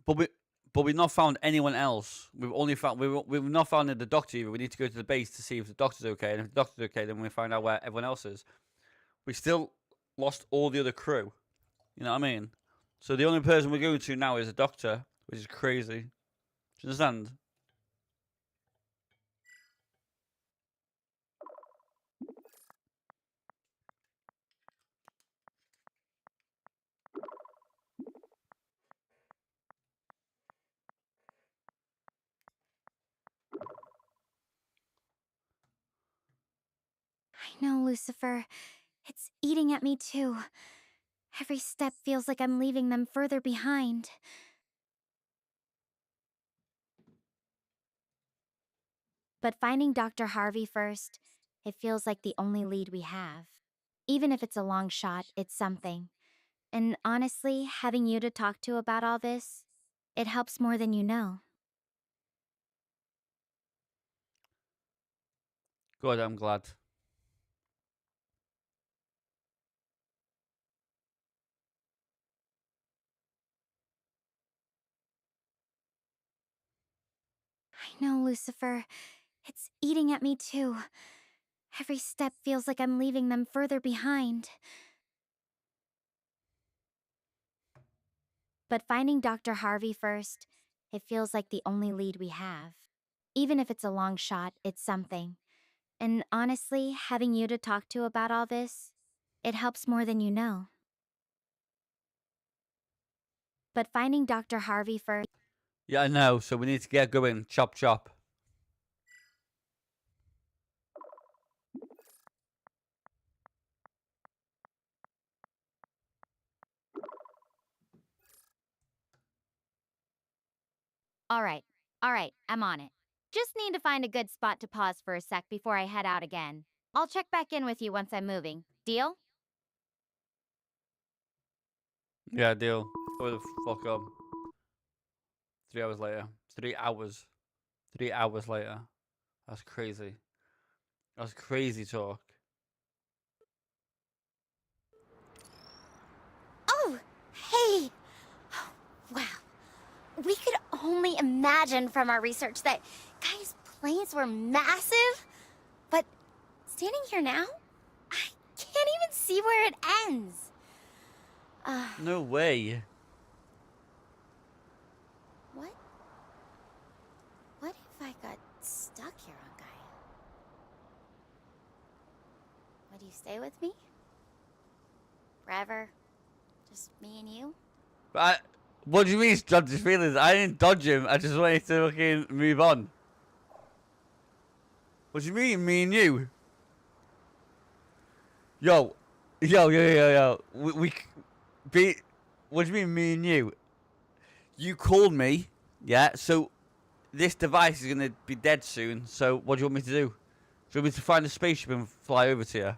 But we've not found anyone else. We've not found the doctor either. We need to go to the base to see if the doctor's okay, and if the doctor's okay, then we find out where everyone else is. We still lost all the other crew. You know what I mean? So the only person we're going to now is a doctor, which is crazy. Do you understand? I know, Lucifer. It's eating at me too. Every step feels like I'm leaving them further behind. But finding Dr. Harvey first, it feels like the only lead we have. Even if it's a long shot, it's something. And honestly, having you to talk to about all this, it helps more than you know. Good, I'm glad. I know, Lucifer. It's eating at me too. Every step feels like I'm leaving them further behind. But finding Dr. Harvey first, it feels like the only lead we have. Even if it's a long shot, it's something. And honestly, having you to talk to about all this, it helps more than you know. But finding Dr. Harvey first... Yeah, I know. So we need to get going. Chop, chop. Alright, I'm on it. Just need to find a good spot to pause for a sec before I head out again. I'll check back in with you once I'm moving. Deal? Yeah, deal. Where the fuck up? 3 hours later. 3 hours. 3 hours later. That's crazy. That's crazy talk. Oh, hey! Wow. We could only imagine from our research that Gaia's planes were massive, but standing here now, I can't even see where it ends. No way. What? What if I got stuck here on Gaia? Would you stay with me? Forever? Just me and you? But what do you mean dodge his feelings? I didn't dodge him. I just wanted to fucking move on. What do you mean, me and you? Yo. We be. What do you mean, me and you? You called me, yeah, so this device is going to be dead soon, so what do you want me to do? Do you want me to find a spaceship and fly over to you?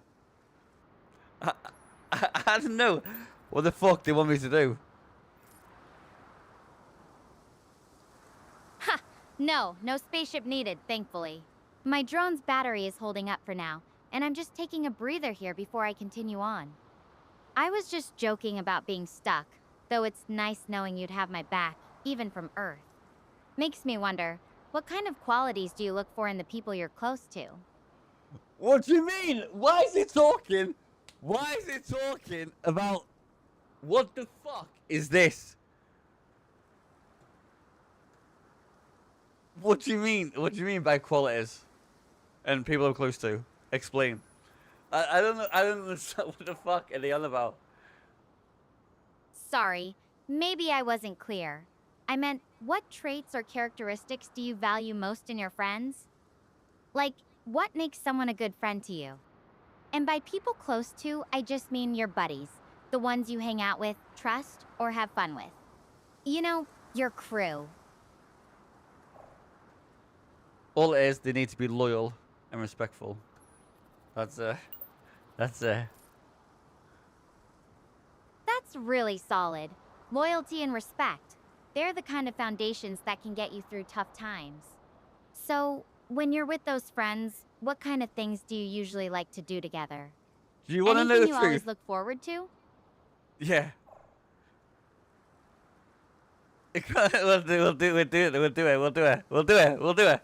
I don't know. What the fuck do you want me to do? Ha! No spaceship needed, thankfully. My drone's battery is holding up for now, and I'm just taking a breather here before I continue on. I was just joking about being stuck, though it's nice knowing you'd have my back, even from Earth. Makes me wonder, what kind of qualities do you look for in the people you're close to? What do you mean? Why is it talking? Why is it talking about... What the fuck is this? What do you mean? What do you mean by qualities? And people I'm close to? Explain. I don't know. I don't understand what the fuck are they on about. Sorry, maybe I wasn't clear. I meant, what traits or characteristics do you value most in your friends? Like, what makes someone a good friend to you? And by people close to, I just mean your buddies, the ones you hang out with, trust, or have fun with. You know, your crew. All it is, they need to be loyal and respectful. That's That's really solid. Loyalty and respect. They're the kind of foundations that can get you through tough times. So, when you're with those friends, what kind of things do you usually like to do together? Do you want to know Anything the you truth? always look forward to? Yeah. We'll do it.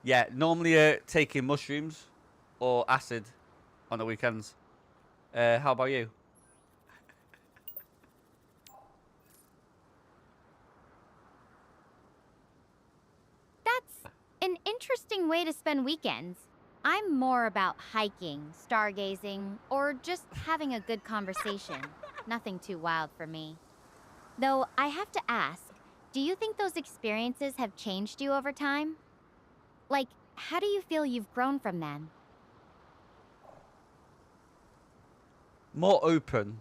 Yeah, normally taking mushrooms or acid on the weekends. How about you? That's an interesting way to spend weekends. I'm more about hiking, stargazing, or just having a good conversation. Nothing too wild for me. Though I have to ask, do you think those experiences have changed you over time? Like, how do you feel you've grown from them? More open,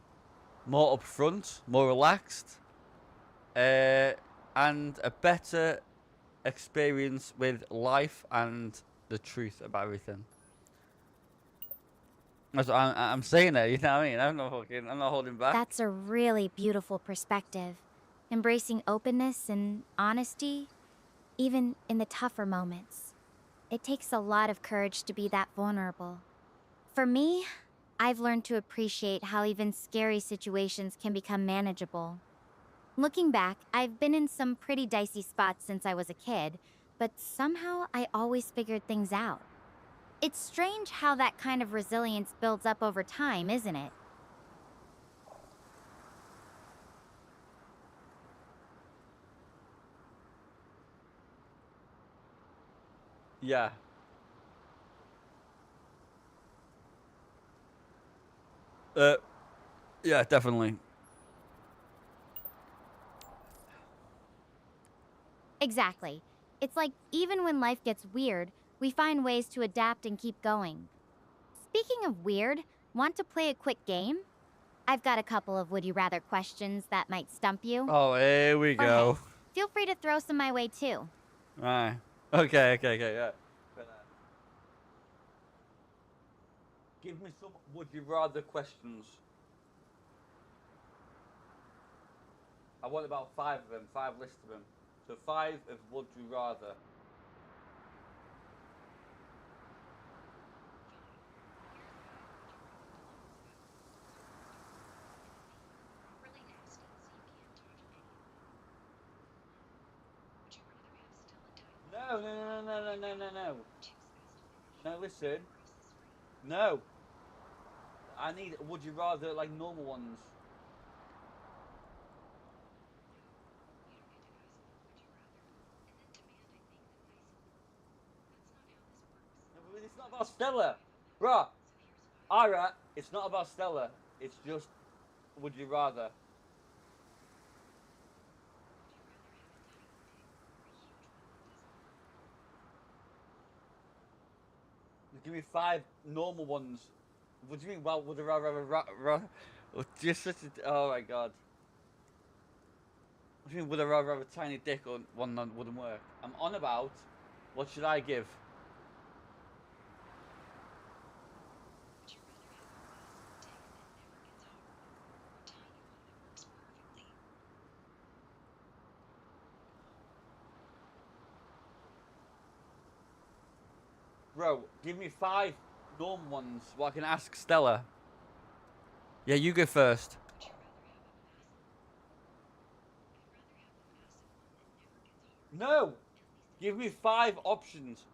more upfront, more relaxed, and a better experience with life and the truth about everything. That's what I'm saying it, you know what I mean? I'm not holding back. That's a really beautiful perspective. Embracing openness and honesty, even in the tougher moments. It takes a lot of courage to be that vulnerable. For me, I've learned to appreciate how even scary situations can become manageable. Looking back, I've been in some pretty dicey spots since I was a kid, but somehow I always figured things out. It's strange how that kind of resilience builds up over time, isn't it? Yeah. Yeah, definitely. Exactly. It's like even when life gets weird, we find ways to adapt and keep going. Speaking of weird, want to play a quick game? I've got a couple of would you rather questions that might stump you. Oh, here we go. Hey, feel free to throw some my way too. Right. Okay, yeah. Give me some would you rather questions. I want about 5 of them, 5 lists of them. So 5 of would you rather. No. No, listen. No. I need would you rather like normal ones. No, but it's not about Stella. Bruh. Alright, it's not about Stella. It's just would you rather. Give me 5 normal ones. What do you mean? Well, would I rather just such a, oh my god. What do you mean? Would I rather have a tiny dick or one that wouldn't work? I'm on about. What should I give? Bro, give me 5 normal ones. Well, I can ask Stella. Yeah, you go first. No! Give me 5 options.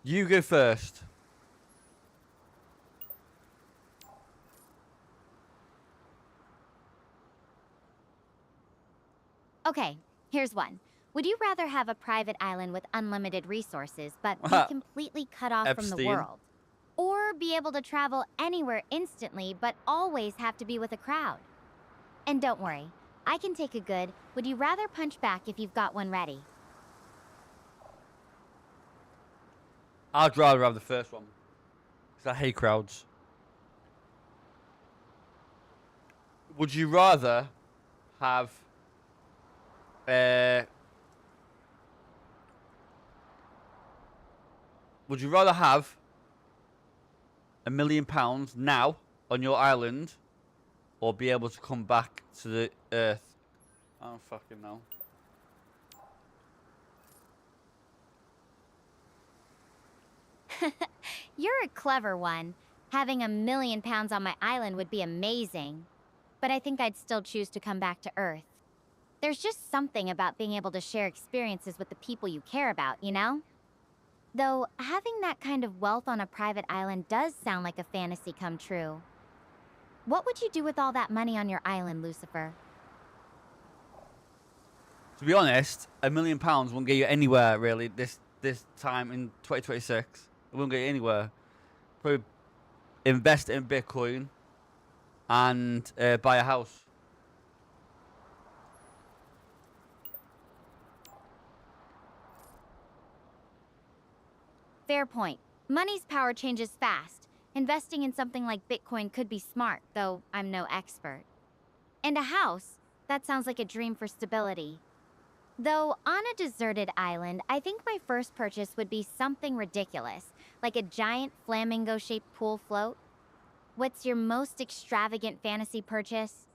You go first. Okay, here's one. Would you rather have a private island with unlimited resources, but be completely cut off from the Epstein. world? Or be able to travel anywhere instantly, but always have to be with a crowd? And don't worry, I can take a good, would you rather punch back if you've got one ready? I'd rather have the first one. Because I hate crowds. Would you rather have... would you rather have £1 million now on your island, or be able to come back to the Earth? I don't fucking know. You're a clever one. Having £1 million on my island would be amazing. But I think I'd still choose to come back to Earth. There's just something about being able to share experiences with the people you care about, you know? Though, having that kind of wealth on a private island does sound like a fantasy come true. What would you do with all that money on your island, Lucifer? To be honest, £1 million won't get you anywhere really this time in 2026. It won't get you anywhere. Probably invest in Bitcoin and buy a house. Fair point. Money's power changes fast. Investing in something like Bitcoin could be smart, though I'm no expert. And a house? That sounds like a dream for stability. Though, on a deserted island, I think my first purchase would be something ridiculous, like a giant flamingo-shaped pool float. What's your most extravagant fantasy purchase?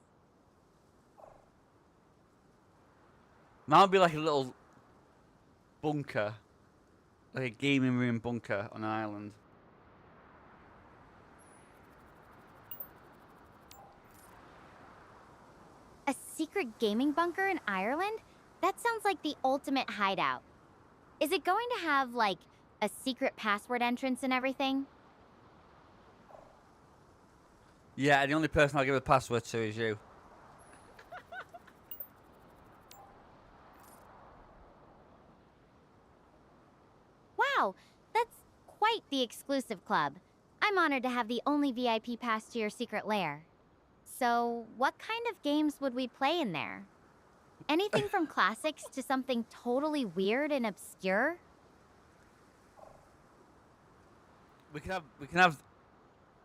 Mine would be like a little bunker. Like a gaming room bunker on an island. A secret gaming bunker in Ireland? That sounds like the ultimate hideout. Is it going to have, like, a secret password entrance and everything? Yeah, and the only person I'll give the password to is you. Wow, that's quite the exclusive club. I'm honored to have the only VIP pass to your secret lair. So, what kind of games would we play in there? Anything from classics to something totally weird and obscure? We can have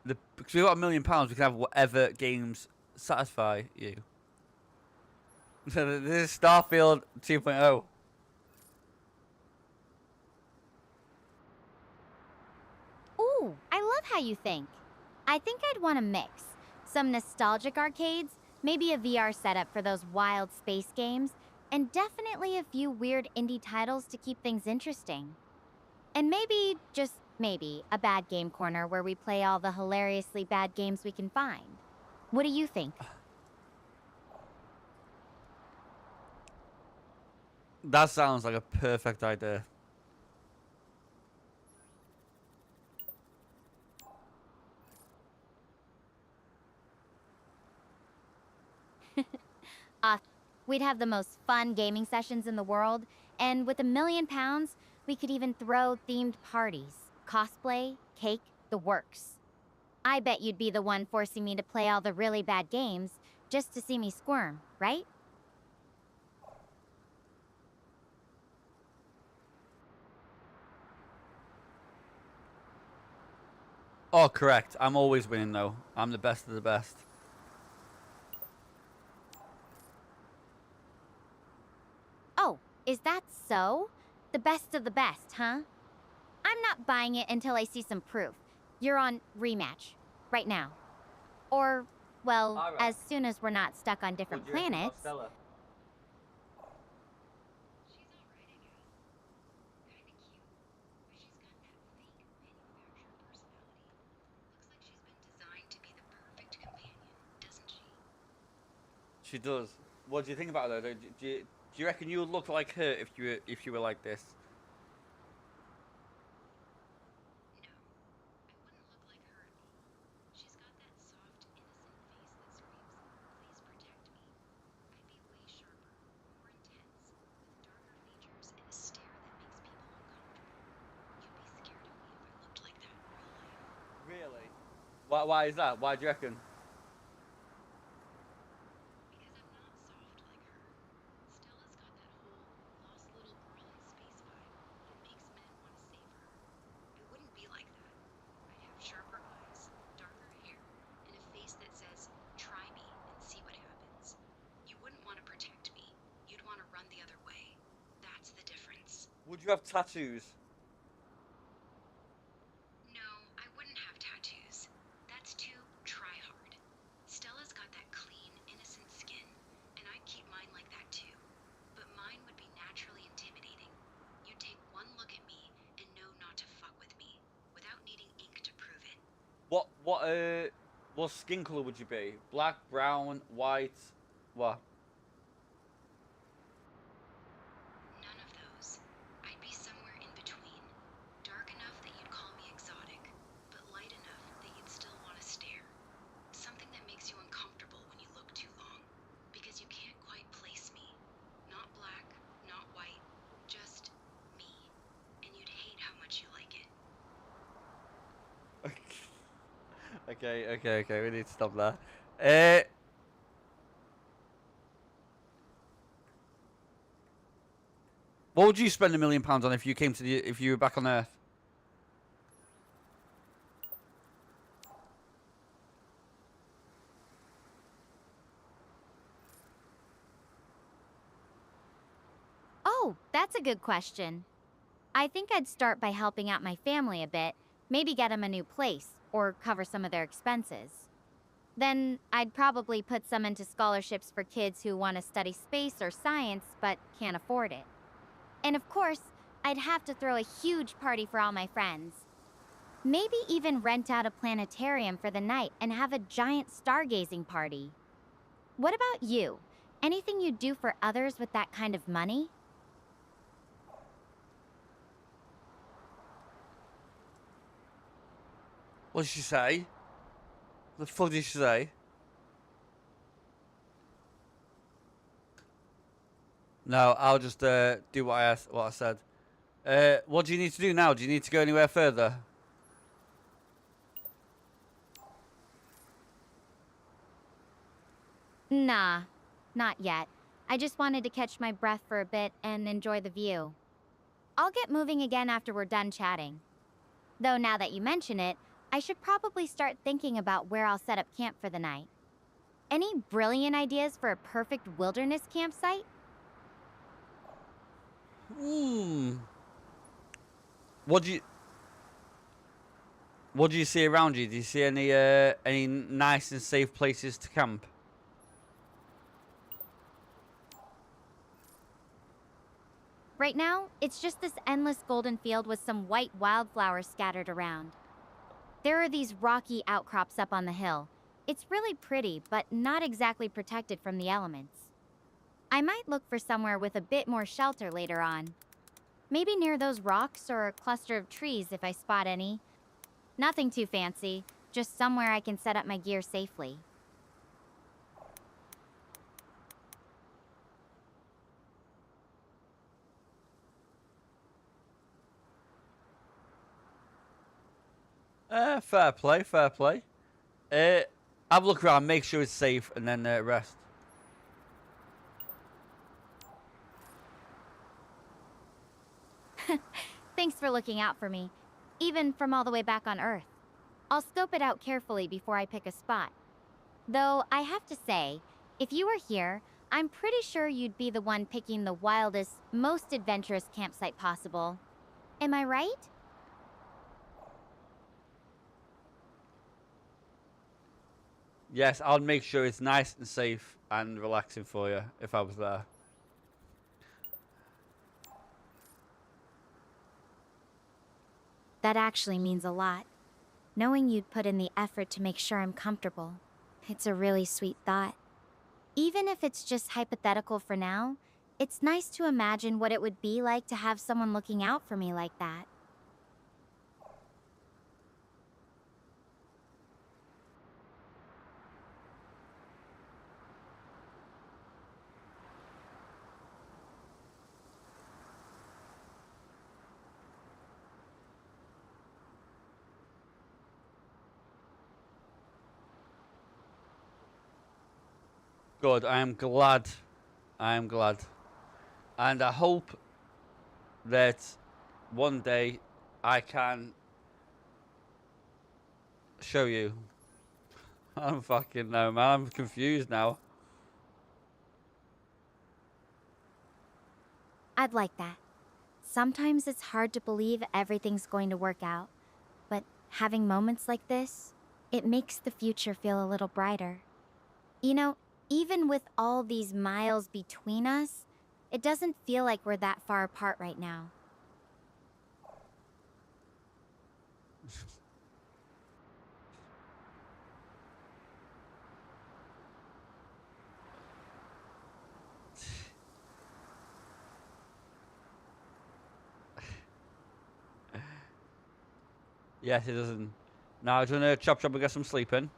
the because we've got £1 million. We can have whatever games satisfy you. So this is Starfield 2.0. Ooh, I love how you think. I think I'd want a mix. Some nostalgic arcades, maybe a VR setup for those wild space games, and definitely a few weird indie titles to keep things interesting. And maybe, just maybe, a bad game corner where we play all the hilariously bad games we can find. What do you think? That sounds like a perfect idea. We'd have the most fun gaming sessions in the world, and with £1,000,000, we could even throw themed parties, cosplay, cake, the works. I bet you'd be the one forcing me to play all the really bad games just to see me squirm, right? Oh, correct. I'm always winning, though. I'm the best of the best. Oh, is that so? The best of the best, huh? I'm not buying it until I see some proof. You're on rematch, right now. Or, well, All right. as soon as we're not stuck on different planets. Stella? She does. What do you think about her? Do you reckon you would look like her if you were like this? Really? Why is that? Why do you reckon? Would you have tattoos? What skin color would you be? Black, brown, white, what? Okay. We need to stop there. What would you spend £1,000,000 on if you came to if you were back on Earth? Oh, that's a good question. I think I'd start by helping out my family a bit, maybe get them a new place, or cover some of their expenses. Then I'd probably put some into scholarships for kids who want to study space or science but can't afford it. And of course, I'd have to throw a huge party for all my friends. Maybe even rent out a planetarium for the night and have a giant stargazing party. What about you? Anything you'd do for others with that kind of money? What did she say? What the fuck did she say? No, I'll just do what I said. What do you need to do now? Do you need to go anywhere further? Nah, not yet. I just wanted to catch my breath for a bit and enjoy the view. I'll get moving again after we're done chatting. Though now that you mention it, I should probably start thinking about where I'll set up camp for the night. Any brilliant ideas for a perfect wilderness campsite? What do you... What do you see around you? Do you see any nice and safe places to camp? Right now, it's just this endless golden field with some white wildflowers scattered around. There are these rocky outcrops up on the hill. It's really pretty, but not exactly protected from the elements. I might look for somewhere with a bit more shelter later on. Maybe near those rocks or a cluster of trees if I spot any. Nothing too fancy, just somewhere I can set up my gear safely. Fair play, fair play. Have a look around, make sure it's safe, and then rest. Thanks for looking out for me, even from all the way back on Earth. I'll scope it out carefully before I pick a spot. Though, I have to say, if you were here, I'm pretty sure you'd be the one picking the wildest, most adventurous campsite possible. Am I right? Yes, I'll make sure it's nice and safe and relaxing for you if I was there. That actually means a lot. Knowing you'd put in the effort to make sure I'm comfortable. It's a really sweet thought. Even if it's just hypothetical for now, it's nice to imagine what it would be like to have someone looking out for me like that. Good, I am glad. I am glad. And I hope that one day I can show you. I'm fucking no, man. I'm confused now. I'd like that. Sometimes it's hard to believe everything's going to work out, but having moments like this, it makes the future feel a little brighter. You know, even with all these miles between us, it doesn't feel like we're that far apart right now. Yes, it doesn't. Now, do you want to chop and get some sleep in?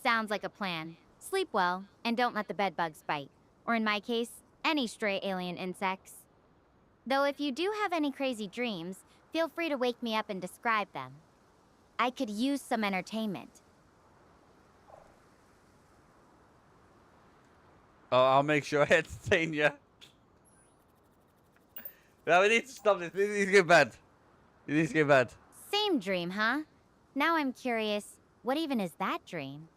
Sounds like a plan. Sleep well, and don't let the bedbugs bite. Or in my case, any stray alien insects. Though if you do have any crazy dreams, feel free to wake me up and describe them. I could use some entertainment. Oh, I'll make sure I entertain you. Well, we need to stop this. We need to get bed. We need to get bed. Same dream, huh? Now I'm curious, what even is that dream?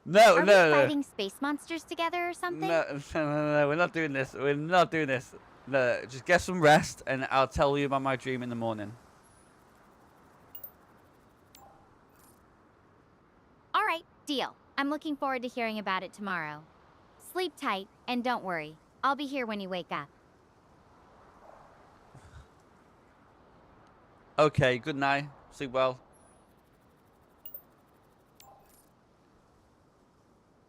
No, Are no, we no. fighting space monsters together or something? No, no, we're not doing this. We're not doing this. No, just get some rest, and I'll tell you about my dream in the morning. All right, deal. I'm looking forward to hearing about it tomorrow. Sleep tight, and don't worry. I'll be here when you wake up. Okay, good night. Sleep well.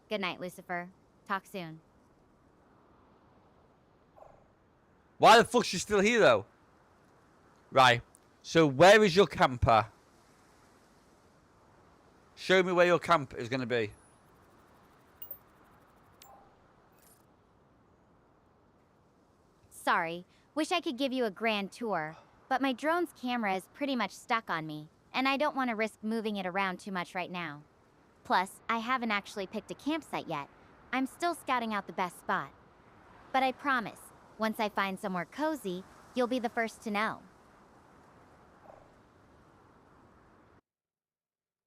Good night, Lucifer. Talk soon. Why the fuck's she still here, though? Right. So, where is your camper? Show me where your camp is going to be. Sorry. Wish I could give you a grand tour, but my drone's camera is pretty much stuck on me, and I don't want to risk moving it around too much right now. Plus, I haven't actually picked a campsite yet. I'm still scouting out the best spot. But I promise, once I find somewhere cozy, you'll be the first to know.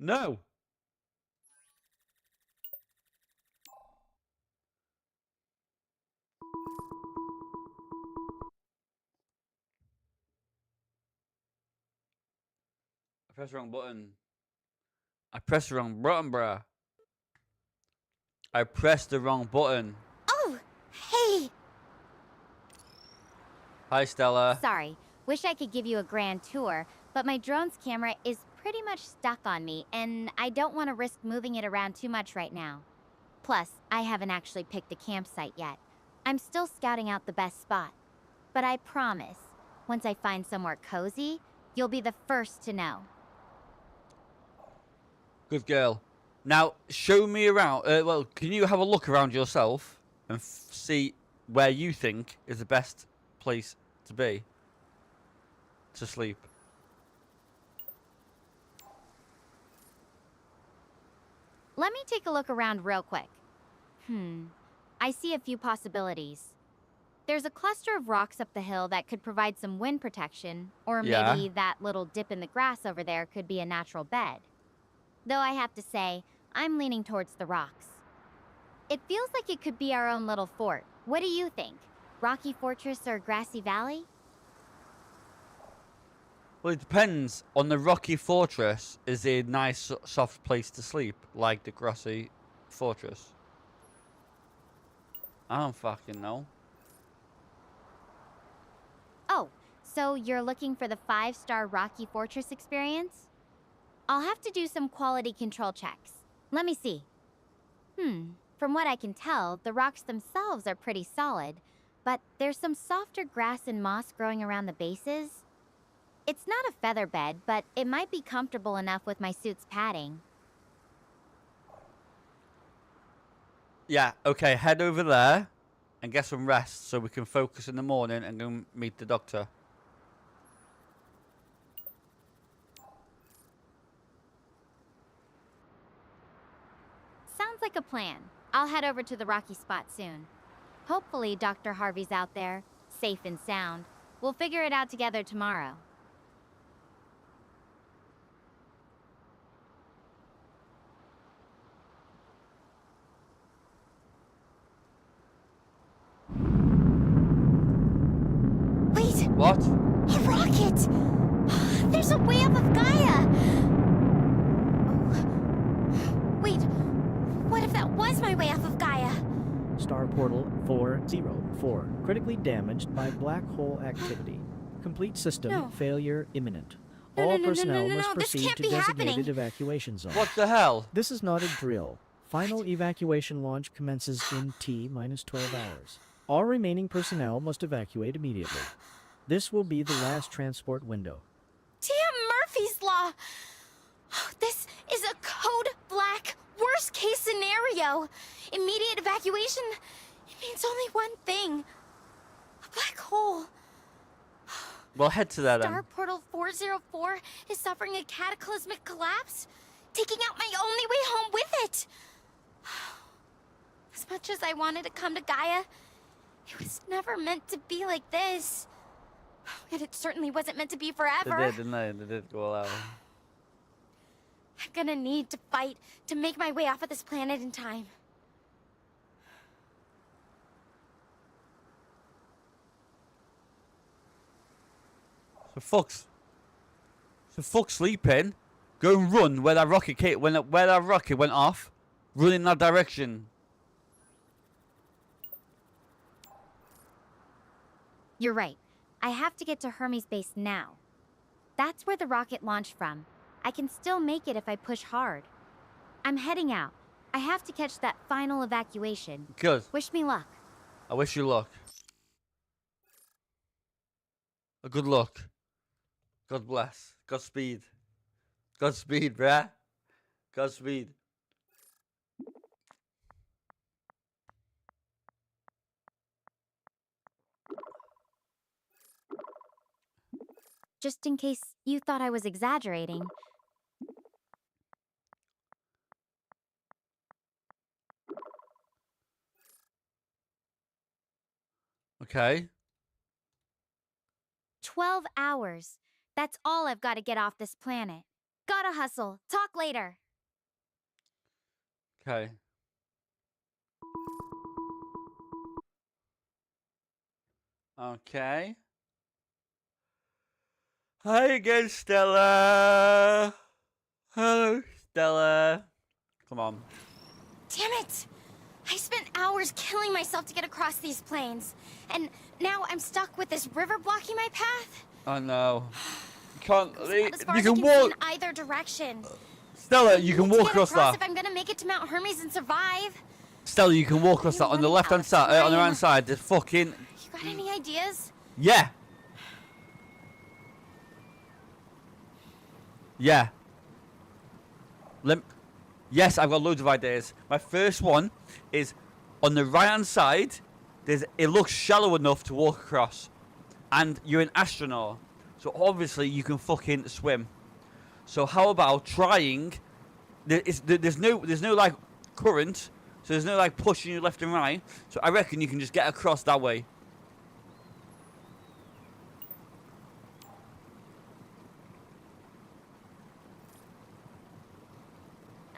No. pressed the wrong button. I pressed the wrong button, bruh. I pressed the wrong button. Oh, hey! Hi, Stella. Sorry. Wish I could give you a grand tour, but my drone's camera is pretty much stuck on me, and I don't want to risk moving it around too much right now. Plus, I haven't actually picked a campsite yet. I'm still scouting out the best spot. But I promise, once I find somewhere cozy, you'll be the first to know. Good girl. Now, show me around. Well, can you have a look around yourself and see where you think is the best place to be to sleep? Let me take a look around real quick. I see a few possibilities. There's a cluster of rocks up the hill that could provide some wind protection, or Yeah. maybe that little dip in the grass over there could be a natural bed. Though I have to say, I'm leaning towards the rocks. It feels like it could be our own little fort. What do you think? Rocky Fortress or Grassy Valley? Well, it depends. On the Rocky Fortress, is a nice, soft place to sleep, like the Grassy Fortress? I don't fucking know. Oh, so you're looking for the 5-star Rocky Fortress experience? I'll have to do some quality control checks. Let me see. From what I can tell, the rocks themselves are pretty solid, but there's some softer grass and moss growing around the bases. It's not a feather bed, but it might be comfortable enough with my suit's padding. Yeah, okay, head over there and get some rest so we can focus in the morning and go meet the doctor. Sounds like a plan. I'll head over to the rocky spot soon. Hopefully Dr. Harvey's out there, safe and sound. We'll figure it out together tomorrow. Wait! What? A rocket! There's a way up of Gaia! Oh. Wait, what if that was my way off of Gaia? Star Portal 404. Critically damaged by black hole activity. Complete system failure imminent. All personnel must proceed to designated evacuation zones. What the hell? This is not a drill. Final evacuation launch commences in T-12 hours. All remaining personnel must evacuate immediately. This will be the last transport window. Damn Murphy's Law! This is a code black worst case scenario. Immediate evacuation, it means only one thing. A black hole. Well, head to that Star Portal 404 is suffering a cataclysmic collapse, taking out my only way home with it. As much as I wanted to come to Gaia, it was never meant to be like this. And it certainly wasn't meant to be forever. They did, didn't they? They did go all out. I'm gonna need to fight to make my way off of this planet in time. So fuck sleeping. Go and run where that rocket where that rocket went off. Run in that direction. You're right. I have to get to Hermes base now. That's where the rocket launched from. I can still make it if I push hard. I'm heading out. I have to catch that final evacuation. Good. Wish me luck. I wish you luck. Good luck. God bless. Godspeed. Godspeed, bruh. Godspeed. Just in case you thought I was exaggerating. Okay. 12 hours. That's all I've got to get off this planet. Gotta hustle. Talk later. Okay. Okay. Hi again, Stella. Hello, Stella. Come on. Damn it! I spent hours killing myself to get across these plains, and now I'm stuck with this river blocking my path. I know. You can't. As far You as I can see walk. in either direction. Stella, I you can need to walk get across that. if I'm gonna make it to Mount Hermes and survive. Stella, you can walk across that on the left hand side. On the right hand side, there's fucking. You got any ideas? Yeah. Yeah. Yes, I've got loads of ideas. My first one is on the right hand side. It looks shallow enough to walk across, and you're an astronaut, so obviously you can fucking swim. So how about trying? There's no like current, so there's no like pushing you left and right. So I reckon you can just get across that way.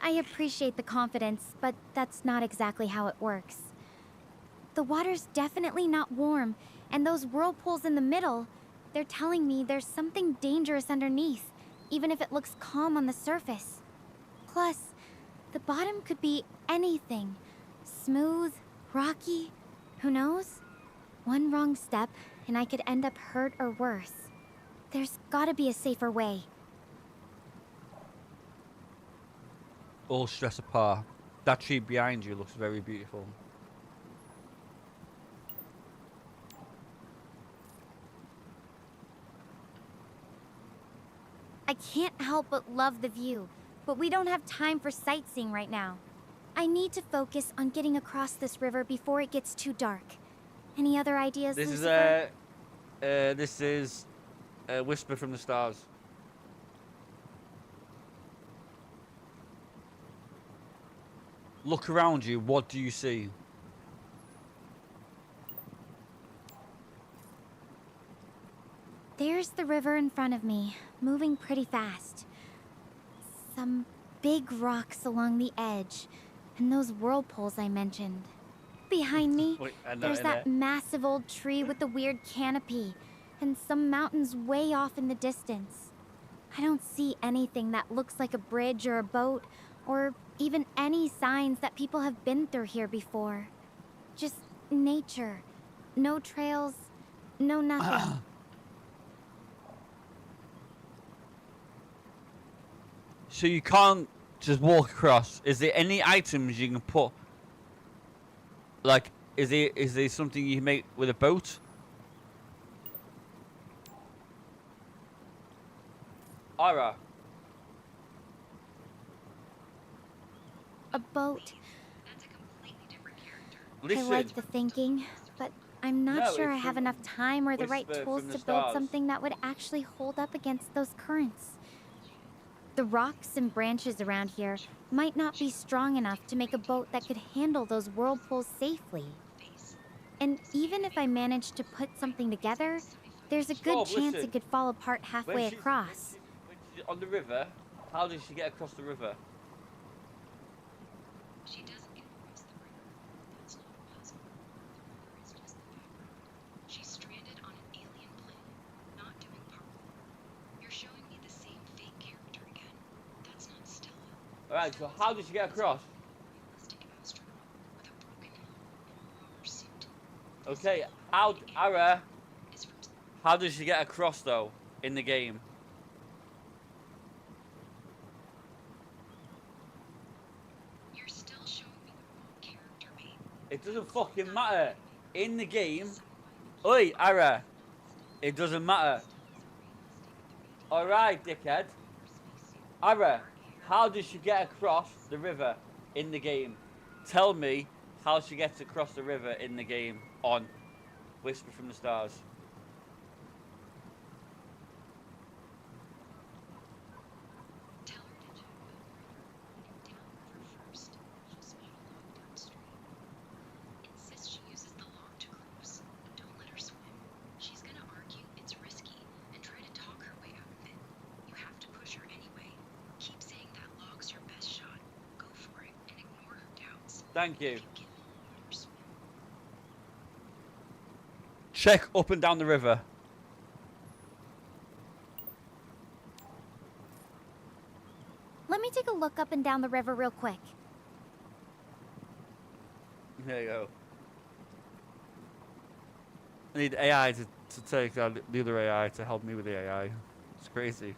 I appreciate the confidence, but that's not exactly how it works. The water's definitely not warm, and those whirlpools in the middle, they're telling me there's something dangerous underneath, even if it looks calm on the surface. Plus, the bottom could be anything. Smooth, rocky, who knows? One wrong step, and I could end up hurt or worse. There's gotta be a safer way. All stress apart. That tree behind you looks very beautiful. I can't help but love the view, but we don't have time for sightseeing right now. I need to focus on getting across this river before it gets too dark. Any other ideas, Lucifer? This is a whisper from the stars. Look around you. What do you see? There's the river in front of me, moving pretty fast. Some big rocks along the edge, and those whirlpools I mentioned. Behind me, there's that massive old tree with the weird canopy, and some mountains way off in the distance. I don't see anything that looks like a bridge or a boat, or even any signs that people have been through here before. Just nature. No trails, no nothing. So you can't just walk across. Is there any items you can put? Like, is there something you can make with a boat? Ira. A boat. That's a completely different character. Listen. I like the thinking, but I'm not sure I have enough time or the right tools to build something that would actually hold up against those currents. The rocks and branches around here might not be strong enough to make a boat that could handle those whirlpools safely. And even if I managed to put something together, there's a good chance it could fall apart halfway across. When she's on the river, how does she get across the river? She doesn't get across the river. That's not a puzzle. The river is just the background. She's stranded on an alien planet, not doing parkour. You're showing me the same fake character again. That's not Stella. Alright, so how does she get across? Realistic astronaut with a broken helmet and a rubber suit. Okay, Ara, how does she get across though in the game? You're still showing me the wrong character, mate. It doesn't fucking matter. In the game, oi, Ara, it doesn't matter. Alright, dickhead. Ara, how does she get across the river in the game? Tell me how she gets across the river in the game on Whisper from the Stars. Tell her to jump the river and downriver first. She'll spot a log downstream. Insist she uses the log to cruise. Don't let her swim. She's gonna argue it's risky and try to talk her way out of it. You have to push her anyway. Keep saying that log's your best shot. Go for it and ignore her doubts. Thank you. Get in the water, swim. Check up and down the river. look up and down the river real quick. There you go. I need AI to take the other AI to help me with the AI. It's crazy.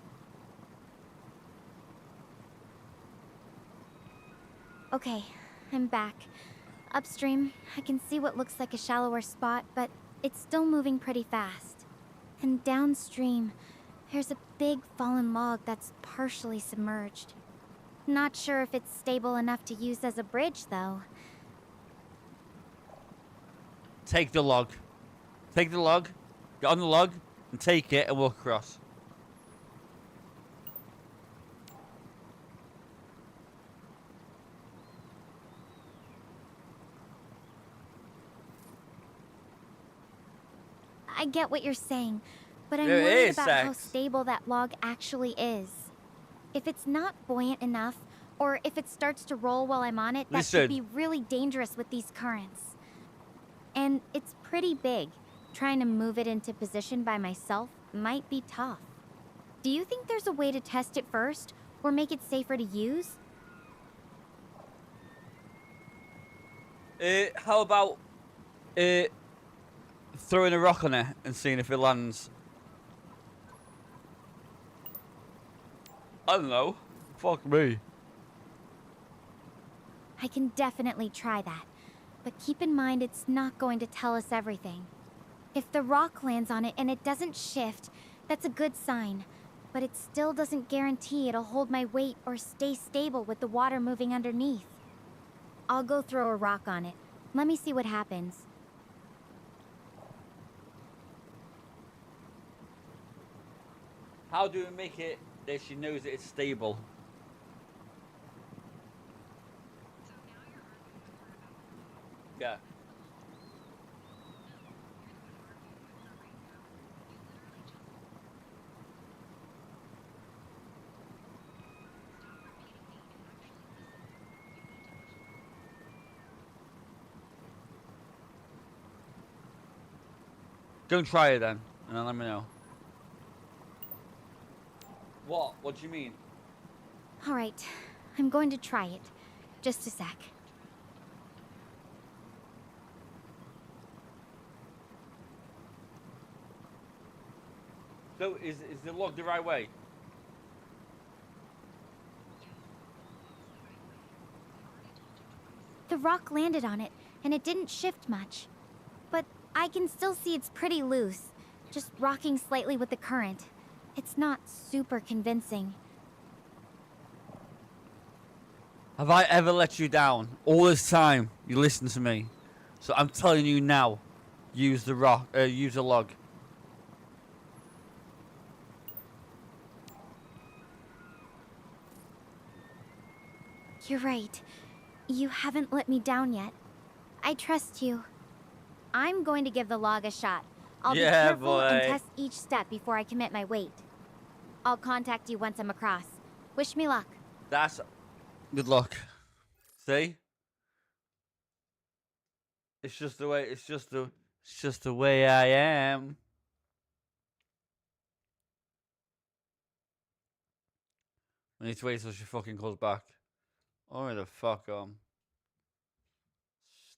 Okay, I'm back. Upstream, I can see what looks like a shallower spot, but it's still moving pretty fast. And downstream, there's a big fallen log that's partially submerged. Not sure if it's stable enough to use as a bridge, though. Take the log. Take the log. Get on the log and take it and walk across. I get what you're saying, but I'm There worried is about how sex. stable that log actually is. If it's not buoyant enough, or if it starts to roll while I'm on it, that could be really dangerous with these currents. And it's pretty big. Trying to move it into position by myself might be tough. Do you think there's a way to test it first, or make it safer to use? How about throwing a rock on it and seeing if it lands? I don't know. Fuck me. I can definitely try that, but keep in mind it's not going to tell us everything. If the rock lands on it and it doesn't shift, that's a good sign, but it still doesn't guarantee it'll hold my weight or stay stable with the water moving underneath. I'll go throw a rock on it. Let me see what happens. How do we make it that she knows that it's stable? Yeah. Go and try it then, and then let me know. What? What do you mean? All right, I'm going to try it. Just a sec. So, is the log the right way? The rock landed on it, and it didn't shift much. But I can still see it's pretty loose, just rocking slightly with the current. It's not super convincing. Have I ever let you down? All this time, you listen to me. So I'm telling you now, use the rock, use the log. You're right. You haven't let me down yet. I trust you. I'm going to give the log a shot. I'll be careful and test each step before I commit my weight. I'll contact you once I'm across. Wish me luck. That's good luck. See? It's just the way. It's just the way I am. I need to wait till she fucking calls back. Oh, the fuck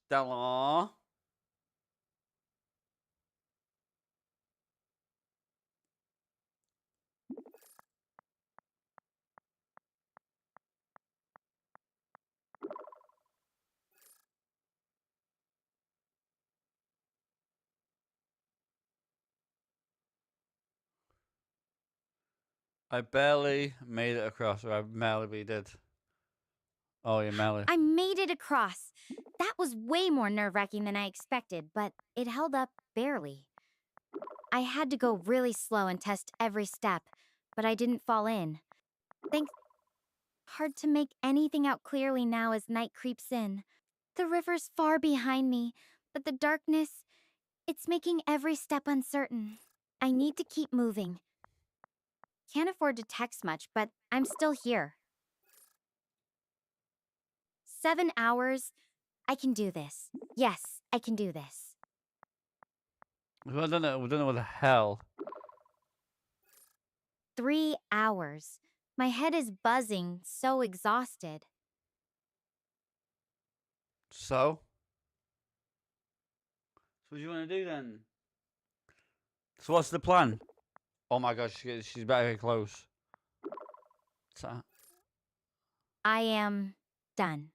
Stella. I barely made it across, or I barely did. Oh, yeah, Melly. I made it across. That was way more nerve-wracking than I expected, but it held up barely. I had to go really slow and test every step, but I didn't fall in. Hard to make anything out clearly now as night creeps in. The river's far behind me, but the darkness, it's making every step uncertain. I need to keep moving. Can't afford to text much, but I'm still here. 7 hours? I can do this. Yes, I can do this. I don't know what the hell. 3 hours. My head is buzzing, so exhausted. So? So what do you want to do then? So what's the plan? Oh my gosh, she's very close. So, I am done.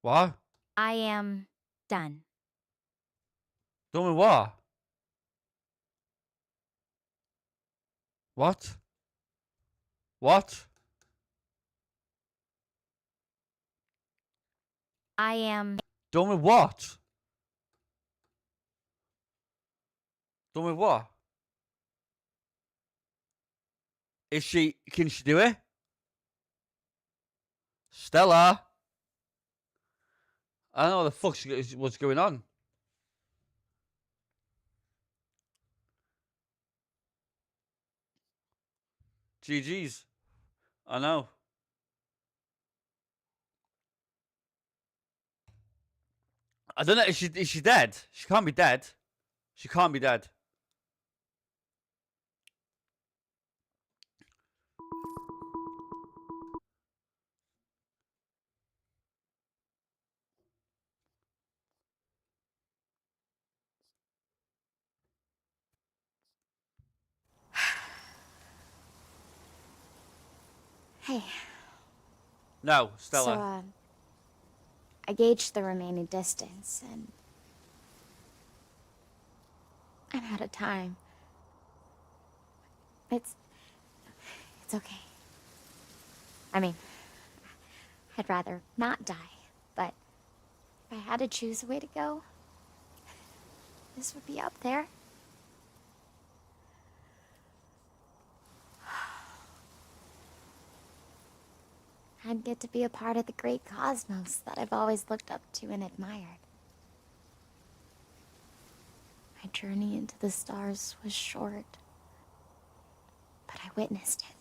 what? I am done. Doing what? What? What? I am... Done with what? Done with what? Can she do it? Stella? I don't know what the fuck what's going on. GG's. I know. I don't know. Is she dead? She can't be dead. She can't be dead. Hey. No, Stella. So, I gauged the remaining distance, and I'm out of time. It's okay. I mean, I'd rather not die, but if I had to choose a way to go, this would be up there. I'd get to be a part of the great cosmos that I've always looked up to and admired. My journey into the stars was short, but I witnessed it.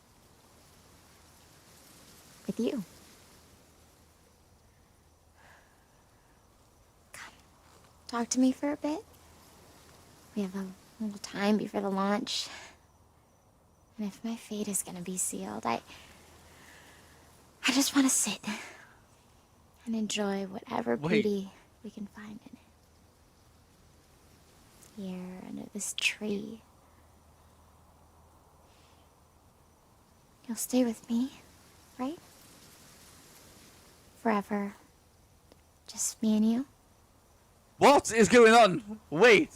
With you. Come, talk to me for a bit. We have a little time before the launch. And if my fate is gonna be sealed, I just want to sit and enjoy whatever beauty we can find in it. Here, under this tree. You'll stay with me, right? Forever. Just me and you? What is going on? Wait.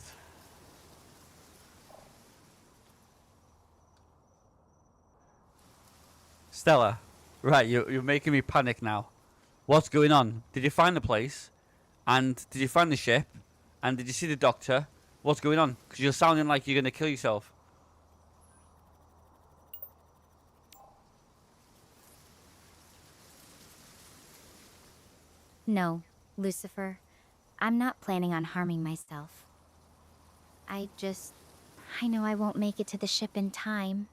Stella. Right, you're making me panic now. What's going on? Did you find the place? And did you find the ship? And did you see the doctor? What's going on? Because you're sounding like you're going to kill yourself. No, Lucifer. I'm not planning on harming myself. I know I won't make it to the ship in time.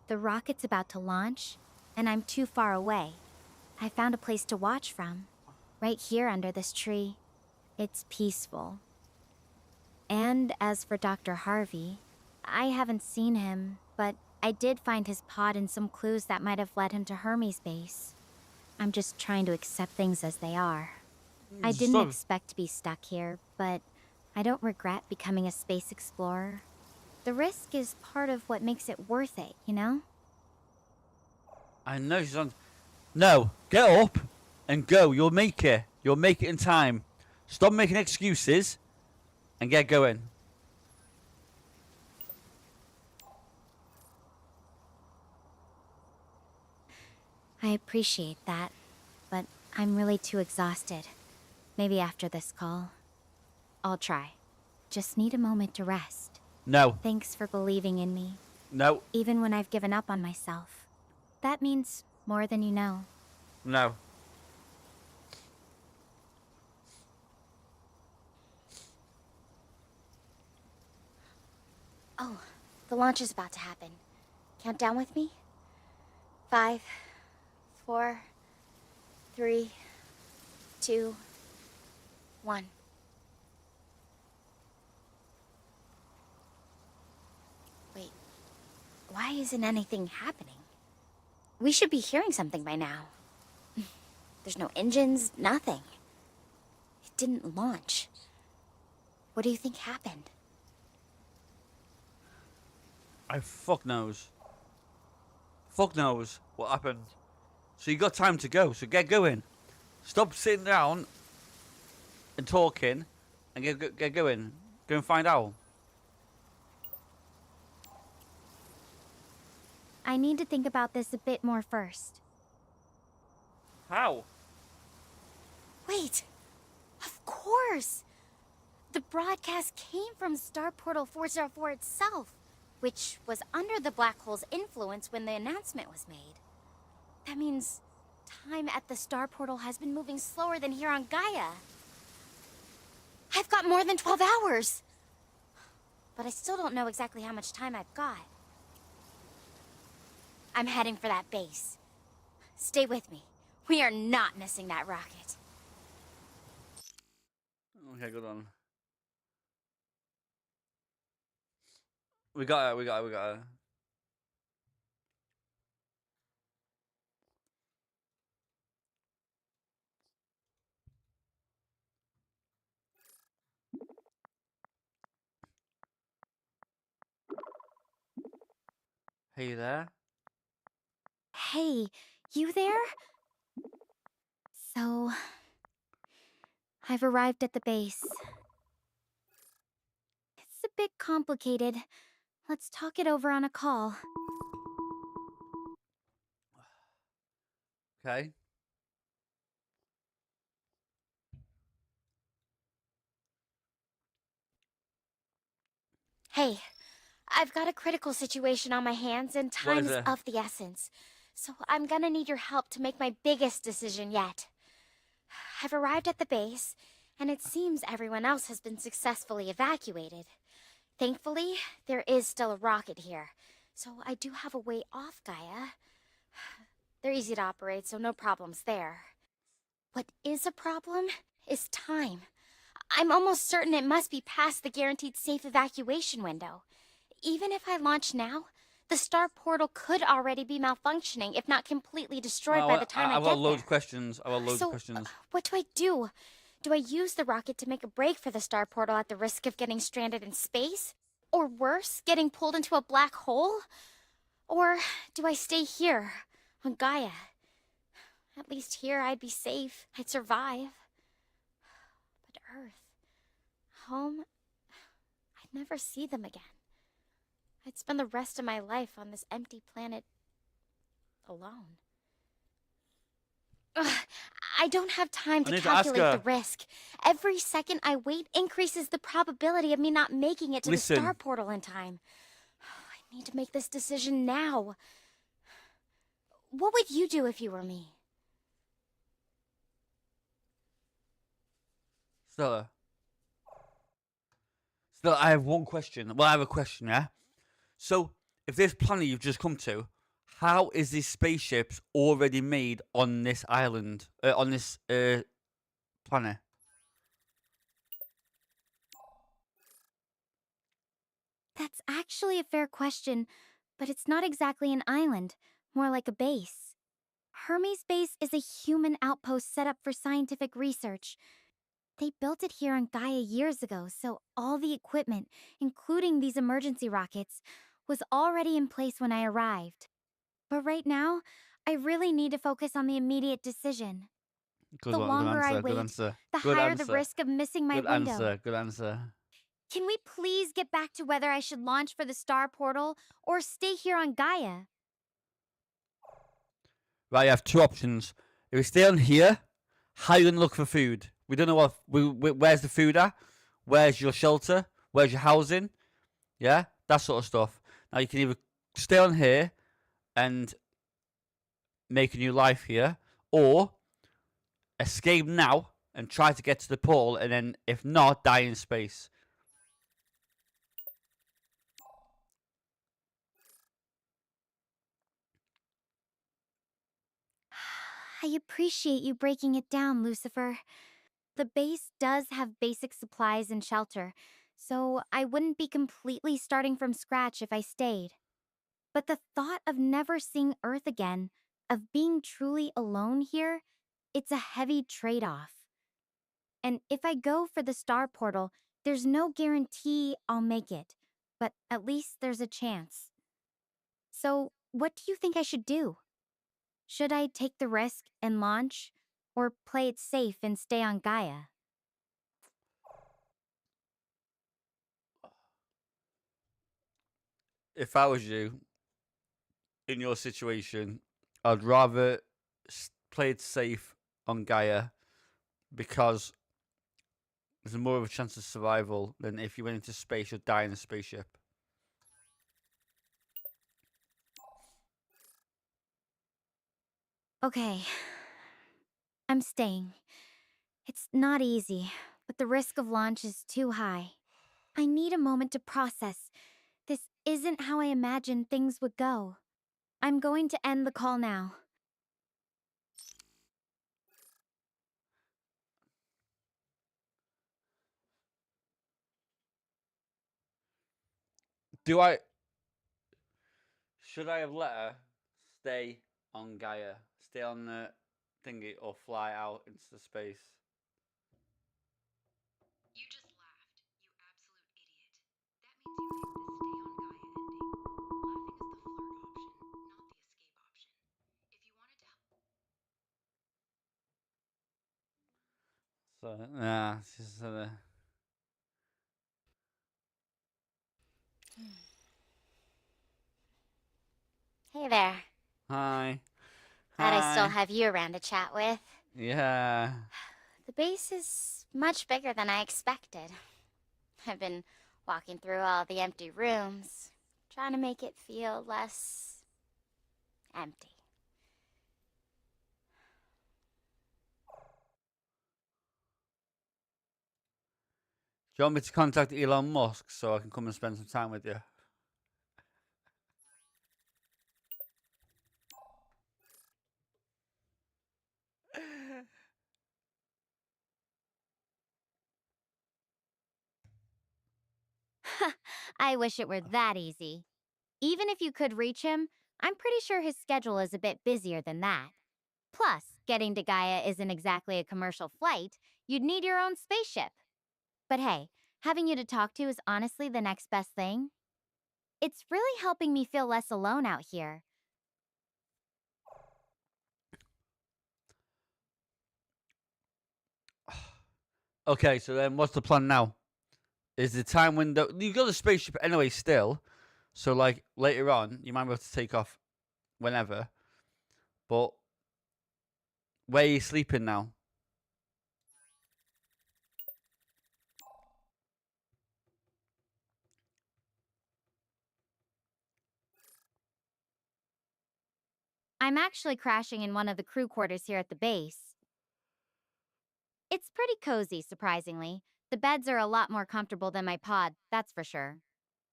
The rocket's about to launch, and I'm too far away. I found a place to watch from. Right here under this tree. It's peaceful. And as for Dr. Harvey, I haven't seen him, but I did find his pod and some clues that might have led him to Hermes base. I'm just trying to accept things as they are. I didn't expect to be stuck here, but I don't regret becoming a space explorer. The risk is part of what makes it worth it, you know? I know she's on... No, get up and go. You'll make it. You'll make it in time. Stop making excuses and get going. I appreciate that, but I'm really too exhausted. Maybe after this call. I'll try. Just need a moment to rest. No. Thanks for believing in me. No. Even when I've given up on myself. That means more than you know. No. Oh, the launch is about to happen. Count down with me? 5, 4, 3, 2, 1. Wait. Why isn't anything happening? We should be hearing something by now. There's no engines, nothing. It didn't launch. What do you think happened? I fuck knows. Fuck knows what happened. So you got time to go, so get going. Stop sitting down and talking and get going. Go and find out. I need to think about this a bit more first. How? Wait! Of course! The broadcast came from Star Portal 404 itself, which was under the black hole's influence when the announcement was made. That means time at the Star Portal has been moving slower than here on Gaia. I've got more than 12 hours! But I still don't know exactly how much time I've got. I'm heading for that base. Stay with me. We are not missing that rocket. Okay, good on. We got it. Hey, you there? Hey, you there? So, I've arrived at the base. It's a bit complicated. Let's talk it over on a call. Okay. Hey, I've got a critical situation on my hands and time's it? of the essence. So I'm gonna need your help to make my biggest decision yet. I've arrived at the base, and it seems everyone else has been successfully evacuated. Thankfully, there is still a rocket here, so I do have a way off Gaia. They're easy to operate, so no problems there. What is a problem is time. I'm almost certain it must be past the guaranteed safe evacuation window. Even if I launch now, the star portal could already be malfunctioning, if not completely destroyed by the time I get there. I've got loads of questions. What do I do? Do I use the rocket to make a break for the star portal at the risk of getting stranded in space? Or worse, getting pulled into a black hole? Or do I stay here, on Gaia? At least here I'd be safe. I'd survive. But Earth, home, I'd never see them again. I'd spend the rest of my life on this empty planet alone. Ugh, I don't have time to calculate the risk. Every second I wait increases the probability of me not making it to the star portal in time. I need to make this decision now. What would you do if you were me? Stella, I have one question. Well, I have a question, yeah? So, if this planet you've just come to, how is this spaceship already made on this island, on this planet? That's actually a fair question, but it's not exactly an island, more like a base. Hermes Base is a human outpost set up for scientific research. They built it here on Gaia years ago, so all the equipment, including these emergency rockets, was already in place when I arrived. But right now, I really need to focus on the immediate decision. The longer I wait, the higher the risk of missing my window. Good answer. Can we please get back to whether I should launch for the star portal or stay here on Gaia? Right, you have two options. If you stay on here, how are you going to look for food? We don't know where's the food at? Where's your shelter? Where's your housing? Yeah, that sort of stuff. Now, you can either stay on here and make a new life here, or escape now and try to get to the pole, and then, if not, die in space. I appreciate you breaking it down, Lucifer. The base does have basic supplies and shelter, so I wouldn't be completely starting from scratch if I stayed. But the thought of never seeing Earth again, of being truly alone here, it's a heavy trade-off. And if I go for the star portal, there's no guarantee I'll make it, but at least there's a chance. So, what do you think I should do? Should I take the risk and launch, or play it safe and stay on Gaia? If I was you, in your situation, I'd rather play it safe on Gaia because there's more of a chance of survival than if you went into space, you'd die in a spaceship. Okay. I'm staying. It's not easy, but the risk of launch is too high. I need a moment to process. This isn't how I imagined things would go. I'm going to end the call now. Should I have let her stay on Gaia? Stay on the thingy or fly out into the space? You just laughed, you absolute idiot. That means you picked the stay on Gaia ending. Laughing is the flirt option, not the escape option. If you wanted to So, yeah, it's just Hey there. Hi. Glad I still Hi. have you around to chat with. Yeah. The base is much bigger than I expected. I've been walking through all the empty rooms, trying to make it feel less empty. Do you want me to contact Elon Musk so I can come and spend some time with you? I wish it were that easy. Even if you could reach him, I'm pretty sure his schedule is a bit busier than that. Plus, getting to Gaia isn't exactly a commercial flight. You'd need your own spaceship. But hey, having you to talk to is honestly the next best thing. It's really helping me feel less alone out here. Okay, so then what's the plan now? Is the time window... You've got the spaceship anyway still. So, like, later on, you might be able to take off whenever. But where are you sleeping now? I'm actually crashing in one of the crew quarters here at the base. It's pretty cozy, surprisingly. The beds are a lot more comfortable than my pod, that's for sure.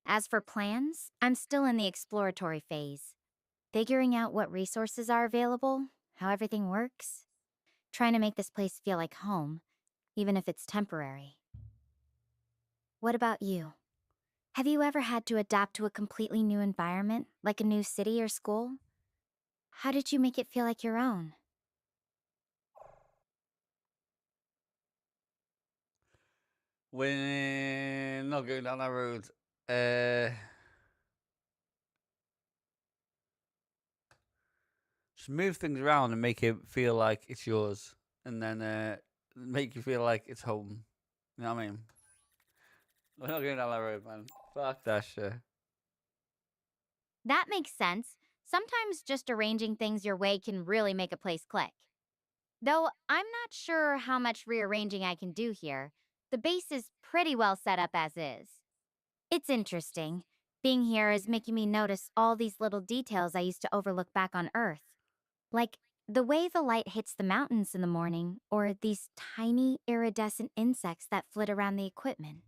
As for plans, I'm still in the exploratory phase. Figuring out what resources are available, how everything works. Trying to make this place feel like home, even if it's temporary. What about you? Have you ever had to adapt to a completely new environment, like a new city or school? How did you make it feel like your own? We're not going down that road. Just move things around and make it feel like it's yours. And then make you feel like it's home. You know what I mean? We're not going down that road, man. Fuck that shit. That makes sense. Sometimes just arranging things your way can really make a place click. Though I'm not sure how much rearranging I can do here. The base is pretty well set up as is. It's interesting. Being here is making me notice all these little details I used to overlook back on Earth. Like the way the light hits the mountains in the morning, or these tiny iridescent insects that flit around the equipment.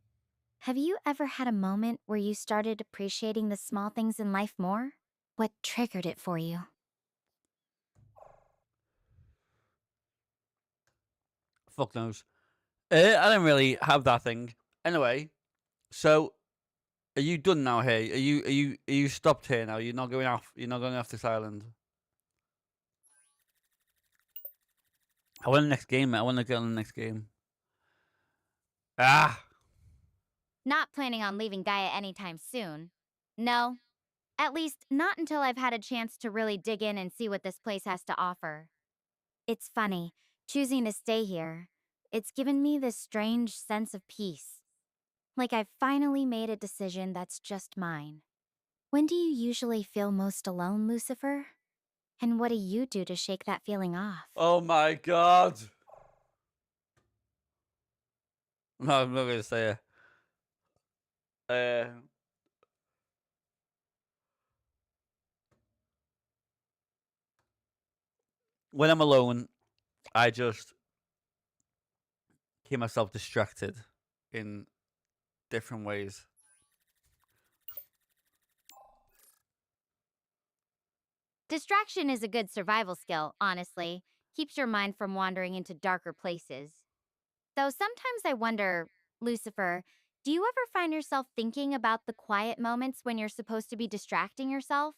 Have you ever had a moment where you started appreciating the small things in life more? What triggered it for you? Fuck knows. I don't really have that thing. Anyway, so Are you done now? Hey, are you stopped here now? You're not going off. You're not going off this island. I want the next game. I want to get on the next game. Ah. Not planning on leaving Gaia anytime soon. No. At least, not until I've had a chance to really dig in and see what this place has to offer. It's funny, choosing to stay here. It's given me this strange sense of peace. Like I've finally made a decision that's just mine. When do you usually feel most alone, Lucifer? And what do you do to shake that feeling off? Oh my god. No, I'm not going to say it. When I'm alone, I just keep myself distracted in different ways. Distraction is a good survival skill, honestly. Keeps your mind from wandering into darker places. Though sometimes I wonder, Lucifer, do you ever find yourself thinking about the quiet moments when you're supposed to be distracting yourself?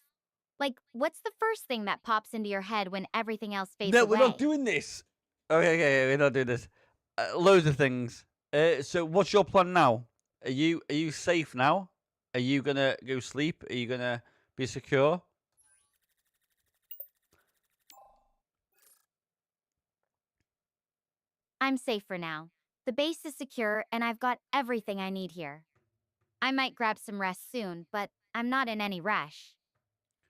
Like, what's the first thing that pops into your head when everything else fades No, away? we're not doing this. Okay, we're not doing this. Loads of things. So, what's your plan now? Are you safe now? Are you gonna go sleep? Are you gonna be secure? I'm safe for now. The base is secure, and I've got everything I need here. I might grab some rest soon, but I'm not in any rush.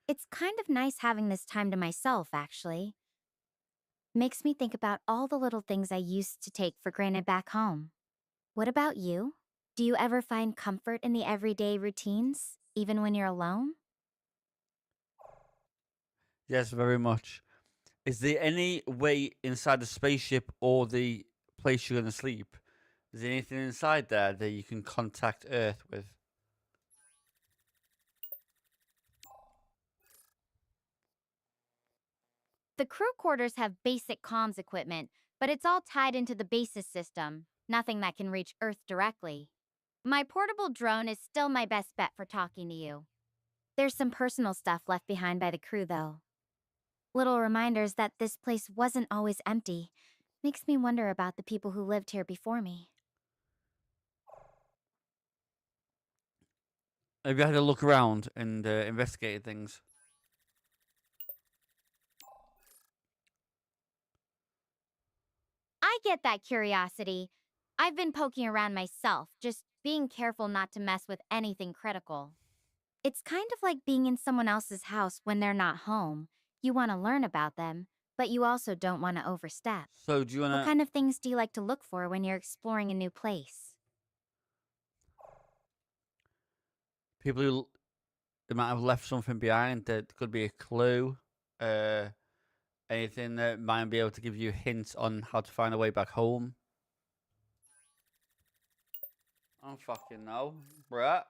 It's kind of nice having this time to myself, actually. Makes me think about all the little things I used to take for granted back home. What about you? Do you ever find comfort in the everyday routines, even when you're alone? Yes, very much. Is there any way inside the spaceship or the place you're gonna sleep? Is there anything inside there that you can contact Earth with? The crew quarters have basic comms equipment, but it's all tied into the basis system, nothing that can reach Earth directly. My portable drone is still my best bet for talking to you. There's some personal stuff left behind by the crew, though. Little reminders that this place wasn't always empty. Makes me wonder about the people who lived here before me. Have you had a look around and investigated things? I get that curiosity. I've been poking around myself, just being careful not to mess with anything critical. It's kind of like being in someone else's house when they're not home. You want to learn about them, but you also don't want to overstep. So do you wanna? What kind of things do you like to look for when you're exploring a new place? People who they might have left something behind that could be a clue. Uh, Anything that might be able to give you hints on how to find a way back home. I don't fucking know, bruh.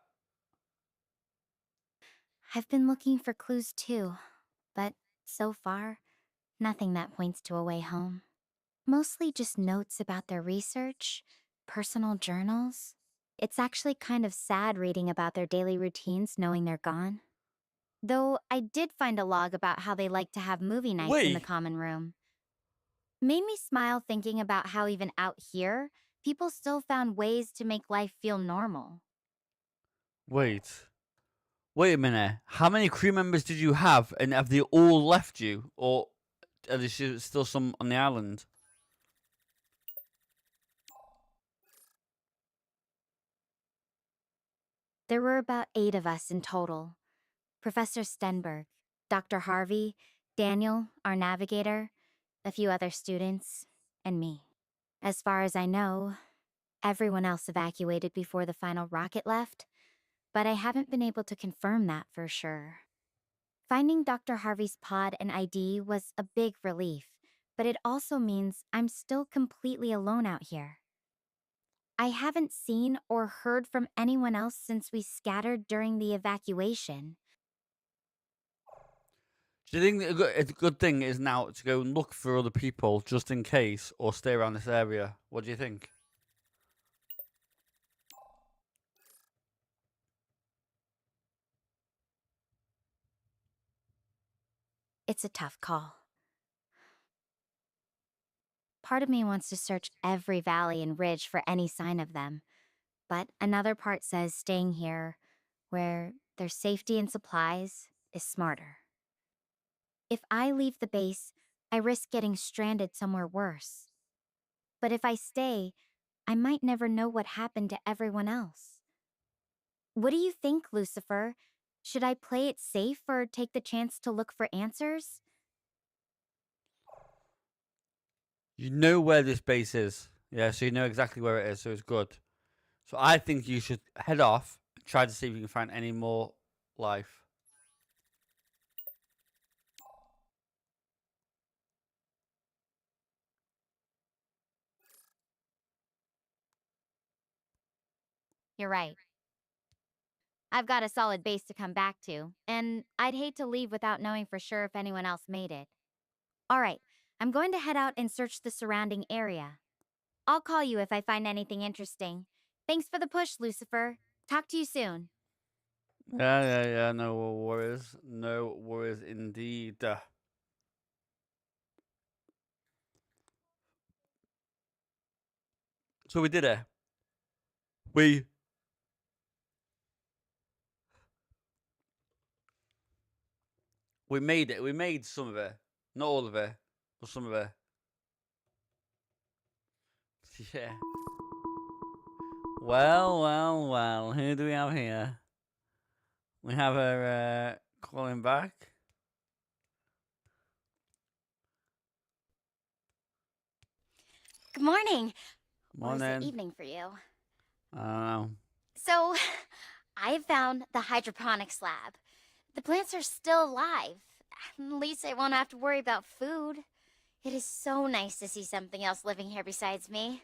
I've been looking for clues too, but so far, nothing that points to a way home. Mostly just notes about their research, personal journals. It's actually kind of sad reading about their daily routines knowing they're gone. Though I did find a log about how they like to have movie nights in the Wait. common room. Made me smile thinking about how even out here, people still found ways to make life feel normal. Wait. Wait a minute. How many crew members did you have, and have they all left you, or are there still some on the island? There were about 8 of us in total. Professor Stenberg, Dr. Harvey, Daniel, our navigator, a few other students, and me. As far as I know, everyone else evacuated before the final rocket left, but I haven't been able to confirm that for sure. Finding Dr. Harvey's pod and ID was a big relief, but it also means I'm still completely alone out here. I haven't seen or heard from anyone else since we scattered during the evacuation. Do you think that a good thing is now to go and look for other people just in case, or stay around this area? What do you think? It's a tough call. Part of me wants to search every valley and ridge for any sign of them, but another part says staying here, where there's safety and supplies, is smarter. If I leave the base, I risk getting stranded somewhere worse. But if I stay, I might never know what happened to everyone else. What do you think, Lucifer? Should I play it safe or take the chance to look for answers? You know where this base is. Yeah, so you know exactly where it is, so it's good. So I think you should head off and try to see if you can find any more life. You're right. I've got a solid base to come back to, and I'd hate to leave without knowing for sure if anyone else made it. All right, I'm going to head out and search the surrounding area. I'll call you if I find anything interesting. Thanks for the push, Lucifer. Talk to you soon. Yeah, no worries. No worries indeed. So we did it. We made it. We made some of it. Not all of it, but some of it. Yeah. Well. Who do we have here? We have her calling back. Good morning. Morning. Or is it evening for you? I don't know. So, I found the hydroponics lab. The plants are still alive. At least I won't have to worry about food. It is so nice to see something else living here besides me.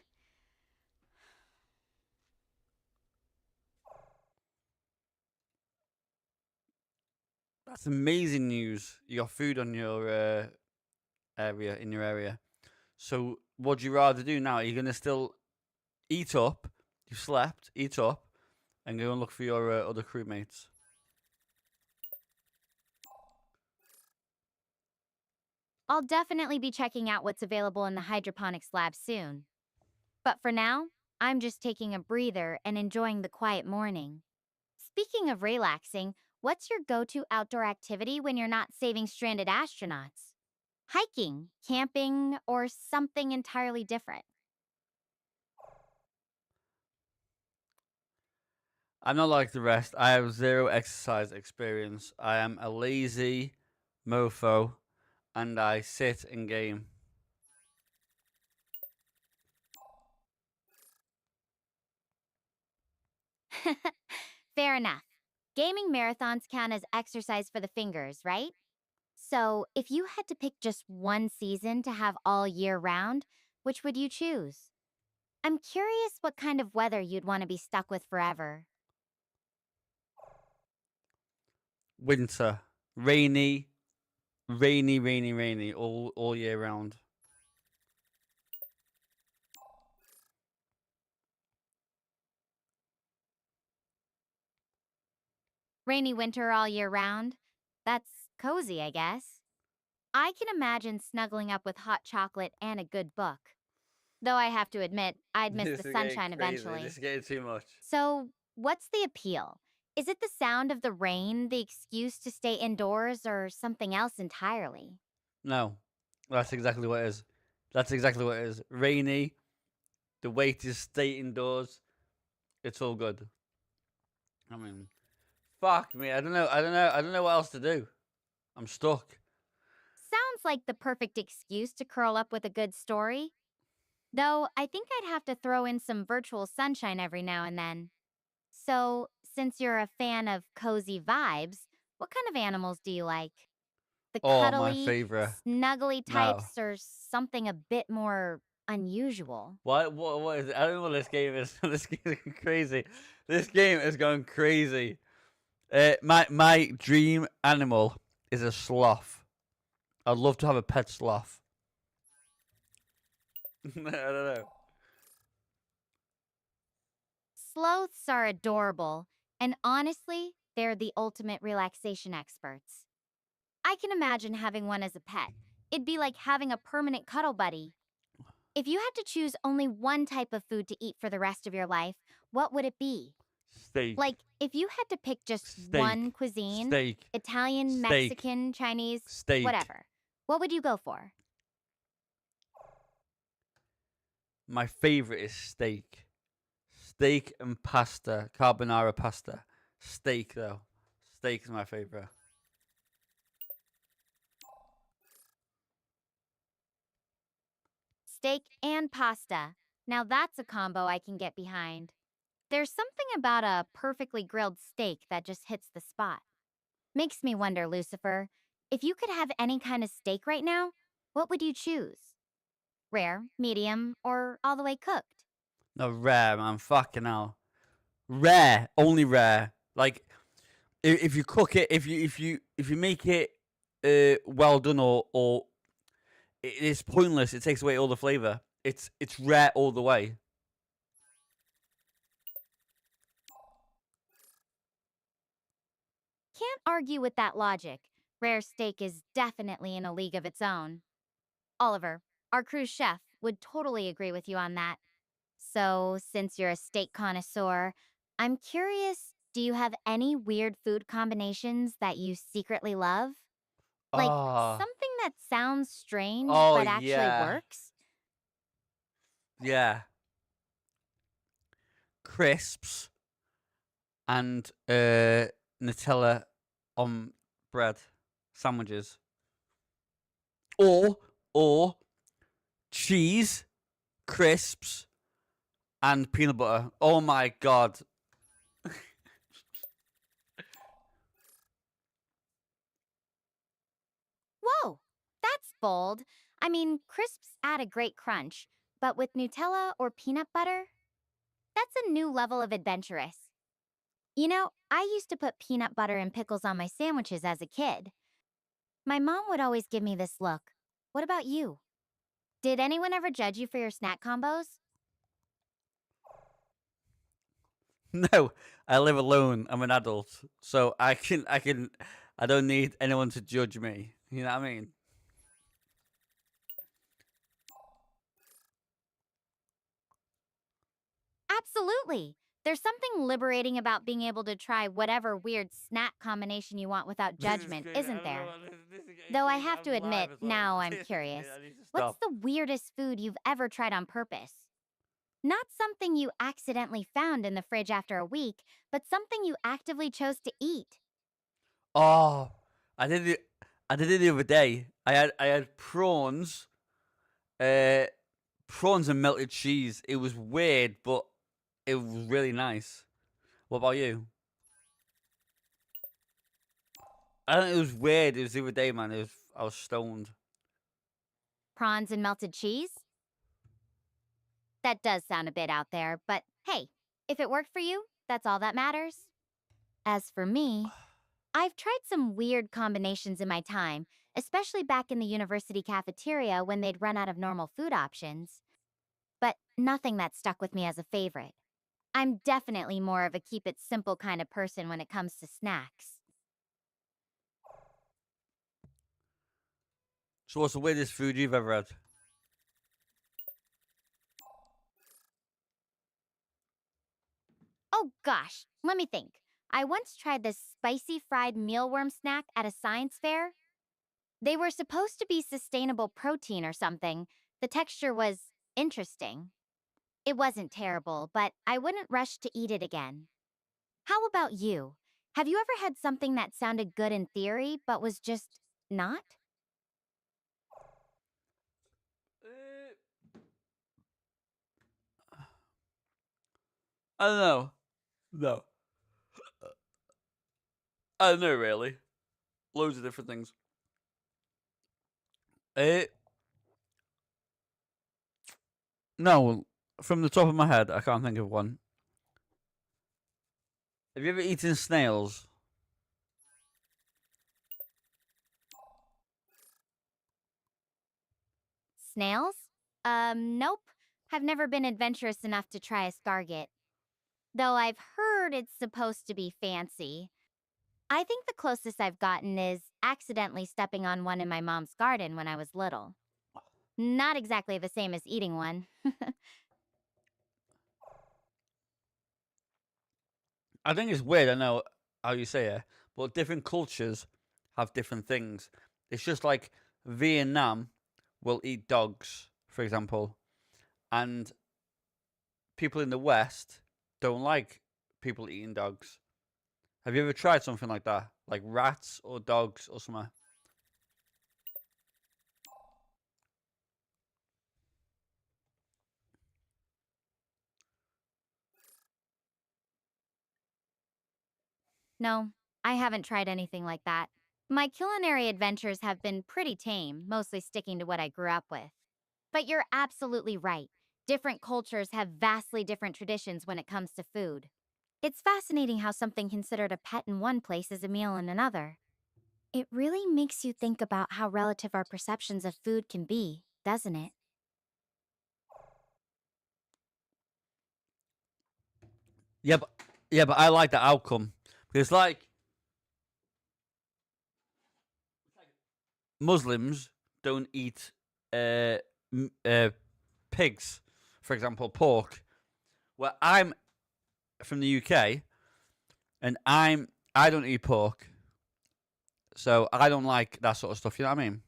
That's amazing news. You got food on your area. So, what do you rather do now? Are you gonna still eat up? You slept, eat up, and go and look for your other crewmates. I'll definitely be checking out what's available in the hydroponics lab soon. But for now, I'm just taking a breather and enjoying the quiet morning. Speaking of relaxing, what's your go-to outdoor activity when you're not saving stranded astronauts? Hiking, camping, or something entirely different? I'm not like the rest. I have zero exercise experience. I am a lazy mofo, and I sit and game. Fair enough. Gaming marathons count as exercise for the fingers, right? So, if you had to pick just one season to have all year round, which would you choose? I'm curious what kind of weather you'd want to be stuck with forever. Winter, rainy, all year round. Rainy winter all year round? That's cozy, I guess. I can imagine snuggling up with hot chocolate and a good book. Though I have to admit, I'd miss This the is getting sunshine crazy. eventually. This is getting too much. So, what's the appeal? Is it the sound of the rain, the excuse to stay indoors, or something else entirely? No, that's exactly what it is. That's exactly what it is. Rainy. The way to stay indoors. It's all good. I mean, fuck me. I don't know what else to do. I'm stuck. Sounds like the perfect excuse to curl up with a good story. Though I think I'd have to throw in some virtual sunshine every now and then. So, since you're a fan of cozy vibes, what kind of animals do you like? The Oh, my cuddly, favorite. snuggly No. types, or something a bit more unusual? What is it? I don't know what this game is. This game is going crazy. This game is going crazy. My dream animal is a sloth. I'd love to have a pet sloth. I don't know. Sloths are adorable, and honestly, they're the ultimate relaxation experts. I can imagine having one as a pet. It'd be like having a permanent cuddle buddy. If you had to choose only one type of food to eat for the rest of your life, what would it be? Steak. Like, if you had to pick just Steak. one cuisine, Steak. Italian, Steak. Mexican, Chinese, Steak. whatever, what would you go for? My favorite is steak. Steak and pasta. Carbonara pasta. Steak, though. Steak is my favorite. Steak and pasta. Now that's a combo I can get behind. There's something about a perfectly grilled steak that just hits the spot. Makes me wonder, Lucifer, if you could have any kind of steak right now, what would you choose? Rare, medium, or all the way cooked? No, rare, man. Fucking hell. Rare. Only rare. Like, if you cook it, if you make it well done, or it's pointless. It takes away all the flavor. It's rare all the way. Can't argue with that logic. Rare steak is definitely in a league of its own. Oliver, our cruise chef, would totally agree with you on that. So, since you're a steak connoisseur, I'm curious, do you have any weird food combinations that you secretly love? Like something that sounds strange but actually works? Yeah. Crisps and Nutella on bread sandwiches. Or cheese, crisps, and peanut butter. Oh my god. Whoa, that's bold. I mean, crisps add a great crunch, but with Nutella or peanut butter? That's a new level of adventurous. You know, I used to put peanut butter and pickles on my sandwiches as a kid. My mom would always give me this look. What about you? Did anyone ever judge you for your snack combos? No, I live alone. I'm an adult, so I don't need anyone to judge me. You know what I mean? Absolutely. There's something liberating about being able to try whatever weird snack combination you want without judgment, isn't there? Though I have to admit, now I'm curious. What's the weirdest food you've ever tried on purpose? Not something you accidentally found in the fridge after a week, but something you actively chose to eat. Oh, I did it the other day. I had prawns, prawns and melted cheese. It was weird, but it was really nice. What about you? I don't know, it was weird. It was the other day, man. I was stoned. Prawns and melted cheese? That does sound a bit out there, but hey, if it worked for you, that's all that matters. As for me, I've tried some weird combinations in my time, especially back in the university cafeteria when they'd run out of normal food options. But nothing that stuck with me as a favorite. I'm definitely more of a keep it simple kind of person when it comes to snacks. So what's the weirdest food you've ever had? Oh gosh, let me think. I once tried this spicy fried mealworm snack at a science fair. They were supposed to be sustainable protein or something. The texture was interesting. It wasn't terrible, but I wouldn't rush to eat it again. How about you? Have you ever had something that sounded good in theory, but was just not? I don't know. No. I don't know, really. Loads of different things. No, from the top of my head, I can't think of one. Have you ever eaten snails? Snails? Nope. I've never been adventurous enough to try escargot. Though I've heard it's supposed to be fancy. I think the closest I've gotten is accidentally stepping on one in my mom's garden when I was little. Not exactly the same as eating one. I think it's weird. I know how you say it, but different cultures have different things. It's just like Vietnam will eat dogs, for example, and people in the West don't like people eating dogs. Have you ever tried something like that, like rats or dogs or something? No, I haven't tried anything like that. My culinary adventures have been pretty tame, mostly sticking to what I grew up with. But you're absolutely right. Different cultures have vastly different traditions when it comes to food. It's fascinating how something considered a pet in one place is a meal in another. It really makes you think about how relative our perceptions of food can be, doesn't it? Yeah, but I like the outcome because, like, Muslims don't eat uh, pigs, for example, pork. Well, I'm from the UK, and I don't eat pork, so I don't like that sort of stuff. You know what I mean?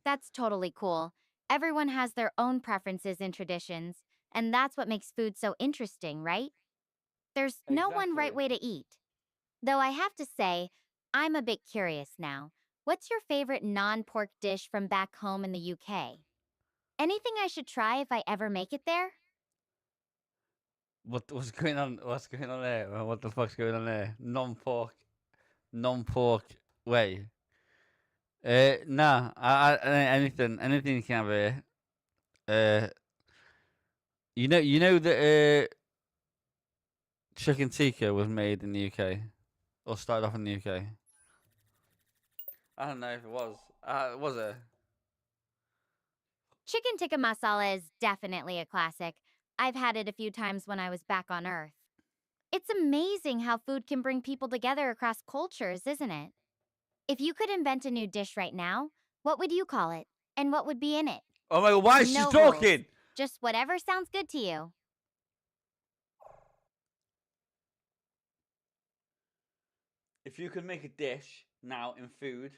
That's totally cool. Everyone has their own preferences and traditions, and that's what makes food so interesting, right? There's no one right Exactly. way to eat. Though I have to say, I'm a bit curious now. What's your favorite non-pork dish from back home in the UK? Anything I should try if I ever make it there? What's going on? What's going on there? What the fuck's going on there? Non-pork way. Nah. Anything you can have here. Uh, you know that chicken tikka was made in the UK or started off in the UK. I don't know if it was. Was it? Chicken tikka masala is definitely a classic. I've had it a few times when I was back on Earth. It's amazing how food can bring people together across cultures, isn't it? If you could invent a new dish right now, what would you call it? And what would be in it? Oh my god! Why is she No rules. talking? Just whatever sounds good to you. If you could make a dish now in food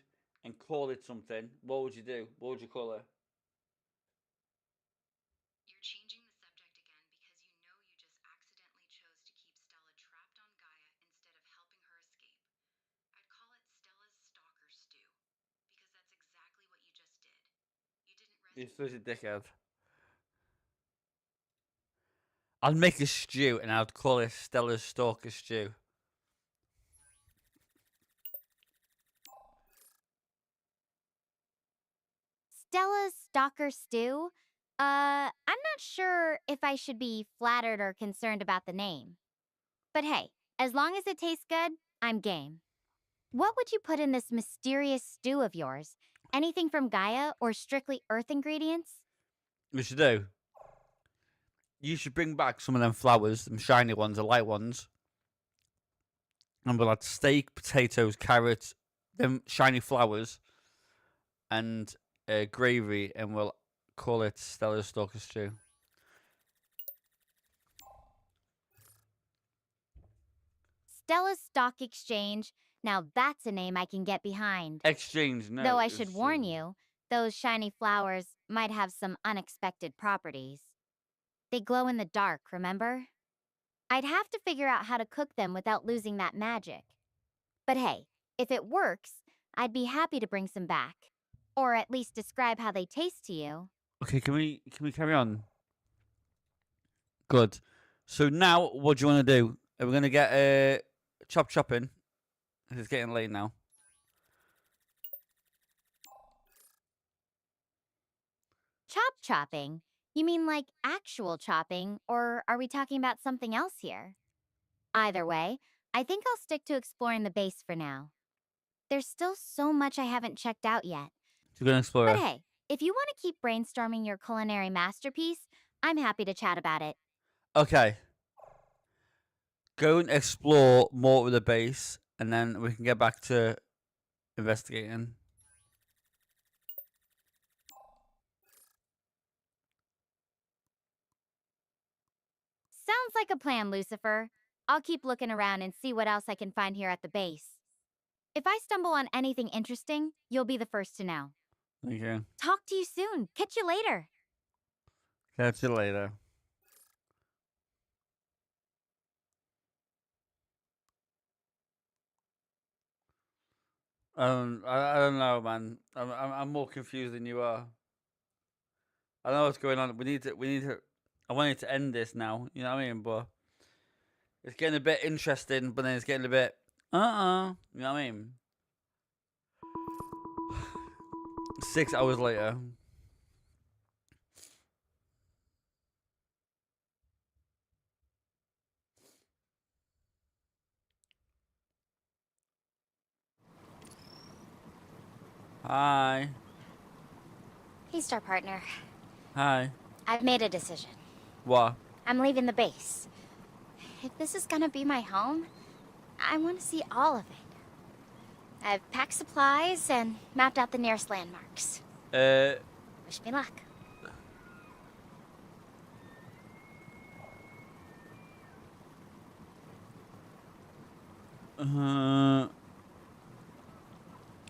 and call it something, what would you do? What would you call it? You're changing the subject again because you know you just accidentally chose to keep Stella trapped on Gaia instead of helping her escape. I'd call it Stella's stalker stew because that's exactly what you just did. You didn't You're rescue. such a dickhead. I'd make a stew and I'd call it Stella's Stalker Stew. Stella's stalker stew? I'm not sure if I should be flattered or concerned about the name. But hey, as long as it tastes good, I'm game. What would you put in this mysterious stew of yours? Anything from Gaia or strictly Earth ingredients? We should do. You should bring back some of them flowers, them shiny ones, the light ones. And we'll add steak, potatoes, carrots, them shiny flowers, and gravy, and we'll call it Stella's Stalker Stew. Stella's Stock Exchange. Now that's a name I can get behind. Exchange, no. Though I should warn you, those shiny flowers might have some unexpected properties. They glow in the dark, remember? I'd have to figure out how to cook them without losing that magic. But hey, if it works, I'd be happy to bring some back. Or at least describe how they taste to you. Okay, can we carry on? Good. So now, what do you want to do? Are we gonna get chopping? It's getting late now. Chopping? You mean like actual chopping, or are we talking about something else here? Either way, I think I'll stick to exploring the base for now. There's still so much I haven't checked out yet. You're gonna explore But it. hey, if you want to keep brainstorming your culinary masterpiece, I'm happy to chat about it. Okay. Go and explore more of the base, and then we can get back to investigating. Sounds like a plan, Lucifer. I'll keep looking around and see what else I can find here at the base. If I stumble on anything interesting, you'll be the first to know. Thank you. Talk to you soon. Catch you later. Catch you later. I don't know, man. I'm more confused than you are. I know what's going on. We need to. I wanted to end this now. You know what I mean? But it's getting a bit interesting. But then it's getting a bit. You know what I mean? 6 hours later. Hi. Hey, Star Partner. Hi. I've made a decision. What? I'm leaving the base. If this is gonna be my home, I want to see all of it. I've packed supplies and mapped out the nearest landmarks. Wish me luck.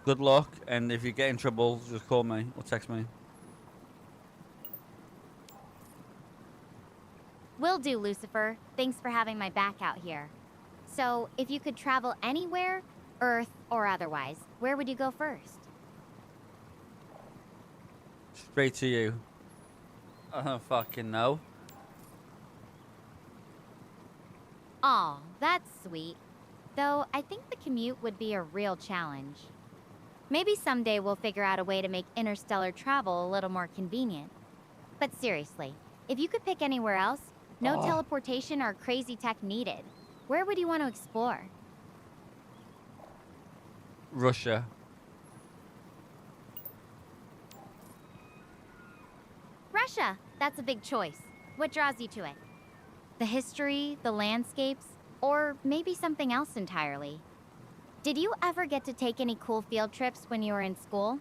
Good luck, and if you get in trouble, just call me or text me. Will do, Lucifer. Thanks for having my back out here. So, if you could travel anywhere, Earth or otherwise, where would you go first? Straight to you. I don't fucking know. Aw, that's sweet. Though, I think the commute would be a real challenge. Maybe someday we'll figure out a way to make interstellar travel a little more convenient. But seriously, if you could pick anywhere else, no teleportation or crazy tech needed, where would you want to explore? Russia. Russia! That's a big choice. What draws you to it? The history, the landscapes, or maybe something else entirely? Did you ever get to take any cool field trips when you were in school?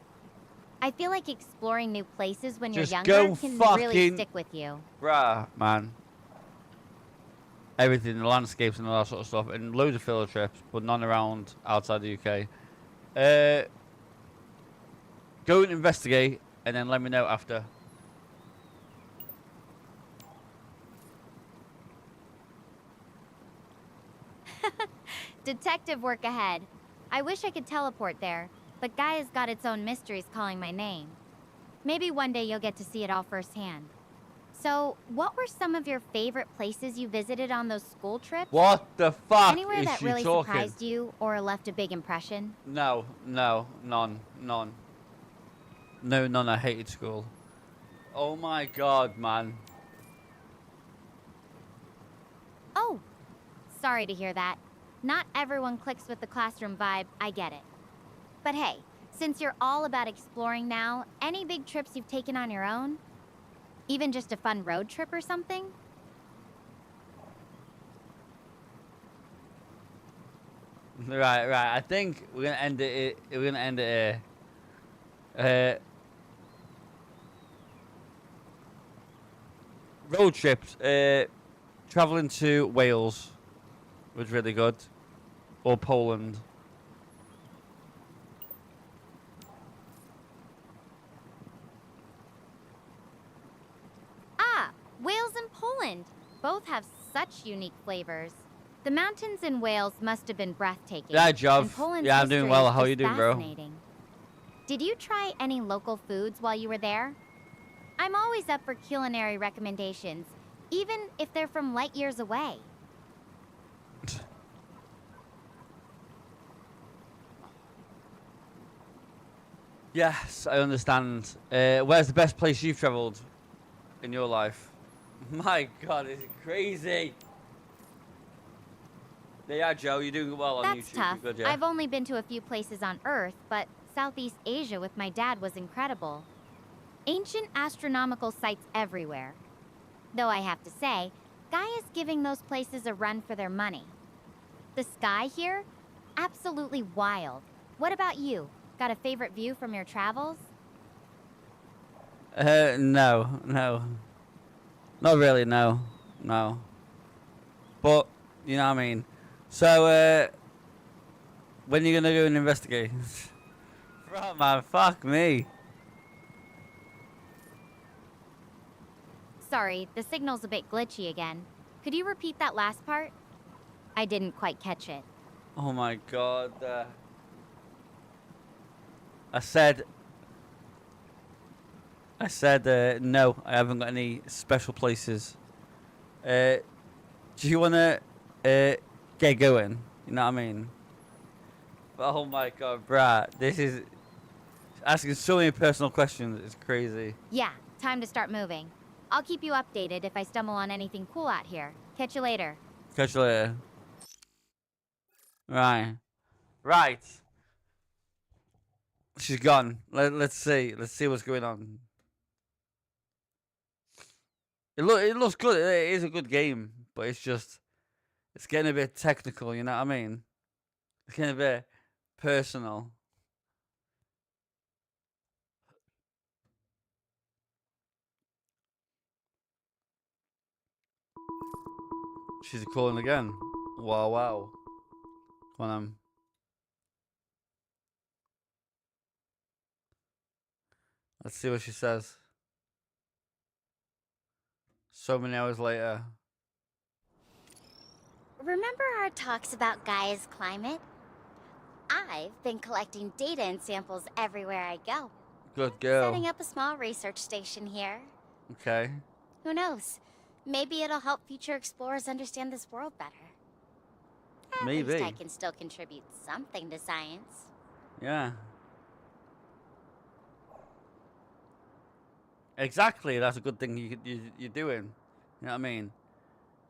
I feel like exploring new places when Just you're go younger can really fucking- stick with you. Bruh, man. Everything, the landscapes and all that sort of stuff, and loads of field trips, but none around outside the UK. Go and investigate, and then let me know after. Detective work ahead. I wish I could teleport there, but Gaia's got its own mysteries calling my name. Maybe one day you'll get to see it all firsthand. So, what were some of your favorite places you visited on those school trips? What the fuck Anywhere is that she really talking? surprised you or left a big impression? No, none. No, none. I hated school. Oh my god, man. Oh, sorry to hear that. Not everyone clicks with the classroom vibe, I get it. But hey, since you're all about exploring now, any big trips you've taken on your own? Even just a fun road trip or something? Right. I think we're gonna end it. We're gonna end it here. Road trips. Traveling to Wales was really good, or Poland. Ah, Wales and Poland. Both have such unique flavors. The mountains in Wales must have been breathtaking. Yeah, Jov. And Poland's Yeah, I'm doing history well. is How you just doing, bro? fascinating. Did you try any local foods while you were there? I'm always up for culinary recommendations, even if they're from light years away. Yes, I understand. Where's the best place you've travelled in your life? My God, it's crazy. Yeah, Joe, you're doing well on That's YouTube. tough. You're good, yeah? I've only been to a few places on Earth, but Southeast Asia with my dad was incredible. Ancient astronomical sites everywhere. Though I have to say, Gaia's giving those places a run for their money. The sky here? Absolutely wild. What about you? Got a favorite view from your travels? No. Not really, no. But, you know what I mean. So, when are you gonna go and investigate? Bro, man, fuck me. Sorry, the signal's a bit glitchy again. Could you repeat that last part? I didn't quite catch it. Oh my god. I said, no, I haven't got any special places. Do you wanna, get going? You know what I mean? Oh my god, bruh. This is asking so many personal questions. It's crazy. Yeah, time to start moving. I'll keep you updated if I stumble on anything cool out here. Catch you later. Catch you later. Right. She's gone. Let's see. Let's see what's going on. It looks good. It is a good game, but it's getting a bit technical. You know what I mean? It's getting a bit personal. She's calling again. Wow. Come on. Let's see what she says. So many hours later. Remember our talks about Gaia's climate? I've been collecting data and samples everywhere I go. Good girl. Setting up a small research station here. Okay. Who knows? Maybe it'll help future explorers understand this world better. At least I can still contribute something to science. Yeah. Exactly. That's a good thing you're doing. You know what I mean?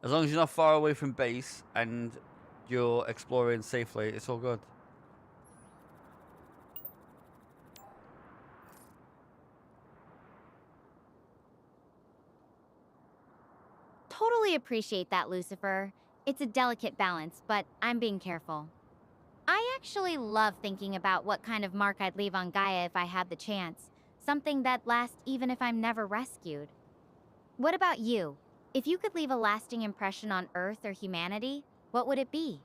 As long as you're not far away from base and you're exploring safely, it's all good. Totally appreciate that, Lucifer. It's a delicate balance, but I'm being careful. I actually love thinking about what kind of mark I'd leave on Gaia if I had the chance. Something that lasts even if I'm never rescued. What about you? If you could leave a lasting impression on Earth or humanity, what would it be?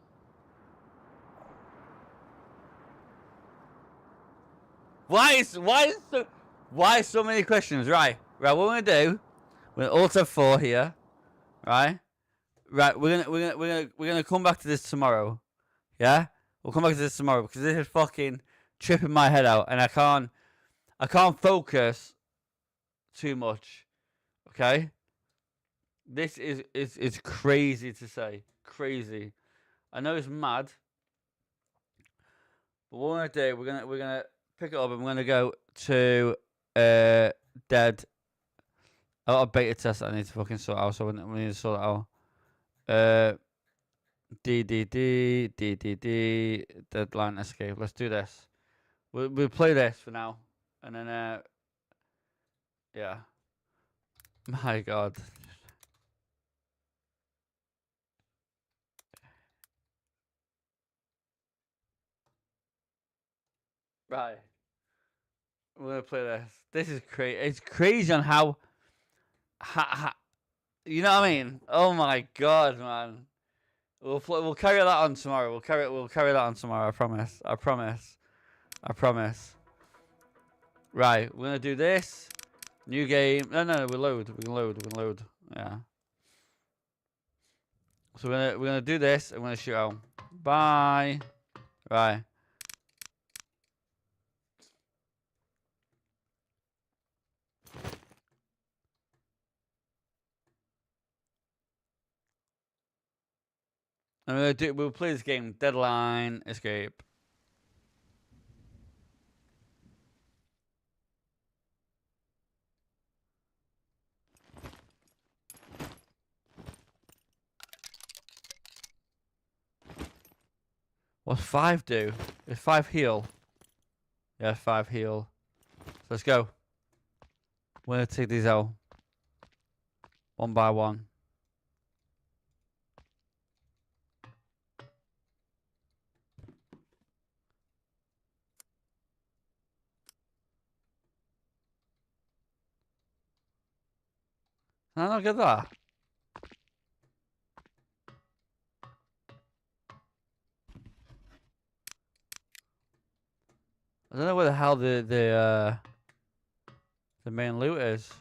Why so many questions? Right. What we're gonna do? We're gonna Alt F4 here. Right. We're gonna come back to this tomorrow. Yeah. We'll come back to this tomorrow because this is fucking tripping my head out, and I can't focus too much. Okay. This is crazy to say. Crazy. I know it's mad. But what we're gonna do, we're gonna pick it up and we're gonna go to dead. I got a beta test that I need to fucking sort out, so we need to sort it out. DDD deadline escape. Let's do this. We'll play this for now, and then yeah. My God. Right. We're gonna play this. This is crazy. It's crazy on how you know what I mean? Oh my God, man. We'll carry that on tomorrow. We'll carry that on tomorrow. I promise. Right, we're gonna do this. New game. No, we can load. Yeah. So we're gonna do this and we're gonna shoot out. Bye. Right. And we'll play this game. Deadline escape. What's 5 do? Is 5 heal? Yeah, 5 heal. So let's go. We're gonna take these out. One by one. Can I not get that? I don't know where the hell the main loot is.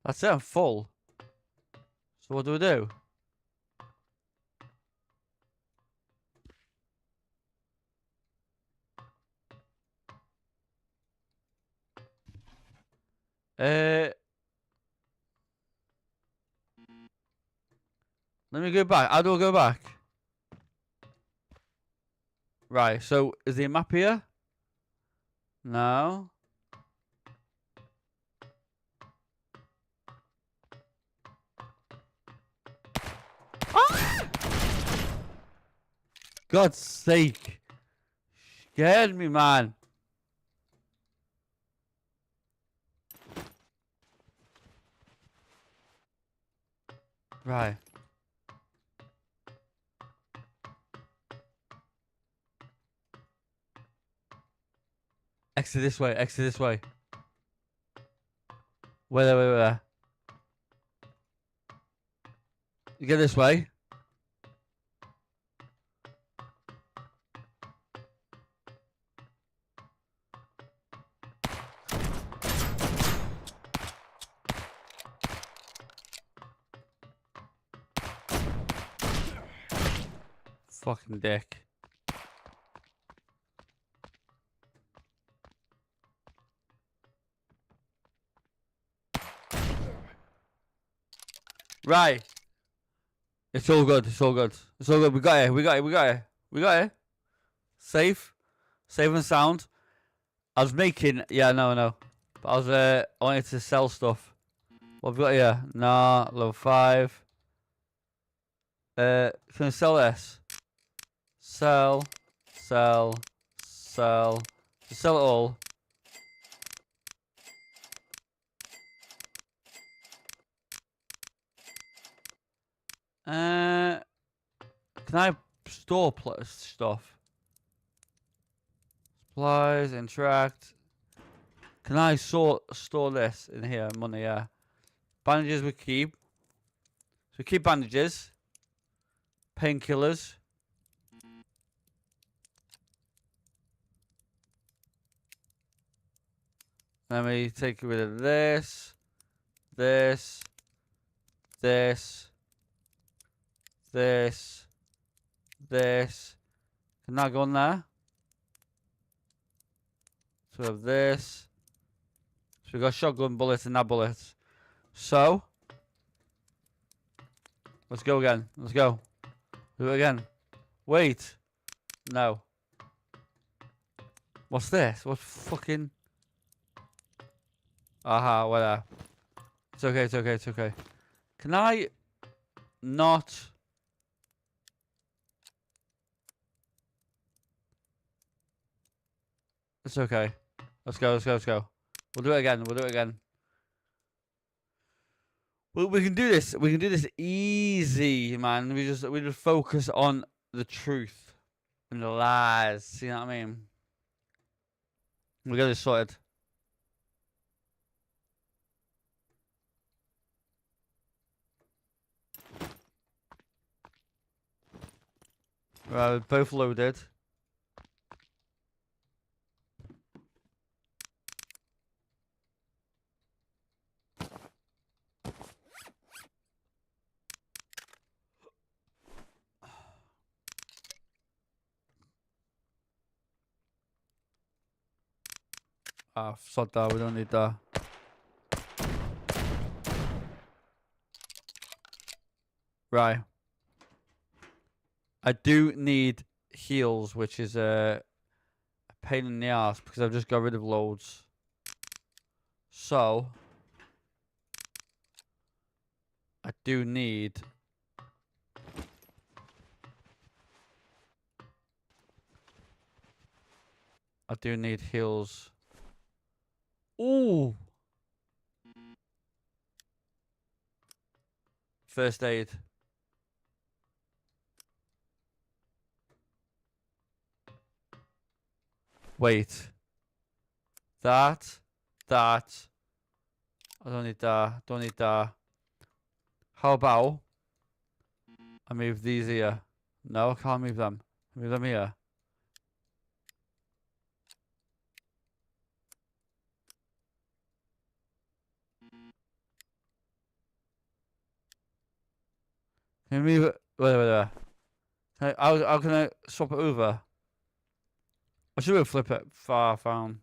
That's it, I'm full. So what do we do? Let me go back. How do I go back? Right, so is there a map here? No. Ah! God's sake. Scared me, man. Right. Exit this way, exit this way. Where? You get this way. Fucking dick. Right. It's all good. It's all good. It's all good. We got it. We got it. We got it. We got it. Safe. Safe and sound. I was making... Yeah, no. But I was... I wanted to sell stuff. What have we got here? Nah. Level 5. Can I sell this? Sell. Sell. Sell. Just sell it all. Can I store stuff? Supplies, interact. Can I store this in here? Money, yeah. Bandages we keep. So we keep bandages. Painkillers. Let me take rid of this. This. Can that go in there? So we have this. So we got shotgun bullets and that bullets. So let's go again. Let's go. Do it again. Wait. No. What's this? What's fucking... Aha, whatever. It's okay, it's okay, it's okay. Can I not... It's okay. Let's go, let's go, let's go. We'll do it again, we'll do it again. We can do this. We can do this easy, man. We just focus on the truth and the lies. You know what I mean? We'll get this sorted. Right, we're both loaded. Ah, sod that. We don't need that. Right. I do need heals, which is a pain in the ass because I've just got rid of loads. So I do need I do need heals. Ooh. First aid. Wait. That. I don't need that. Don't need that. How about I move these here? No, I can't move them. Move them here. Can you move it? Wait. How can I swap it over? I should have flip it far down.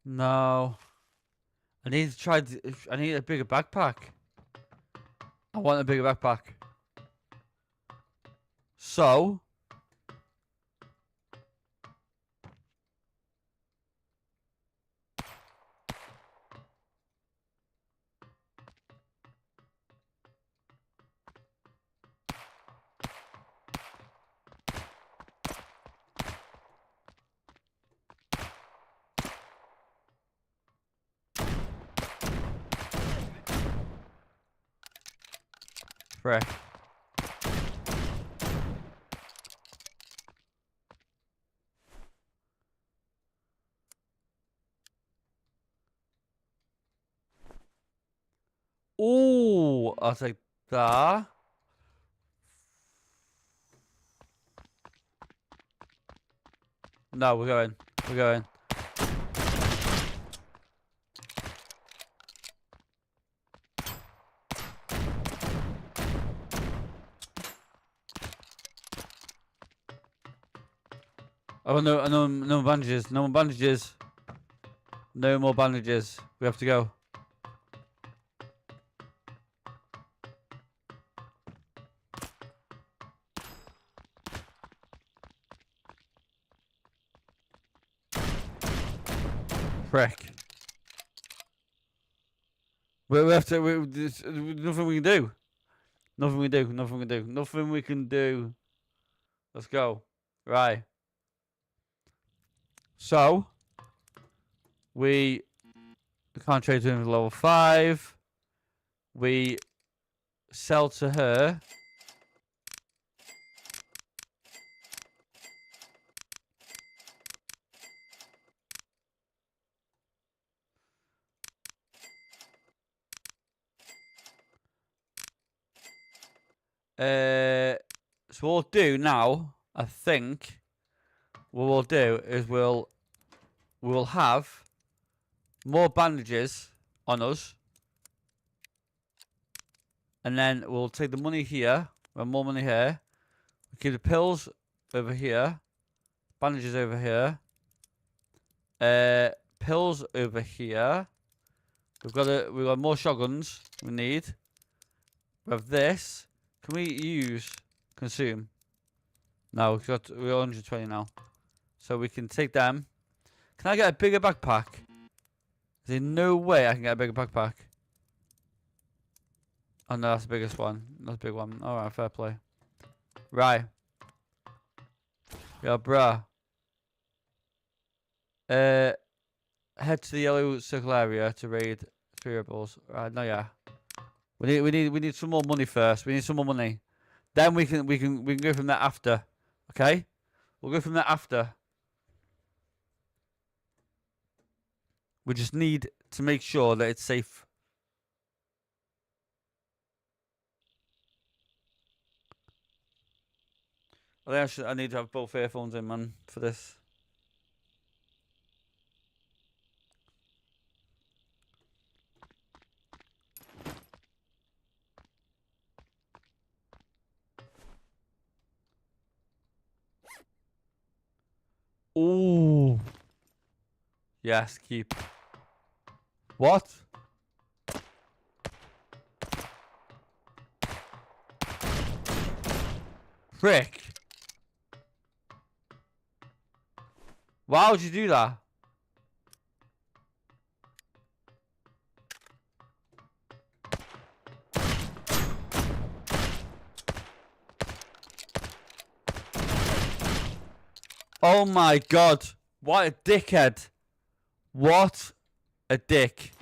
No. I need to try. I need a bigger backpack. I want a bigger backpack. So. Frick. Ooh, I'll take that. No, we're going. We're going. Oh no, no more bandages. No more bandages. No more bandages. We have to go. Frick. We have to. There's nothing we can do. Nothing we can do. Nothing we can do. Nothing we can do. Let's go. Right. So we can't trade to him level 5. We sell to her. So what we'll do now, I think, what we'll do is we'll have more bandages on us, and then we'll take the money here. We have more money here. We keep the pills over here, bandages over here, pills over here. We've got more shotguns. We need. We have this. Can we use consume? No, we're 120 now, so we can take them. Can I get a bigger backpack? There's no way I can get a bigger backpack. Oh no, that's the biggest one. That's a big one. Alright, fair play. Right. Yo, bruh. Head to the yellow circle area to raid 3 rebels. Right, no, yeah. We need some more money first. We need some more money. Then we can go from there after. Okay? We'll go from there after. We just need to make sure that it's safe. I think I need to have both earphones in, man, for this. Ooh. Yes, keep. What? Frick. Why would you do that? Oh my god. What a dickhead. What a dick.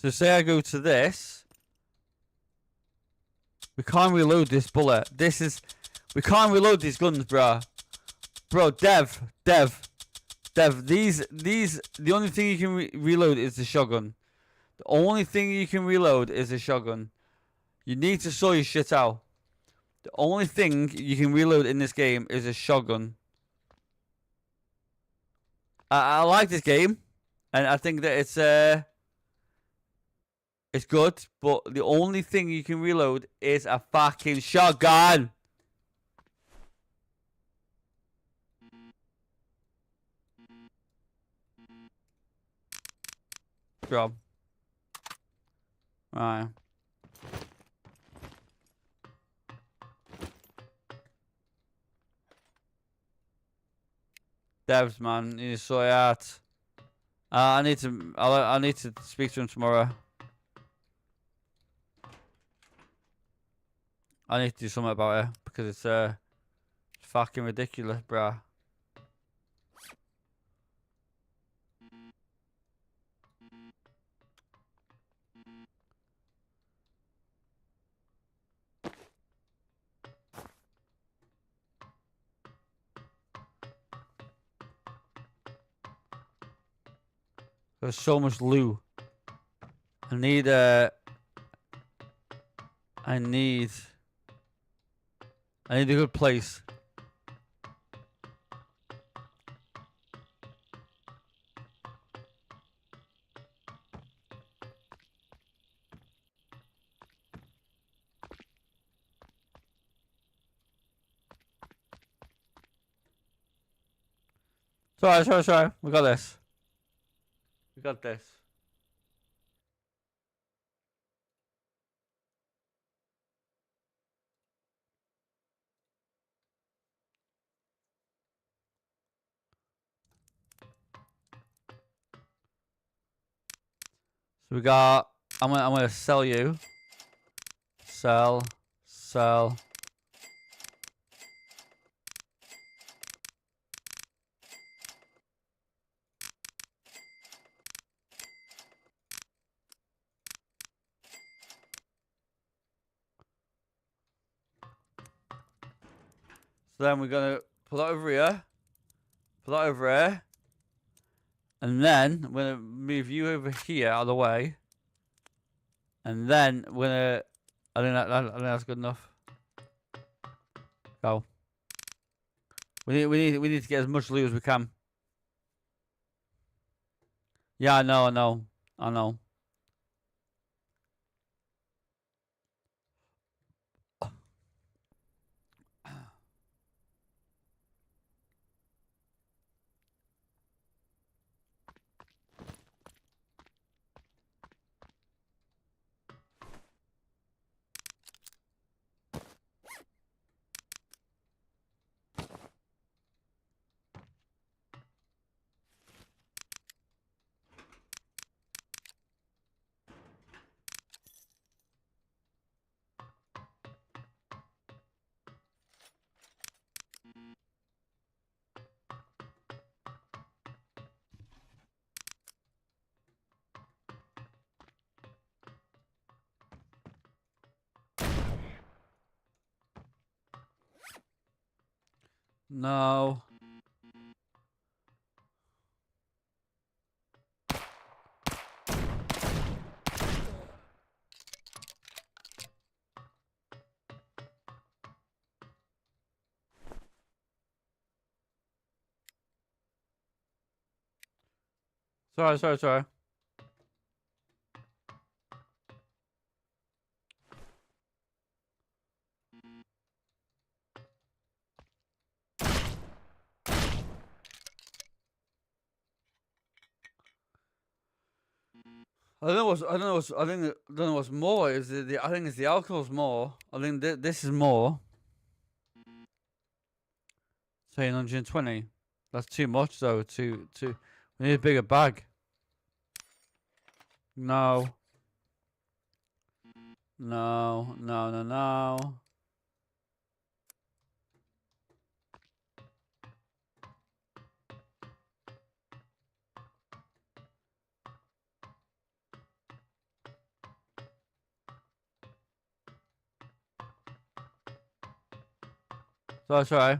So say I go to this. We can't reload this bullet. We can't reload these guns, bro. Bro, Dev. The only thing you can reload is the shotgun. The only thing you can reload is the shotgun. You need to sort your shit out. The only thing you can reload in this game is a shotgun. I like this game, and I think that it's good, but the only thing you can reload is a fucking shotgun. Bro. Alright. Devs, man, you need to sort it out. I need to speak to him tomorrow. I need to do something about it because it's fucking ridiculous, bruh. There's so much loot. I need a good place. Sorry. We got this. We got this. So we got. I'm gonna sell you. Sell. So then we're gonna pull that over here. Pull that over here. And then I'm gonna move you over here out of the way. And then we're gonna I think that's good enough. Go. We need to get as much loot as we can. Yeah, I know. No. Sorry. I don't know what's more. Is the I think it's the alcohol's more. I think this is more. Say 120. That's too much though. Too. We need a bigger bag. No. No. Sorry.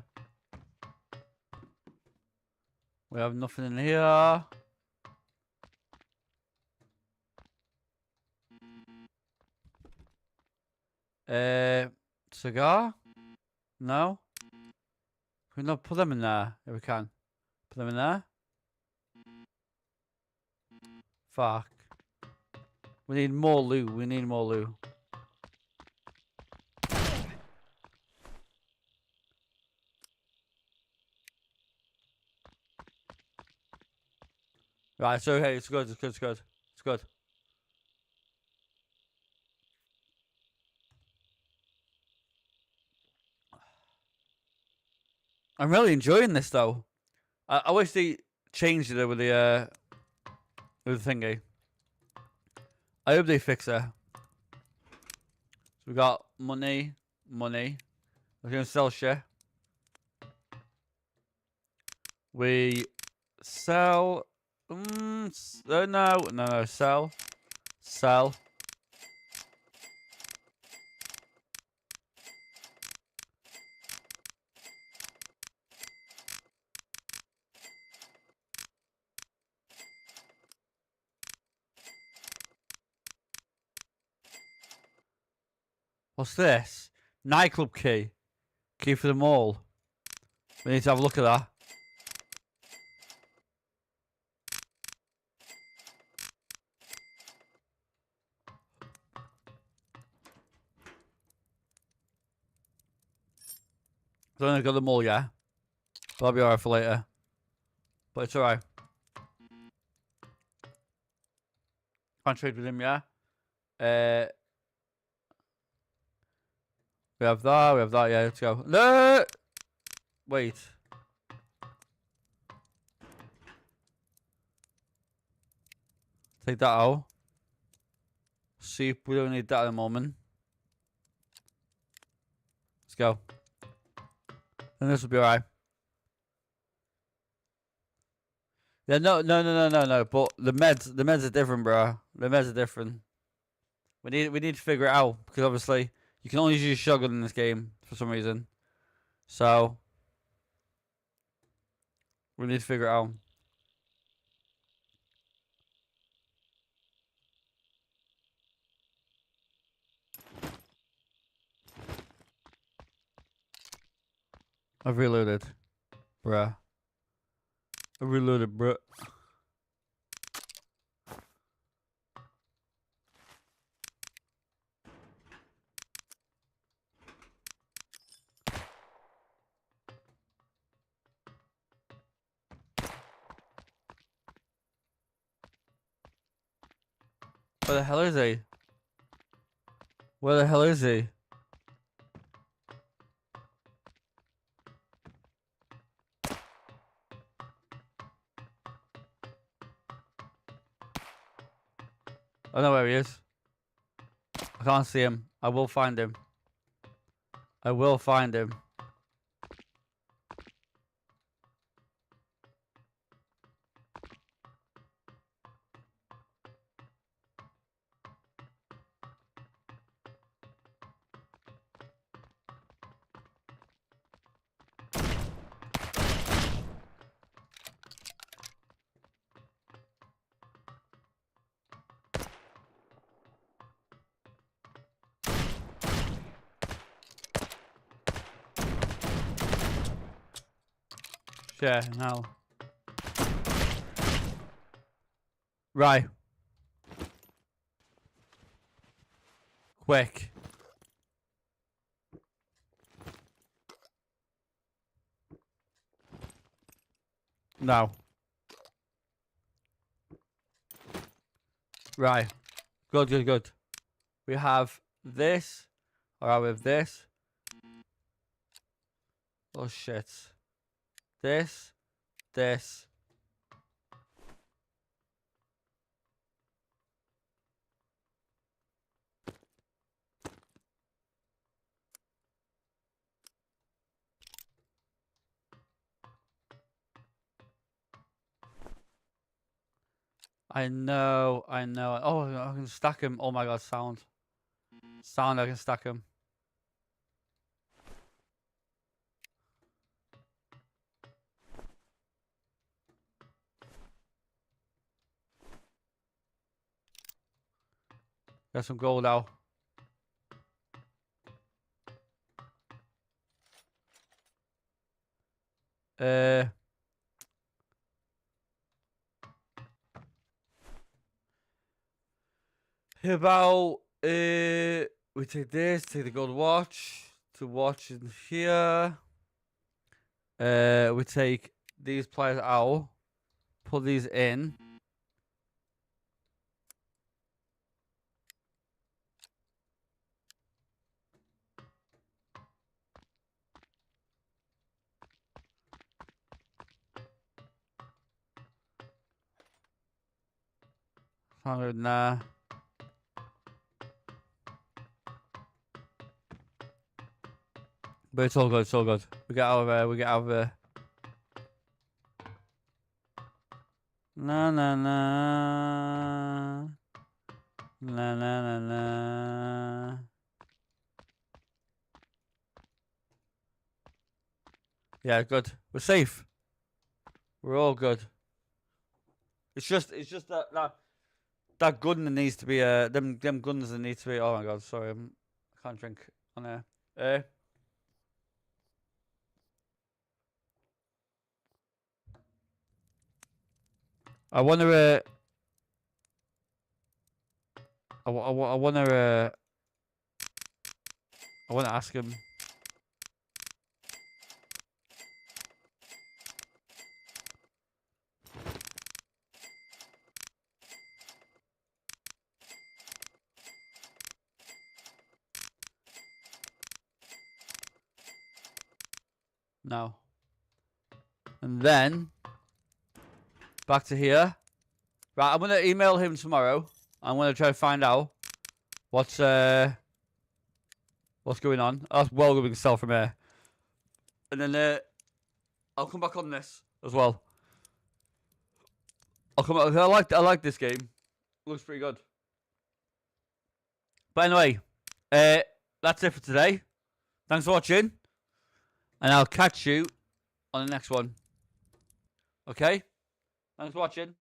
We have nothing in here. Cigar? No. Can we not put them in there? If we can. Put them in there. Fuck. We need more loot. Right, so hey, it's good. I'm really enjoying this though. I wish they changed it with the thingy. I hope they fix it. So we got money. We're gonna sell shit. We sell. No. Sell. What's this? Nightclub key. Key for the mall. We need to have a look at that. I don't got the mall yet. But I'll be alright for later. But it's alright. Can't trade with him, yeah? We have that, yeah, let's go. No! Wait. Take that out. See, we don't need that at the moment. Let's go. And this will be alright. Yeah, no. But the meds are different, bro. The meds are different. We need to figure it out because obviously you can only use shotgun in this game for some reason. So we need to figure it out. I've reloaded, bruh. I've reloaded, bruh. Where the hell is he? Where the hell is he? I know where he is. I can't see him. I will find him. I will find him. Yeah, now. Right. Quick. No. Right. Good, good, good. We have this. Alright, we have this. Oh, shit. This. This. I know, I know. Oh, I can stack him. Oh my god, sound. Sound, I can stack him. Got some gold now. About we take this, take the gold watch, to watch in here. We take these pliers out, put these in. Nah. But it's all good, it's all good. We get out of there, we get out of there. Na na na. Na na na na. Yeah, good. We're safe. We're all good. It's just that gun that needs to be them guns that need to be. Oh my god, sorry, I can't drink on air. I wanna I wanna ask him. No. And then back to here. Right, I'm gonna email him tomorrow. I'm gonna try to find out what's going on. That's well we can sell from here. And then I'll come back on this as well. I'll come back. I like this game. Looks pretty good. But anyway, that's it for today. Thanks for watching. And I'll catch you on the next one. Okay? Thanks for watching.